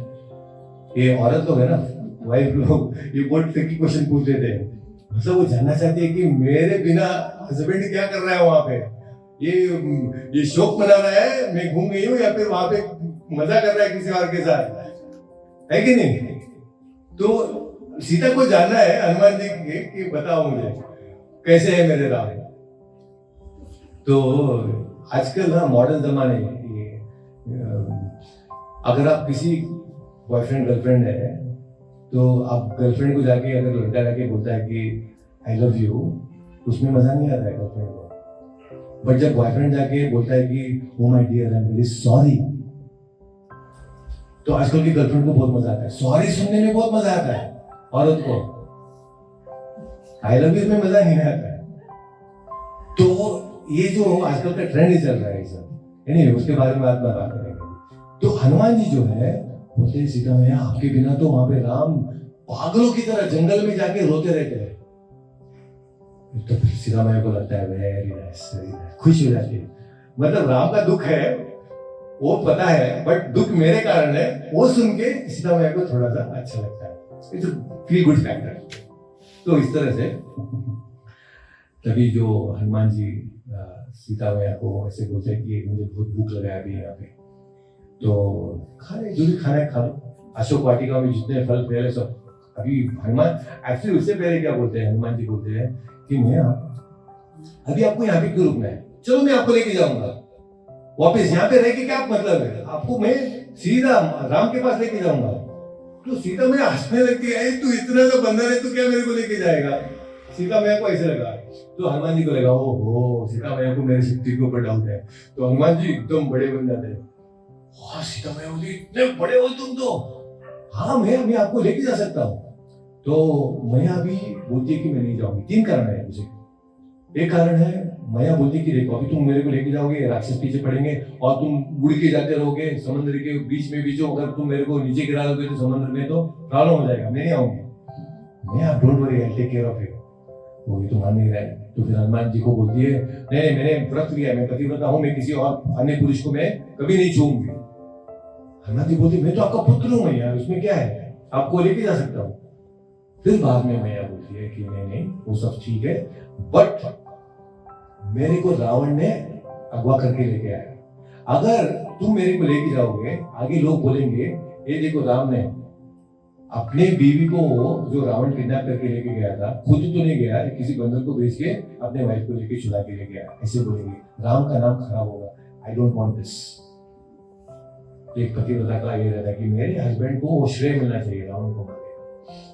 A: ये औरत लोग है ना, वाइफ लोग, ये बहुत ट्रिकी क्वेश्चन पूछ देते हैं। मतलब वो जानना चाहते हैं कि मेरे बिना हस्बैंड क्या कर रहा है वहां पे, ये शौक मना रहा है मैं घूम गई हूँ, या फिर वहां पे मजा कर रहा है किसी और के साथ, है कि नहीं। तो सीता को जानना है हनुमान जी के कि बताओ मुझे कैसे है मेरे राम। तो आजकल ना मॉडर्न जमाने में अगर आप किसी बॉयफ्रेंड गर्लफ्रेंड है तो आप गर्लफ्रेंड को जाके अगर लड़का जाके बोलता है कि आई लव यू, उसमें मजा नहीं आता है गर्लफ्रेंड को। बट जब बॉयफ्रेंड जाके बोलता है कि oh my dear I am very sorry, तो आजकल की गर्लफ्रेंड को बहुत मजा आता है। सॉरी सुनने में बहुत मजा आता है औरत को, आई लव यू में मजा नहीं आता है। तो ये जो आजकल का ट्रेंड ही चल रहा है सब, यानी उसके बारे में आज बात करेंगे। तो हनुमान जी जो है बोलते हैं सीता मैया आपके बिना तो वहां पे राम पागलों की तरह जंगल में जाके रोते रहते हैं। तो फिर सीता मैया को लगता है वेरी नाइस, खुश हो जाती है। मतलब राम का दुख है वो पता है, बट दुख मेरे कारण है वो सुन के सीता मैया को थोड़ा सा अच्छा लगता है। It's feel good factor. तो इस तरह से तभी जो हनुमान जी सीता मैया को ऐसे बोलते हैं कि मुझे बहुत भूख लगा है अभी यहाँ पे, तो खाने जो भी खाना है खा लो। अशोक वाटिका में जितने फल पहले सब, अभी हनुमान एक्चुअली उससे पहले क्या बोलते हैं, हनुमान जी बोलते हैं कि मैं अभी आपको यहाँ पे क्यों रुकना है, चलो मैं आपको लेके जाऊंगा वापस। यहाँ पे रह के क्या मतलब है, आपको मैं सीधा राम के पास लेके जाऊंगा। तो सीता मैया हंसने लगती है, तू इतना तो बंदर है, तू क्या मेरे को लेके जाएगा। सीता मैया को ऐसे लगा, तो हनुमान जी को लगा ओहो सीता मैया को मेरी शक्ति के ऊपर डाउट है। तो हनुमान जी एकदम बड़े बन जाते हैं। हाँ सीता मैया बोली इतने बड़े हो तुम तो, हाँ मैं आपको लेके जा सकता हूँ। तो मैया अभी बोलती है कि मैं नहीं जाऊंगी। 3 कारण है मुझे। एक कारण है मैया बोलती कि देखो अभी तुम मेरे को लेके जाओगे, राक्षस पीछे पड़ेंगे और तुम उड़ के जाते रहोगे समुद्र के बीच में बीचो, अगर तुम मेरे को नीचे गिरा दोगे तो समुद्र में तो प्रॉब्लम हो जाएगा, मैं नहीं आऊंगी। मैं आप don't worry I take care of you. वो तो मान नहीं रहा है। तो फिर हनुमान जी को बोलती है नहीं मैंने व्रत लिया, मैं पतिव्रता हूँ, मैं किसी और अन्य पुरुष को मैं कभी नहीं छूऊंगी। हनुमान जी बोलती मैं तो आपका पुत्र हूँ मैया, उसमें क्या है, आपको लेके जा सकता हूँ। फिर बाद में मैया बोलती है कि नहीं वो सब ठीक है, बट मेरे को रावण ने अगवा करके लेके आया। अगर तुम मेरे को लेके जाओगे, आगे लोग बोलेंगे ये देखो राम ने अपने बीवी को जो रावण किडनैप करके लेके गया था, खुद तो नहीं गया, किसी बंदर को भेज के अपने वाइफ को लेके छुड़ा के ले गया, ऐसे बोलेंगे, राम का नाम खराब होगा। आई डोंट वांट दिस। एक पतिव्रता का ये रहता है कि मेरे हस्बैंड को वो श्रेय मिलना चाहिए रावण को मारे।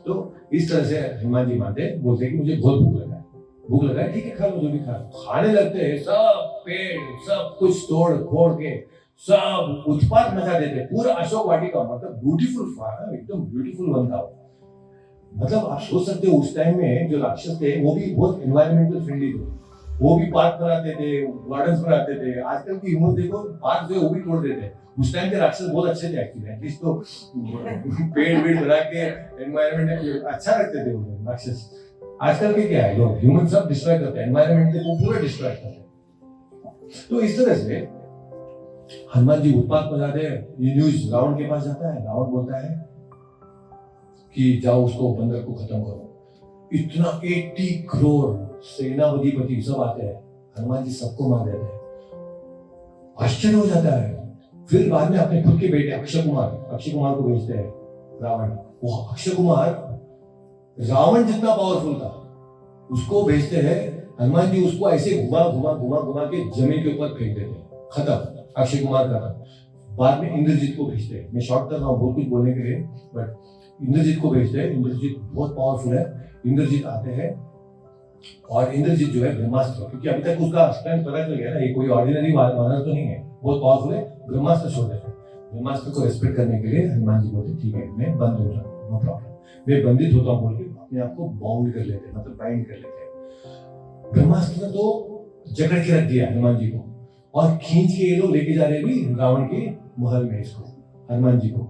A: तो इस तरह से हनुमान जी मानते बोलते कि मुझे बहुत भूख लगा है, ठीक है खा लो जो भी खाने लगते हैं, सब पेड़ सब कुछ तोड़ फोड़ के सब उत्पात मचा देते। पूरा अशोक वाटिका मतलब ब्यूटीफुल फार्म, एकदम ब्यूटीफुल वन था। मतलब आप सोच सकते हो उस टाइम में जो राक्षस थे वो भी बहुत एनवायरमेंटल फ्रेंडली थे। वो भी पार्क बनाते थे, गार्डन्स बनाते थे। आजकल की ह्यूमन देखो पार्क जो है वो भी तोड़ देते हैं। उस टाइम के राक्षस बहुत अच्छे थे एक्चुअली, एटलीस्ट तो पेड़ वेड़ बना के एनवायरनमेंट अच्छा रखते थे वो राक्षस। आजकल के क्या है, लोग ह्यूमन सब डिस्ट्रॉय करते हैं, एनवायरनमेंट को पूरा डिस्ट्रॉय करते हैं। तो इस तरह से हनुमान जी उत्पात मचाते हैं। ये न्यूज रावण के पास जाता है, रावण बोलता है कि जाओ उसको बंदर को खत्म करो। इतना 80 करोड़ सेनापति सब आते हैं, हनुमान जी सबको मार देते हैं। आश्चर्य हो जाता है। फिर बाद में अपने खुद के बेटे अक्षय कुमार को भेजते हैं रावण। वो अक्षय कुमार रावण जितना पावरफुल था, उसको भेजते हैं। हनुमान जी उसको ऐसे घुमा के जमीन के ऊपर फेंक देते हैं, खत्म अक्षय कुमार का। बाद में इंद्रजीत को भेजते हैं। मैं शॉर्ट कर रहा हूँ बहुत कुछ बोलने के लिए, बट इंद्रजीत को भेजते हैं। इंद्रजीत बहुत पावरफुल है। इंद्रजीत आते हैं और इंद्रजीत जो है ब्रह्मास्त्र, क्योंकि अभी तक उसका स्ट्रेंथ पता चल गया ना, ये कोई ऑर्डिनरी वानर तो नहीं है, बहुत पावरफुल है। ब्रह्मास्त्र छोड़ देते हैं। ब्रह्मास्त्र को रेस्पेक्ट करने के लिए हनुमान जी बोलते ठीक है मैं बंद हो जाऊँ, नो प्रॉब्लम, मैं बंदित होता हूँ बोल के अपने आप को बाउंड कर लेते हैं, मतलब बाइंड कर लेते हैं। ब्रह्मास्त्र तो जकड़ के रख दिया हनुमान जी को, और खींच के ये लोग लेके जा रहे भी रावण के महल में इसको, हनुमान जी को।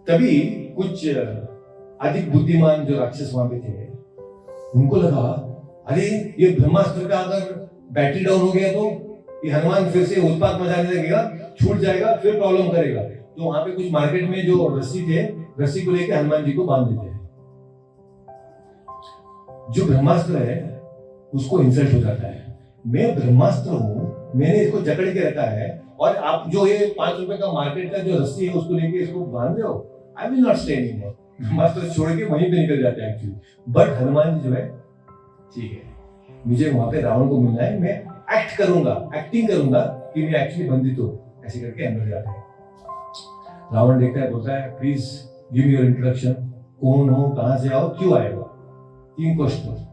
A: तभी कुछ अधिक बुद्धिमान जो राक्षस वहां पे थे, उनको लगा अरे ये ब्रह्मास्त्र का अगर बैटरी डाउन हो गया तो ये हनुमान फिर से उत्पात मचाने लगेगा, छूट जाएगा, फिर प्रॉब्लम करेगा। तो वहां पे कुछ मार्केट में जो रस्सी थे, रस्सी को लेके हनुमान जी को बांध देते हैं। जो ब्रह्मास्त्र है उसको इंसल्ट हो जाता है, मैं ब्रह्मास्त्र हूं, मैंने इसको जकड़ के रखा है, और आप जो ये 5 रुपए का मार्केट का जो रस्सी है उसको लेके इसको बांध रहे हो। I will not stay anymore. Brahmastra छोड़ के वहीं पे निकल जाते हैं एक्चुअली। बट हनुमान जी जो है ठीक है, मुझे वहां पे रावण को मिलना है, मैं एक्टिंग करूंगा कि मैं एक्चुअली बंदित हूं, ऐसे करके अंदर जाते हैं। रावण देखता है, बोलता है please give me your introduction, कौन हो, कहां से आओ, क्यों आए हो, 3 क्वेश्चन।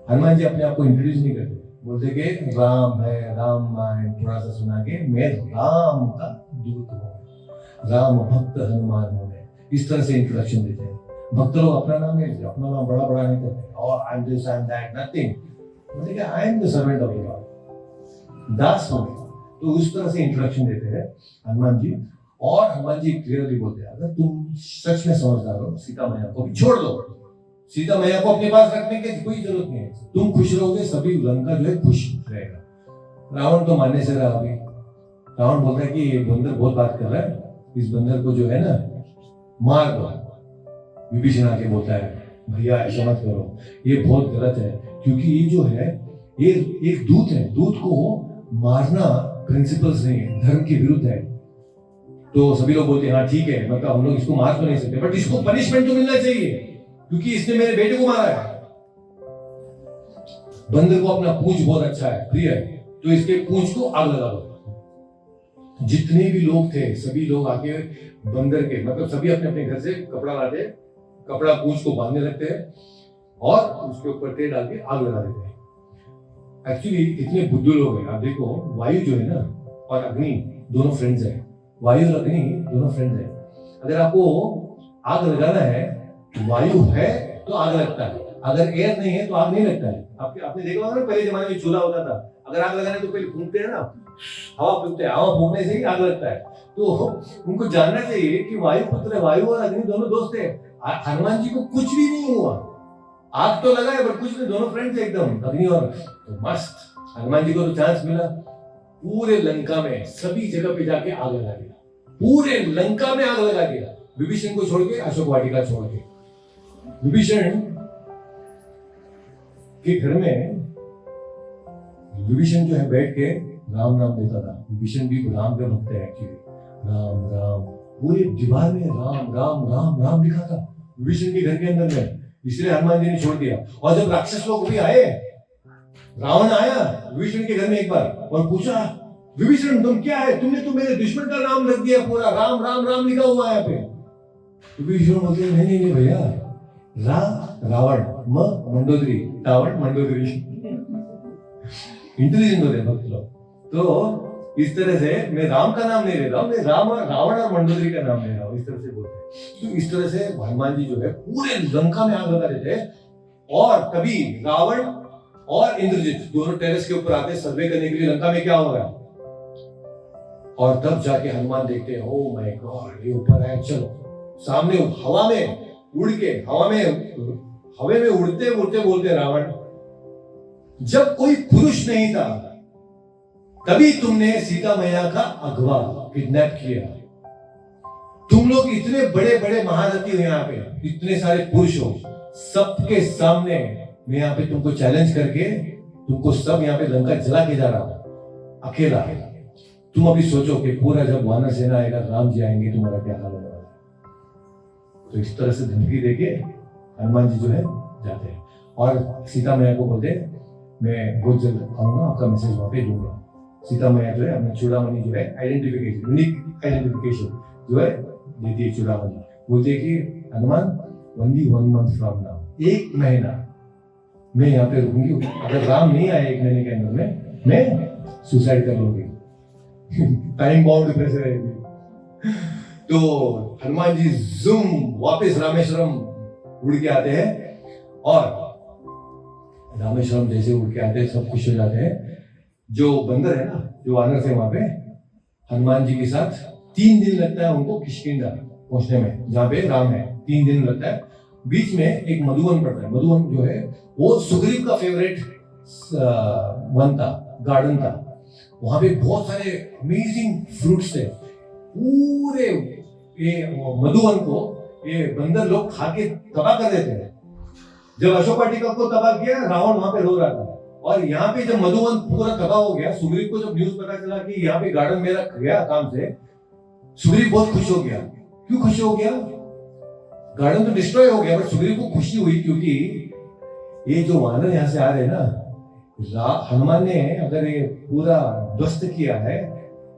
A: हनुमान जी अपने आप को इंट्रोड्यूस नहीं करते, बोलते कि राम है, राम थोड़ा सा सुना के मैं राम का दूत हूँ, राम भक्त हनुमान हूँ, इस तरह से इंट्रोडक्शन देते हैं। भक्त लोग अपना नाम नहीं लेते, अपना नाम बड़ा नहीं करते, और I am this I am that, nothing, बोलते कि I am the servant of God, दास हूँ। तो उस तरह से इंट्रोडक्शन देते हैं हनुमान जी। और हनुमान जी क्लियरली बोलते हैं अगर तुम सच में समझदार हो, सीता मैया को भी छोड़ दो, सीता मैया को अपने पास रखने की कोई जरूरत नहीं है, तुम खुश रहोगे, सभी लंका जो है खुश रहेगा। रावण तो मानने से रहा अभी। रावण बोलता है कि ये बंदर बहुत बात कर रहा है, इस बंदर को जो है ना मार दो। विभीषण आके बोलता है भैया ऐसा मत करो, ये बहुत गलत है, क्योंकि ये जो है ये एक दूत है, दूत को मारना प्रिंसिपल्स नहीं है, धर्म के विरुद्ध है। तो सभी लोग बोलते हैं हाँ ठीक है, मतलब हम लोग इसको मार तो नहीं सकते, बट इसको पनिशमेंट तो मिलना चाहिए क्योंकि इसने मेरे बेटे को मारा है। बंदर को अपना पूंछ बहुत अच्छा है, प्रिय है, तो इसके पूंछ को आग लगा दो। जितने भी लोग थे सभी लोग आके बंदर के, मतलब सभी अपने अपने घर से कपड़ा लाते, कपड़ा पूंछ को बांधने लगते हैं और उसके ऊपर तेल डाल के आग लगा देते हैं। एक्चुअली इतने बुद्धू लोग हैं, आप देखो वायु जो है ना और अग्नि दोनों फ्रेंड्स हैं, वायु और अग्नि दोनों फ्रेंड्स हैं। अगर आपको आग लगाना है, वायु है तो आग लगता है, अगर एयर नहीं है तो आग नहीं लगता है। आपने देखा होगा ना पहले जमाने में चूल्हा होता था, अगर आग लगाने तो पहले फूंकते हैं ना, हवा फूंकते हैं, हवा फूंकने से ही आग लगता है। तो उनको जानना चाहिए कि वायु पुत्र, वायु और अग्नि दोनों दोस्त है। हनुमान जी को कुछ भी नहीं हुआ, आग तो लगा है पर कुछ नहीं, दोनों फ्रेंड्स एकदम, अग्नि और, तो मस्त। हनुमान जी को तो चांस मिला, पूरे लंका में सभी जगह पे जाके आग लगा दिया, पूरे लंका में आग लगा दिया, विभीषण को छोड़ के, अशोक वाटिका छोड़ के। विभीषण के घर में विभीषण जो है बैठ के राम नाम लेता था। विभीषण भी राम के भक्त है एक्चुअली, राम राम, पूरे दीवार में राम राम राम राम लिखा था विभीषण के घर के अंदर में, इसलिए हनुमान जी ने छोड़ दिया। और जब राक्षस लोग भी आए, रावण आया विभीषण के घर में एक बार और पूछा विभीषण तुम क्या है, तुमने तो मेरे दुश्मन का नाम रख दिया, पूरा राम राम राम लिखा हुआ है यहाँ पे। विभीषण बोलते नहीं भैया, रावण मंडोदरी, रावण मंडोदरी। इंटेलिजेंट होते भक्त लोग। तो इस तरह से मैं राम का नाम नहीं ले रहा हूँ, मैं रावण और मंडोदरी का नाम ले रहा हूँ, इस तरह से बोलते हैं। तो इस तरह से हनुमान जी जो है पूरे लंका में आग लगा देते हैं। और तभी रावण और इंद्रजीत दोनों टेरेस के ऊपर आते हैं सर्वे करने के लिए लंका में क्या हो रहा है। और तब जाके हनुमान देखते हैं, ओ माय गॉड, ये ऊपर है, चलो सामने हवा में उड़ के हवे में उड़ते उड़ते बोलते रावण, जब कोई पुरुष नहीं था तभी तुमने सीता मैया का अगवा किडनैप किया। तुम लोग इतने बड़े बड़े महारथी हो, यहाँ पे इतने सारे पुरुष हो, सबके सामने मैं यहाँ पे तुमको चैलेंज करके तुमको सब यहाँ पे लंका जला के जा रहा हूं अकेला। तुम अभी सोचो कि पूरा जब वानर सेना आएगा, राम जी आएंगे, तुम्हारा क्या हाल होगा। तो इस तरह से धमकी देके हनुमान जी जो है जाते हैं और सीता मैया को बोलते हैं मैं बहुत जल्द आऊंगा, आपका मैसेज वहां पे दूंगा। सीता मैया जो है अपना चूड़ामणि जो है आइडेंटिफिकेशन, यूनिक आइडेंटिफिकेशन जो है देती है चूड़ामणि। बोलते हैं कि Hanuman only 1 month from now, 1 महीना मैं यहाँ पे रुकूंगी, अगर राम नहीं आए 1 महीने के अंदर में मैं सुसाइड कर लूंगी। टाइम बाउंड प्रेशर है। तो हनुमान जी जूम वापस रामेश्वरम उड़ के आते हैं और रामेश्वरम जैसे उड़ के आते हैं सब खुश हो जाते हैं। जो बंदर है ना, जो वानर थे वहां पे हनुमान जी के साथ 3 दिन लगता है उनको किष्किंधा पहुंचने में, जहाँ पे राम है 3 दिन लगता है। बीच में एक मधुवन पड़ता है, मधुवन जो है वो सुग्रीव का फेवरेट वन था, गार्डन था। वहां पे बहुत सारे अमेजिंग फ्रूट्स थे। पूरे ये मधुवन को ये बंदर लोग खा के तबाह कर देते हैं। जब अशोक वाटिका को तबाह किया, रावण वहां पे रो रहा था। और यहाँ पे जब मधुवन पूरा तबाह हो गया, सुग्रीव को जब न्यूज पता चला कि यहाँ पे गार्डन मेरा गया काम से, सुग्रीव बहुत खुश हो गया। क्यों खुश हो गया? गार्डन तो डिस्ट्रॉय हो गया, बट सुग्रीव को खुशी हुई क्योंकि ये जो वानर यहाँ से आ रहे हैं ना, हनुमान ने अगर ये पूरा ध्वस्त किया है,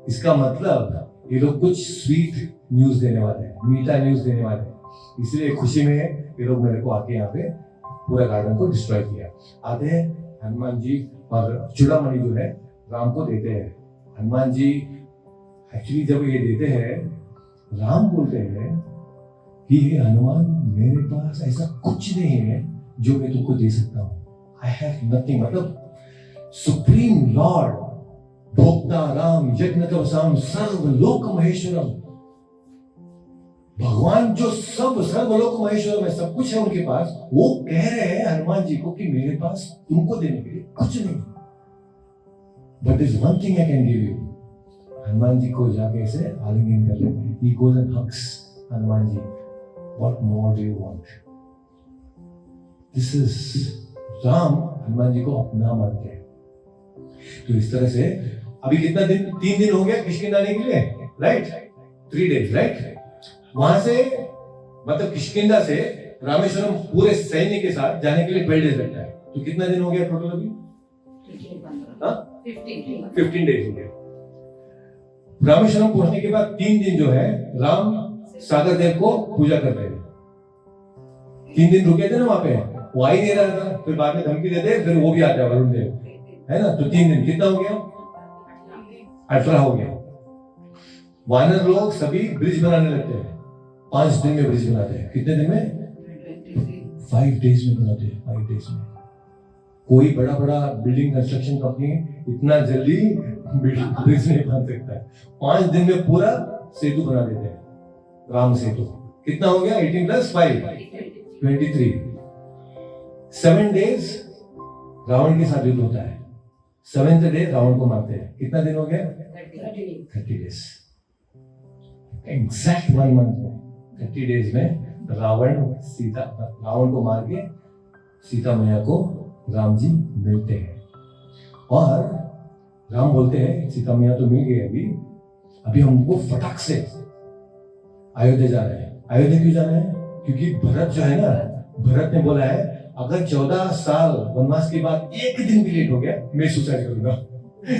A: इसका मतलब ये लोग कुछ स्वीट न्यूज देने वाले हैं, मीठा न्यूज देने वाले हैं। इसलिए खुशी में ये लोग मेरे को आके यहाँ पे पूरा गार्डन को डिस्ट्रॉय किया। आते हैं हनुमान जी और चूड़ामणि जो है राम को देते हैं। हनुमान जी एक्चुअली जब ये देते हैं, राम बोलते हैं कि हनुमान मेरे पास ऐसा कुछ नहीं है जो मैं तुमको दे सकता हूँ। आई हैव नथिंग, मतलब सुप्रीम लॉर्ड भोक्ता राम यज्ञ कवसाम सर्वलोक महेश्वरम, भगवान जो सब सर्वलोक महेश्वरम है, सब कुछ है उनके पास। वो कह रहे हैं हनुमान जी को कि मेरे पास तुमको देने के लिए कुछ नहीं, but there is one thing I can give you. Hanuman ji को जाके ऐसे आलिंगन कर लेते हैं। He goes and hugs Hanuman ji, what more do you want. This is Ram Hanuman ji को अपना मानते हैं। तो इस तरह से अभी कितना दिन, 3 दिन हो गया किष्किंधा आने के लिए, राइट? 3 days, right? वहां से मतलब किष्किंधा से रामेश्वरम पूरे सैन्य के साथ जाने के लिए 12 days लगता है। तो कितना दिन हो गया टोटल अभी? 15 days हो गया। रामेश्वरम पहुंचने के बाद 3 दिन जो है राम सागर देव को पूजा करते हैं। 3 दिन रुके थे ना वहां पे, वो आ ही नहीं रहा था, फिर बाद में धमकी देते, फिर वो भी आता है वरुण देव, है ना? तो 3 दिन कितना हो गया? 18 हो गया। वानर लोग सभी ब्रिज बनाने लगते हैं। 5 दिन में ब्रिज बनाते हैं। कितने दिन में? 5 days में बनाते हैं। 5 days में कोई बड़ा बड़ा बिल्डिंग कंस्ट्रक्शन कंपनी इतना जल्दी ब्रिज नहीं बना सकता है। 5 दिन में पूरा सेतु बना देते हैं, राम सेतु। कितना हो गया? 18 + 5 23। 7 days रावण के साथ युद्ध होता है। 7th day रावण को मारते हैं। कितना दिन हो गया? 30 days। एग्जैक्ट 1 month में 30 days में रावण को मार के सीता मैया को राम जी मिलते हैं। और राम बोलते हैं सीता मैया तो मिल गई, अभी हमको फटाक से अयोध्या जा रहे हैं। अयोध्या क्यों जा रहे हैं? क्योंकि भरत जो है ना, भरत ने बोला है अगर 14 साल वनवास के बाद 1 दिन भी लेट हो गया मैं सुसाइड करूंगा।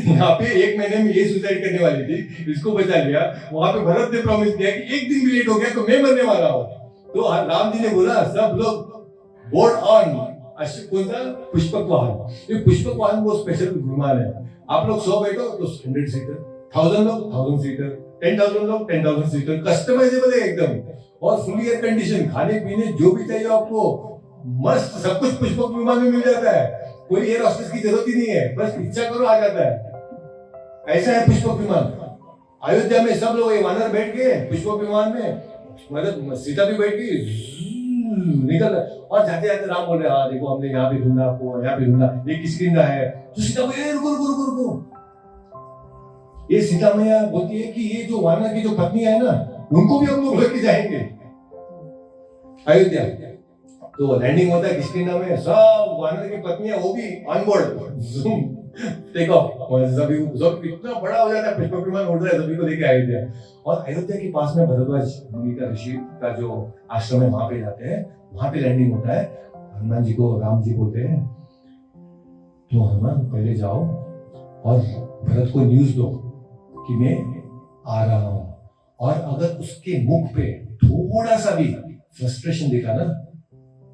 A: यहाँ पे 1 महीने में ये सुसाइड करने वाली थी, इसको बचा लिया। वहां पे भरत ने प्रॉमिस किया कि 1 दिन भी लेट हो गया तो मैं मरने वाला हूँ। तो राम जी ने बोला सब लोग बोर्ड ऑन, कौन सा? पुष्पक वाहन। ये पुष्पक वाहन वो स्पेशल विमान है। आप लोग 100 बैठो तो 100 सीटर, 1000 लोग 1000 सीटर, 10,000 लोग 10,000 सीटर, कस्टमाइजेबल है एकदम, और फुली एयर कंडीशन, खाने पीने जो भी चाहिए आपको मस्त सब कुछ पुष्पक विमान में मिल जाता है। कोई एयर हॉस्टेस की जरूरत ही नहीं है, बस इच्छा करो आ जाता है। ऐसा है पुष्पक विमान। अयोध्या में सब लोग वानर बैठ गए पुष्पक विमान में, मतलब सीता भी बैठ गई, निकल और जाते जाते राम बोल रहे हाँ देखो हमने यहाँ पे ढूंढा, आपको यहाँ पे ढूंढा, ये किसकी का है। तो सीता बोले रुको रुको रुको रुको। ये सीता मैया बोलती है कि ये जो वानर की जो पत्नी है ना, उनको भी हम लोग लेके जाएंगे अयोध्या। तो लैंडिंग होता है किसकिंदा में, सब वानर की पत्नियां वो भी ऑन बोर्ड, टेक ऑफ, सभी सब इतना बड़ा हो जाता है, पुष्पक विमान उड़ रहा है, सभी को लेके अयोध्या। और अयोध्या के पास में भरद्वाज मुनि का ऋषि का जो आश्रम है वहां पे जाते हैं, वहां पे लैंडिंग होता है। हनुमान जी को राम जी बोलते हैं तो हनुमान पहले जाओ और भरत को न्यूज दो कि मैं आ रहा हूं, और अगर उसके मुख पे थोड़ा सा भी फ्रस्ट्रेशन दिखा ना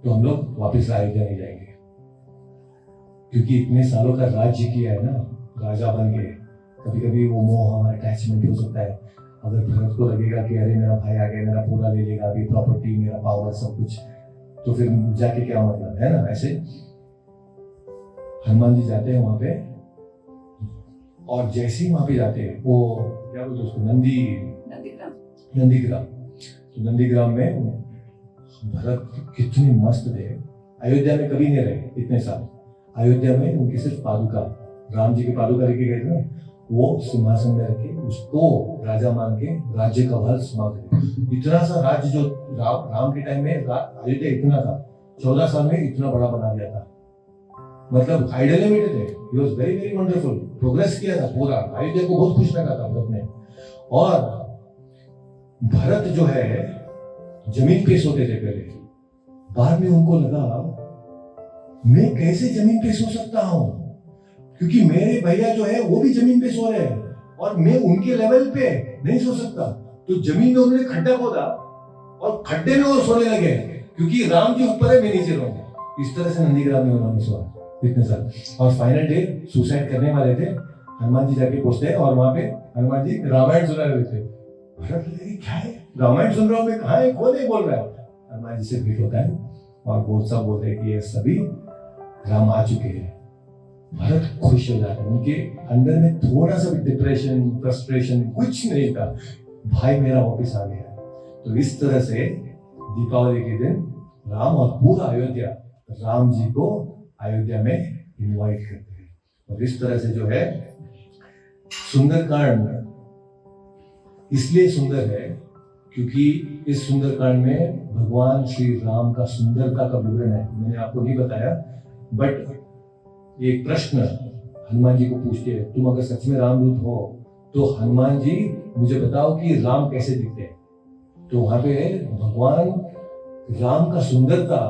A: तो हम लोग वापस अयोध्या नहीं जाएंगे, क्योंकि इतने सालों का राज्य किया है ना, राजा बन के कभी कभी वो मोह अटैचमेंट हो सकता है। अगर भरत को लगेगा कि अरे मेरा भाई आ गया, मेरा पूरा ले लेगा, अभी प्रॉपर्टी, मेरा पावर, सब कुछ, तो फिर जाके क्या मतलब है ना। ऐसे हनुमान जी जाते हैं वहां पे, और जैसे ही वहां पे जाते हैं वो क्या बोलते उसको, नंदीग्राम। तो नंदीग्राम में भरत कितने मस्त थे, अयोध्या में कभी नहीं रहे इतने साल। अयोध्या में उनकी सिर्फ पादुका, राम जी की पादुका लेके गए थे ना, वो सिंहासन में रखे उसको राजा मान के राज्य का भार समाप्त। इतना सा राज्य जो राम के टाइम में अयोध्या इतना था, 14 साल में इतना बड़ा बना दिया था। मतलब आइडियल में थे, he was very very wonderful, progress किया था पूरा, अयोध्या को बहुत खुश रखा था भरत ने। और भरत जो है जमीन पे सोते थे पहले, बाद में उनको लगा मैं कैसे जमीन पे सो सकता हूं, क्योंकि मेरे भैया जो है वो भी जमीन पे सो रहे हैं और मैं उनके लेवल पे नहीं सो सकता। तो जमीन में उन्होंने खड्डा खोदा और खड्डे में वो सोने लगे, क्योंकि राम जी ऊपर है मैं नीचे रहूंगा। इस तरह से नंदीग्राम में उन्होंने सोया इतने साल। और फाइनल डे सुसाइड करने वाले थे, हनुमान जी जाके पहुंचते हैं और वहां पे हनुमान जी रामायण सुना रहे थे। भरत लगे क्या है, रामायण सुन रहा हूं मैं, कहाँ है, कौन है बोल रहा है। हनुमान जी से भेंट होता है और वो सब बोलते हैं कि ये सभी राम आ चुके हैं। भरत खुश हो जाते हैं, उनके अंदर में थोड़ा सा भी डिप्रेशन, फ्रस्ट्रेशन कुछ नहीं था, भाई मेरा वापिस आ गया। तो इस तरह से दीपावली के दिन राम और पूरा अयोध्या राम जी को अयोध्या में इनवाइट करते हैं। और इस तरह से जो है सुंदरकांड इसलिए सुंदर है क्योंकि इस सुंदरकांड में भगवान श्री राम का सुंदरता का विवरण है। मैंने आपको नहीं बताया, बट एक प्रश्न हनुमान जी को पूछते हैं, तुम अगर सच में रामदूत हो तो हनुमान जी मुझे बताओ कि राम कैसे दिखते हैं। तो वहां पे भगवान राम का सुंदरता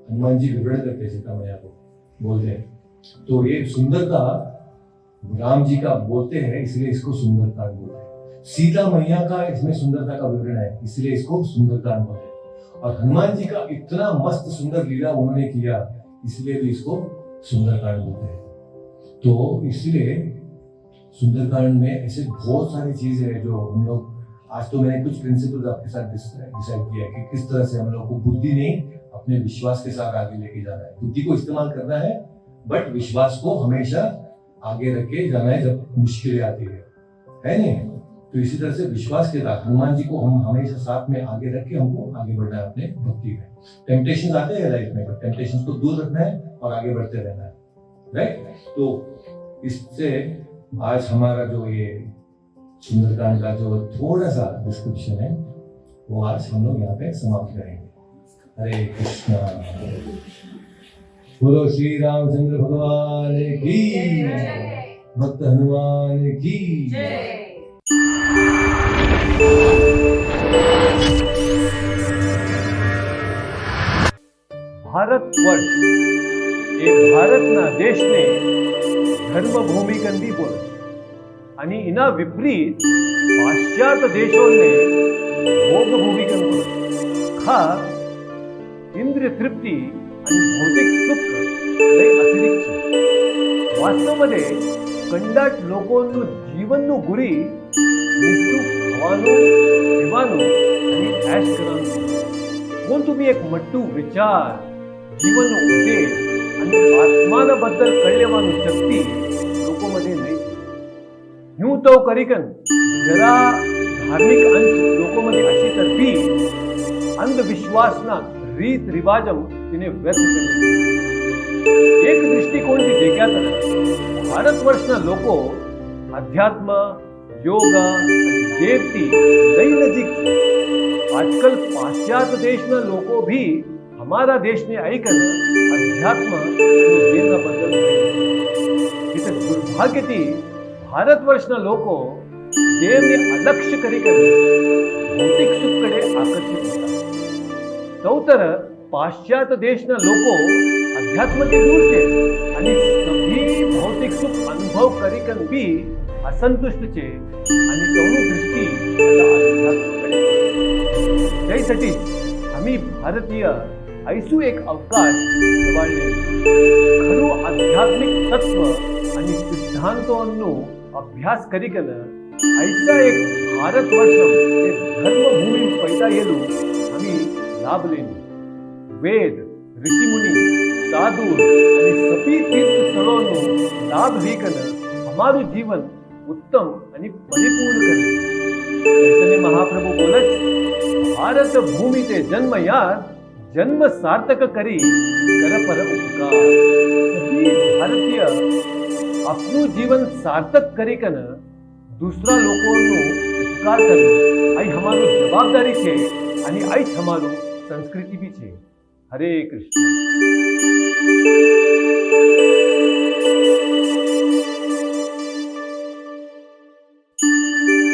A: हनुमान जी विवरण करते हैं, सीता मैया को बोलते हैं। तो ये सुंदरता राम जी का बोलते हैं, इसलिए इसको सुंदरकांड बोलते हैं। सीता मैया का इसमें सुंदरता का विवरण है, इसलिए इसको सुंदरकांड बोलते हैं। और हनुमान जी का इतना मस्त सुंदर लीला उन्होंने किया, इसलिए भी इसको सुंदरकांड बोलते हैं। तो इसलिए सुंदरकांड में ऐसे बहुत सारी चीजें हैं जो हम लोग, आज तो मैंने कुछ प्रिंसिपल्स आपके साथ डिसाइड किया कि किस तरह से हम लोग को बुद्धि नहीं अपने विश्वास के साथ आगे लेके जाना है। बुद्धि को इस्तेमाल करना है, बट विश्वास को हमेशा आगे रख के जाना है जब मुश्किलें आती है नहीं। तो इसी तरह से विश्वास के साथ हनुमान जी को हम हमेशा साथ में आगे रख के हमको आगे बढ़ना है अपने भक्ति में। टेम्पटेशन आते हैं लाइफ में, बट टेम्पटेशन को दूर रखना है और आगे बढ़ते रहना है, राइट। तो इससे आज हमारा जो ये सुंदरकांड का जो थोड़ा सा डिस्क्रिप्शन है वो आज हम लोग यहाँ पे समाप्त करेंगे। हरे कृष्णा। बोलो श्री रामचंद्र भगवान की, भक्त हनुमान की जय।
B: भारत वर्ष એ ભારતના દેશને ધર્મભૂમિ કંદી બોલે અને એના વિપરીત પાશ્ચાત્ય દેશોને ભોગભૂમિ કંદ બોલે. ખાસ ઇન્દ્રિય તૃપ્તિ અને ભૌતિક સુખ એ અતિરિક્ત છે. વાસ્તવમાં કંડાટ લોકોનું જીવનનું ગુરી નિષ્ઠુપ ખાવાનું, પીવાનું અને એશ કરવાનું. કોણ तुम्ही एक મટ્ટું વિચાર, જીવનનો ઉદ્દેશ અને આત્માના કળી લેવાનું શક્તિ લોકોमध्ये નહીં. હું તો કરીકન જરા ધાર્મિક અંશ લોકોमध्ये અशी તરફી અંધવિશ્વાસના રીત રિવાજમ તેને વ્યર્થ કરે. એક દૃષ્ટિકોણથી દેખ્યા તરફ ભારત વર્ષના લોકો અધ્યાત્મ યોગા અને દેવથી લઈ નજીક છે. આજકાલ પાશ્ચાત્ય દેશના લોકો ભી हमारा देश ने ऐकन अध्यात्म आणि देवना बद्दल तिथे दुर्भाग्यती भारतवर्षना लोको देवने अलक्ष्य करी भौतिक सुखकडे आकर्षित होतात. चौतर पाश्चात्य देशना लोको अध्यात्मથી दूर છે અને સભી ભૌતિક સુખ અનુભવ કરીકન બી असंतुष्ट છે आणि તેનું દૃષ્ટિ अध्यात्मकडे. त्यासाठी आम्ही भारतीय ऐसू एक अवकाश जवळले खरू आध्यात्मिक तत्व आणि सिद्धांतोंनो अभ्यास करीकन ऐसा एक भारत वर्ष एक धर्मभूमी पैदा येलो आम्ही लाभ लेनो. वेद ऋषिमुनी साधु आणि सभी तीर्थ स्थळोंनो लाभ घेकन हमारू जीवन उत्तम आणि परिपूर्ण करे. चैतन्य महाप्रभु बोलत भारत भूमी ते जन्म याद जन्म सार्थक करी कर पर उपकार. सभी भारतीय आपનું जीवन सार्थक કરીકન દૂસરા લોકોનો ઉપકાર કરવો આ અમારું જવાબદારી છે અને આ અમારું સંસ્કૃતિ બી છે. હરે કૃષ્ણ.